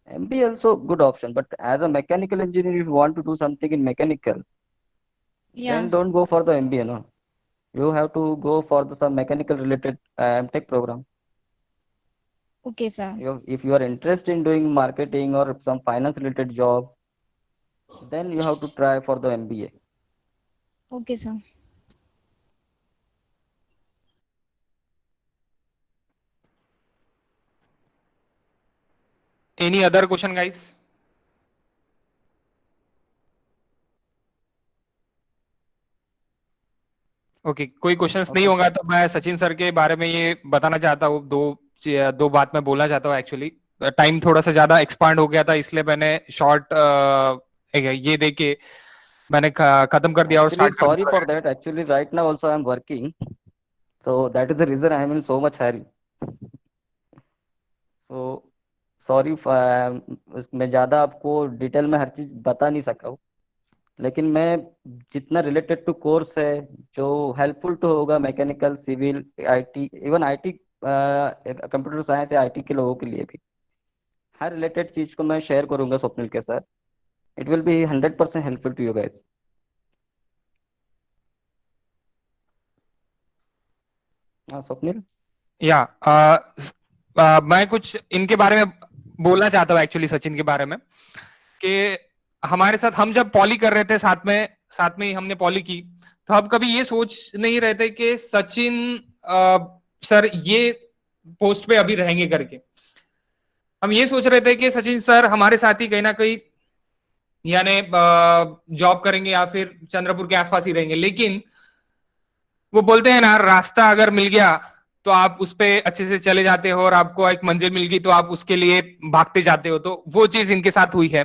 MBA also good option, but as a mechanical engineer, if you want to do something in mechanical, या then don't go for the MBA, no. You have to go for the some mechanical related MTech program. Okay sir. If you are interested in doing marketing or some finance related job, then you have to try for the MBA. Okay sir. Any other question guys? Okay, कोई questions नहीं Okay. होगा तो मैं Sachin sir के बारे में ये बताना चाहता हूँ. दो बात मैं बोलना चाहता हूँ. एक्चुअली टाइम थोड़ा सा ज्यादा एक्सपांड हो गया था, इसलिए मैंने शॉर्ट ये दे के मैंने खत्म कर दिया और Actually, स्टार्ट sorry कर for that. Actually, right now also I am working, so that is the reason I am in so much hurry. So sorry, मैं ज़्यादा आपको डिटेल में हर चीज़ बता नहीं सका हूँ, लेकिन मैं जितना रिलेटेड टू कोर्स है जो हेल्पफुल तो होगा mechanical, civil, IT, even IT, computer science या आईटी के लोगों के लिए भी हर रिलेटेड चीज़ को मैं शेयर करूंगा स्वप्निल के साथ. It will be 100% helpful to you guys. हाँ स्वप्निल. या मैं कुछ इनके बारे में बोलना चाहता हूँ एक्चुअली सचिन के बारे में, कि हमारे साथ हम जब पॉली कर रहे थे साथ में ही हमने पॉली की, तो हम कभी ये सोच नहीं रहे थे कि सचिन सर ये पोस्ट पे अभी रहेंगे करके. हम ये सोच रहे थे कि सचिन सर हमारे साथ ही कहीं ना कहीं यानी जॉब करेंगे या फिर चंद्रपुर के आसपास ही रहेंगे. लेकिन वो बोलते हैं ना, रास्ता अगर मिल गया तो आप उस पे अच्छे से चले जाते हो, और आपको एक मंजिल मिल गई तो आप उसके लिए भागते जाते हो. तो वो चीज इनके साथ हुई है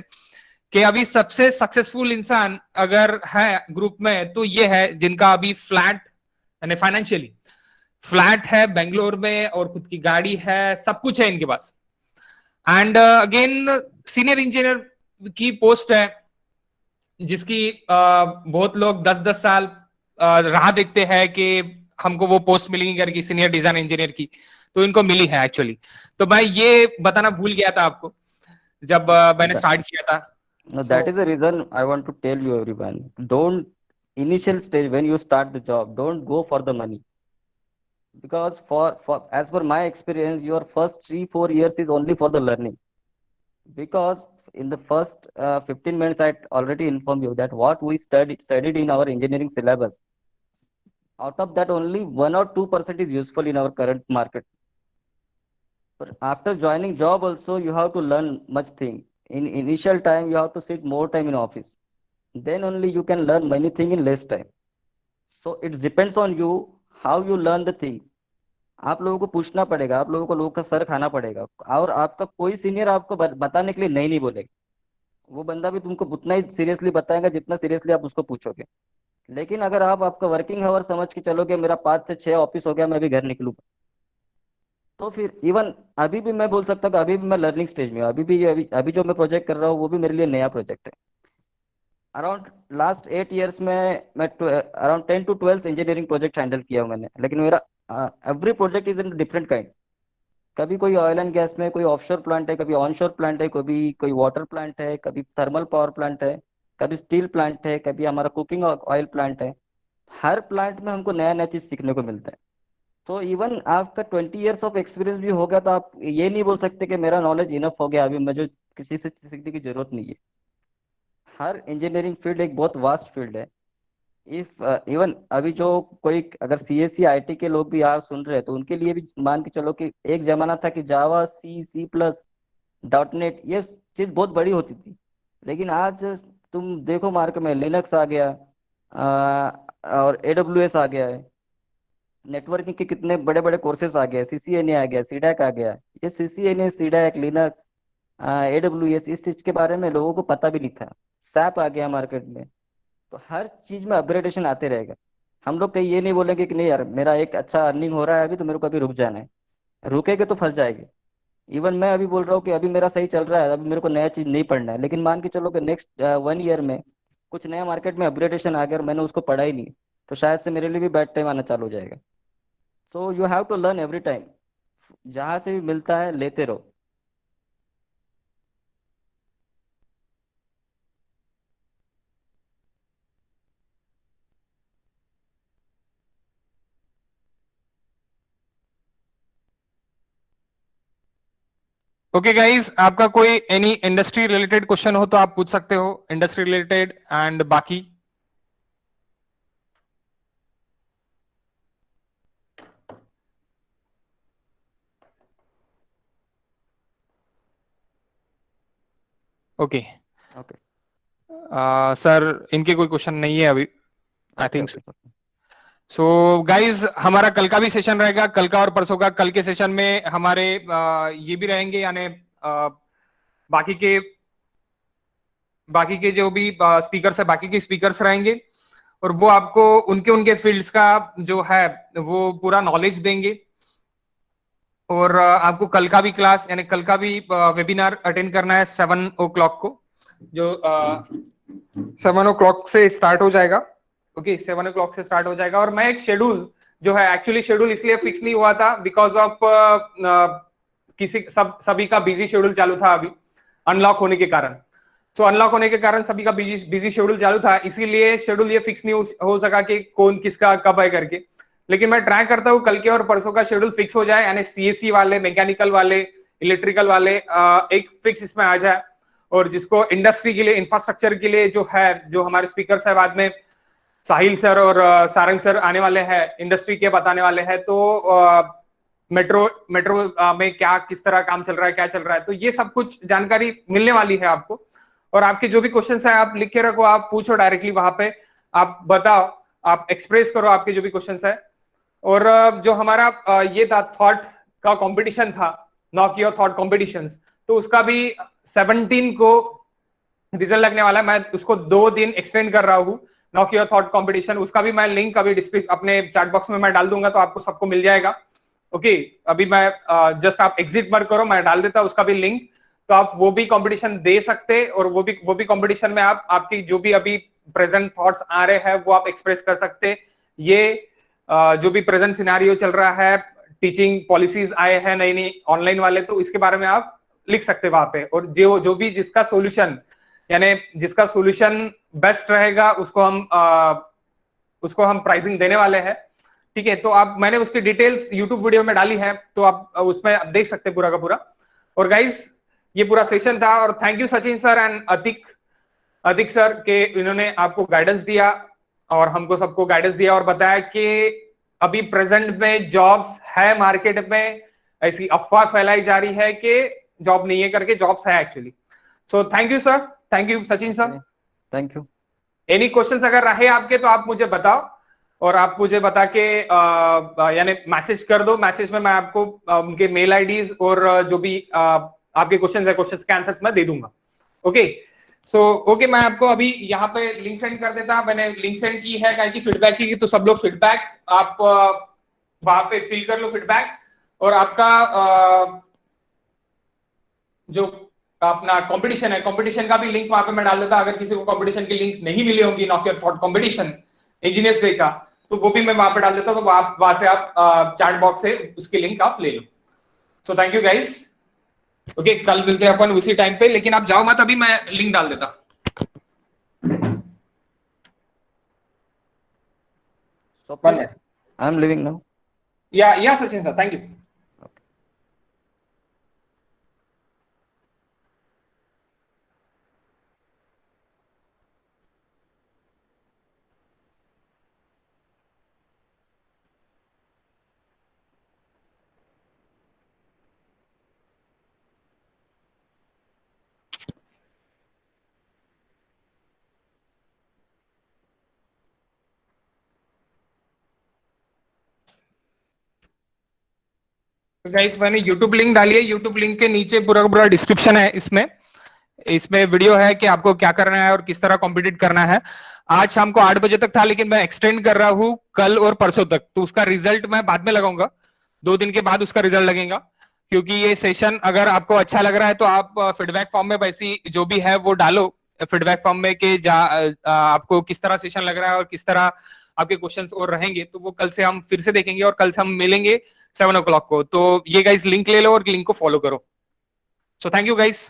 कि अभी सबसे सक्सेसफुल इंसान अगर है ग्रुप में तो ये है जिनका अभी फ्लैट यानी फाइनेंशियली फ्लैट है बेंगलोर में, और खुद की गाड़ी है, सब कुछ है इनके पास. एंड अगेन सीनियर इंजीनियर की पोस्ट है जिसकी बहुत लोग 10-10 साल राह देखते हैं कि हमको वो पोस्ट मिलेगी करके, सीनियर डिजाइन इंजीनियर की, तो इनको मिली है एक्चुअली. तो मैं ये बताना भूल गया था आपको जब मैंने स्टार्ट किया था. No, that is the reason I want to tell you everyone. Don't initial stage when you start the job, don't go for the money. Because for as per my experience, your first 3-4 years is only for the learning. Because in the first 15 minutes, I already informed you that what we studied in our engineering syllabus. Out of that, only 1 or 2% is useful in our current market. But after joining job also, you have to learn much thing. In initial time, you have to sit more time in office. Then only you can learn many things in less time. So it depends on you how you learn the things. आप लोगों को पूछना पड़ेगा, आप लोगों को लोगों का सर खाना पड़ेगा, और आपका कोई सीनियर आपको बताने के लिए नहीं बोलेगा. वो बंदा भी तुमको उतना ही सीरियसली बताएगा जितना सीरियसली आप उसको पूछोगे. लेकिन अगर आप आपका वर्किंग आवर समझ के चलोगे, मेरा 5 से 6 ऑफिस हो गया, मैं भी घर निकलूंगा, तो फिर इवन अभी भी मैं बोल सकता हूँ अभी भी मैं लर्निंग स्टेज में हूँ. अभी जो मैं प्रोजेक्ट कर रहा हूँ वो भी मेरे लिए नया प्रोजेक्ट है. अराउंड लास्ट 8 ईयर्स में मैं around 10 to 12 engineering project handle किया हूँ मैंने. लेकिन मेरा every project is in different kind. कभी कोई ऑयल एंड गैस में कोई ऑफशोर प्लांट है, कभी ऑनशोर प्लांट है, कभी कोई वाटर प्लांट है, कभी थर्मल पावर प्लांट है, कभी स्टील प्लांट है, कभी हमारा कुकिंग ऑयल प्लांट है. हर प्लांट में हमको नया नया चीज सीखने को मिलता है. तो इवन आपका 20 ईयर्स ऑफ एक्सपीरियंस भी होगा तो आप ये नहीं बोल सकते कि मेरा नॉलेज इनफ हो गया, अभी मुझे किसी से सीखने की जरूरत नहीं है. हर इंजीनियरिंग फील्ड एक बहुत वास्ट फील्ड है. इफ इवन अभी जो कोई अगर CSC IT के लोग भी आप सुन रहे हैं तो उनके लिए भी मान के चलो कि एक जमाना था कि जावा, C++ .NET, ये चीज बहुत बड़ी होती थी। लेकिन आज तुम देखो मार्केट में लिनक्स आ गया, और AWS आ गया है, नेटवर्किंग के कितने बड़े बड़े कोर्सेज आ गए, CCNA आ गया, CDAC आ गया। ये CCNA, CDAC, लिनक्स, AWS, इस चीज के बारे में लोगों को पता भी नहीं था। SAP आ गया मार्केट में। तो हर चीज में अपग्रेडेशन आते रहेगा। हम लोग कहीं ये नहीं बोलेंगे कि नहीं यार मेरा एक अच्छा अर्निंग हो रहा है अभी, तो मेरे को अभी रुक जाना है। रुकेगे तो फंस जाएंगे। इवन मैं अभी बोल रहा हूँ कि अभी मेरा सही चल रहा है, अभी मेरे को नया चीज नहीं पढ़ना है, लेकिन मान के चलो कि नेक्स्ट 1 ईयर में कुछ नया मार्केट में अपग्रेडेशन आ गया और मैंने उसको पढ़ा ही नहीं, तो शायद से मेरे लिए भी बैड टाइम आना चालू हो जाएगा। So you have to learn every time, जहां से भी मिलता है लेते रहो। ओके गाइस, आपका कोई एनी इंडस्ट्री रिलेटेड क्वेश्चन हो तो आप पूछ सकते हो, इंडस्ट्री रिलेटेड एंड बाकी। ओके। सर इनके कोई क्वेश्चन नहीं है अभी, I okay think okay. So guys हमारा कल का भी सेशन रहेगा, कल का और परसों का। कल के सेशन में हमारे ये भी रहेंगे, यानी बाकी के बाकी के जो भी स्पीकर्स है, बाकी के स्पीकर्स रहेंगे, और वो आपको उनके उनके फील्ड्स का जो है वो पूरा नॉलेज देंगे। और आपको कल का भी क्लास, यानी कल का भी वेबिनार अटेंड करना है 7 o'clock को, जो 7 o'clock से स्टार्ट हो जाएगा। ओके, 7 o'clock से स्टार्ट हो जाएगा। और मैं एक शेड्यूल जो है, एक्चुअली शेड्यूल इसलिए फिक्स नहीं हुआ था बिकॉज ऑफ सभी का बिजी शेड्यूल चालू था अभी अनलॉक होने के कारण। सो अनलॉक होने के कारण सभी का बिजी शेड्यूल चालू था, इसीलिए शेड्यूल ये फिक्स नहीं हो सका कि कौन किसका कब है करके। लेकिन मैं ट्राई करता हूँ कल के और परसों का शेड्यूल फिक्स हो जाए, यानी CSE वाले, मैकेनिकल वाले, इलेक्ट्रिकल वाले एक फिक्स इसमें आ जाए। और जिसको इंडस्ट्री के लिए, इंफ्रास्ट्रक्चर के लिए जो है, जो हमारे स्पीकर है बाद में साहिल सर और सारंग सर आने वाले हैं, इंडस्ट्री के बताने वाले हैं। तो मेट्रो में क्या किस तरह काम चल रहा है, क्या चल रहा है, तो ये सब कुछ जानकारी मिलने वाली है आपको। और आपके जो भी क्वेश्चन है आप लिख के रखो, आप पूछो डायरेक्टली वहां पे, आप बताओ, आप एक्सप्रेस करो आपके जो भी क्वेश्चन है। और जो हमारा ये था थॉट का कंपटीशन था, नॉक योर थॉट कॉम्पिटिशंस, तो उसका भी 17 को रिजल्ट लगने वाला है। मैं उसको 2 दिन एक्सटेंड कर रहा हूँ, नॉक योर थॉट कंपटीशन। उसका भी मैं लिंक अभी अपने चैट बॉक्स में मैं डाल दूंगा, तो आपको सबको मिल जाएगा। ओके, अभी मैं जस्ट आप एग्जिट मत करो, मैं डाल देता उसका भी लिंक, तो आप वो भी कंपटीशन दे सकते। और वो भी कंपटीशन में आप आपकी जो भी अभी प्रेजेंट थॉट्स आ रहे हैं वो आप एक्सप्रेस कर सकते। ये जो भी प्रेजेंट सिनेरियो चल रहा है, टीचिंग पॉलिसीज आए हैं नई नई ऑनलाइन वाले, तो इसके बारे में आप लिख सकते वहां पे। और जो भी जिसका सोल्यूशन, यानी जिसका सोल्यूशन बेस्ट रहेगा, उसको हम प्राइसिंग देने वाले हैं। ठीक है, तो आप, मैंने उसकी डिटेल्स यूट्यूब वीडियो में डाली है, तो आप उसमें आप देख सकते हैं पूरा का पूरा। और गाइस ये पूरा सेशन था, और thank you Sachin sir and Atiq sir के, इन्होंने आपको गाइडेंस दिया और हमको सबको गाइडेंस दिया, और बताया कि अभी प्रेजेंट में जॉब्स है मार्केट में, ऐसी अफवाह फैलाई जा रही है कि जॉब नहीं है करके, जॉब्स है actually. So thank you sir, thank you Sachin sir. Thank you. Any questions अगर रहे आपके तो आप मुझे बताओ, और आप मुझे बता के यानी मैसेज कर दो। मैसेज में मैं आपको उनके मेल आईडीज और जो भी आपके क्वेश्चंस है, क्वेश्चंस के आंसर्स मैं दे दूंगा। ओके, सो ओके, मैं आपको अभी यहाँ पे लिंक सेंड कर देता। मैंने लिंक सेंड की है क्या कि फीडबैक की, तो सब लोग फीडबैक आप वहां पे फिल कर लो फीडबैक। और आपका जो अपना कंपटीशन है, कंपटीशन का भी लिंक वहां पे मैं डाल देता। अगर किसी को कंपटीशन की लिंक नहीं मिली होगी, knock your thought competition engineers day का, तो वो भी मैं वहां पे डाल देता हूं, तो आप वहां से आप चैट बॉक्स से उसकी लिंक आप ले लो। So thank you guys. Okay, कल मिलते हैं अपन उसी टाइम पे, लेकिन आप जाओ मत अभी, मैं लिंक डाल देता। I am leaving now. Yeah Sachin sir, thank you. Guys मैंने YouTube लिंक डाली है, YouTube लिंक के नीचे पूरा डिस्क्रिप्शन है। इसमें वीडियो है कि आपको क्या करना है और किस तरह कॉम्पिटिट करना है। आज शाम को 8 बजे तक था, लेकिन मैं एक्सटेंड कर रहा हूँ कल और परसों तक, तो उसका रिजल्ट मैं बाद में लगाऊंगा, 2 दिन के बाद उसका रिजल्ट लगेगा। क्योंकि ये सेशन अगर आपको अच्छा लग रहा है तो आप फीडबैक फॉर्म में वैसी जो भी है वो डालो फीडबैक फॉर्म में कि आपको किस तरह सेशन लग रहा है और किस तरह आपके क्वेश्चंस और रहेंगे। तो वो कल से हम फिर से देखेंगे और कल से हम मिलेंगे 7 o'clock को। तो ये गाइस लिंक ले लो और लिंक को फॉलो करो। सो थैंक यू गाइस।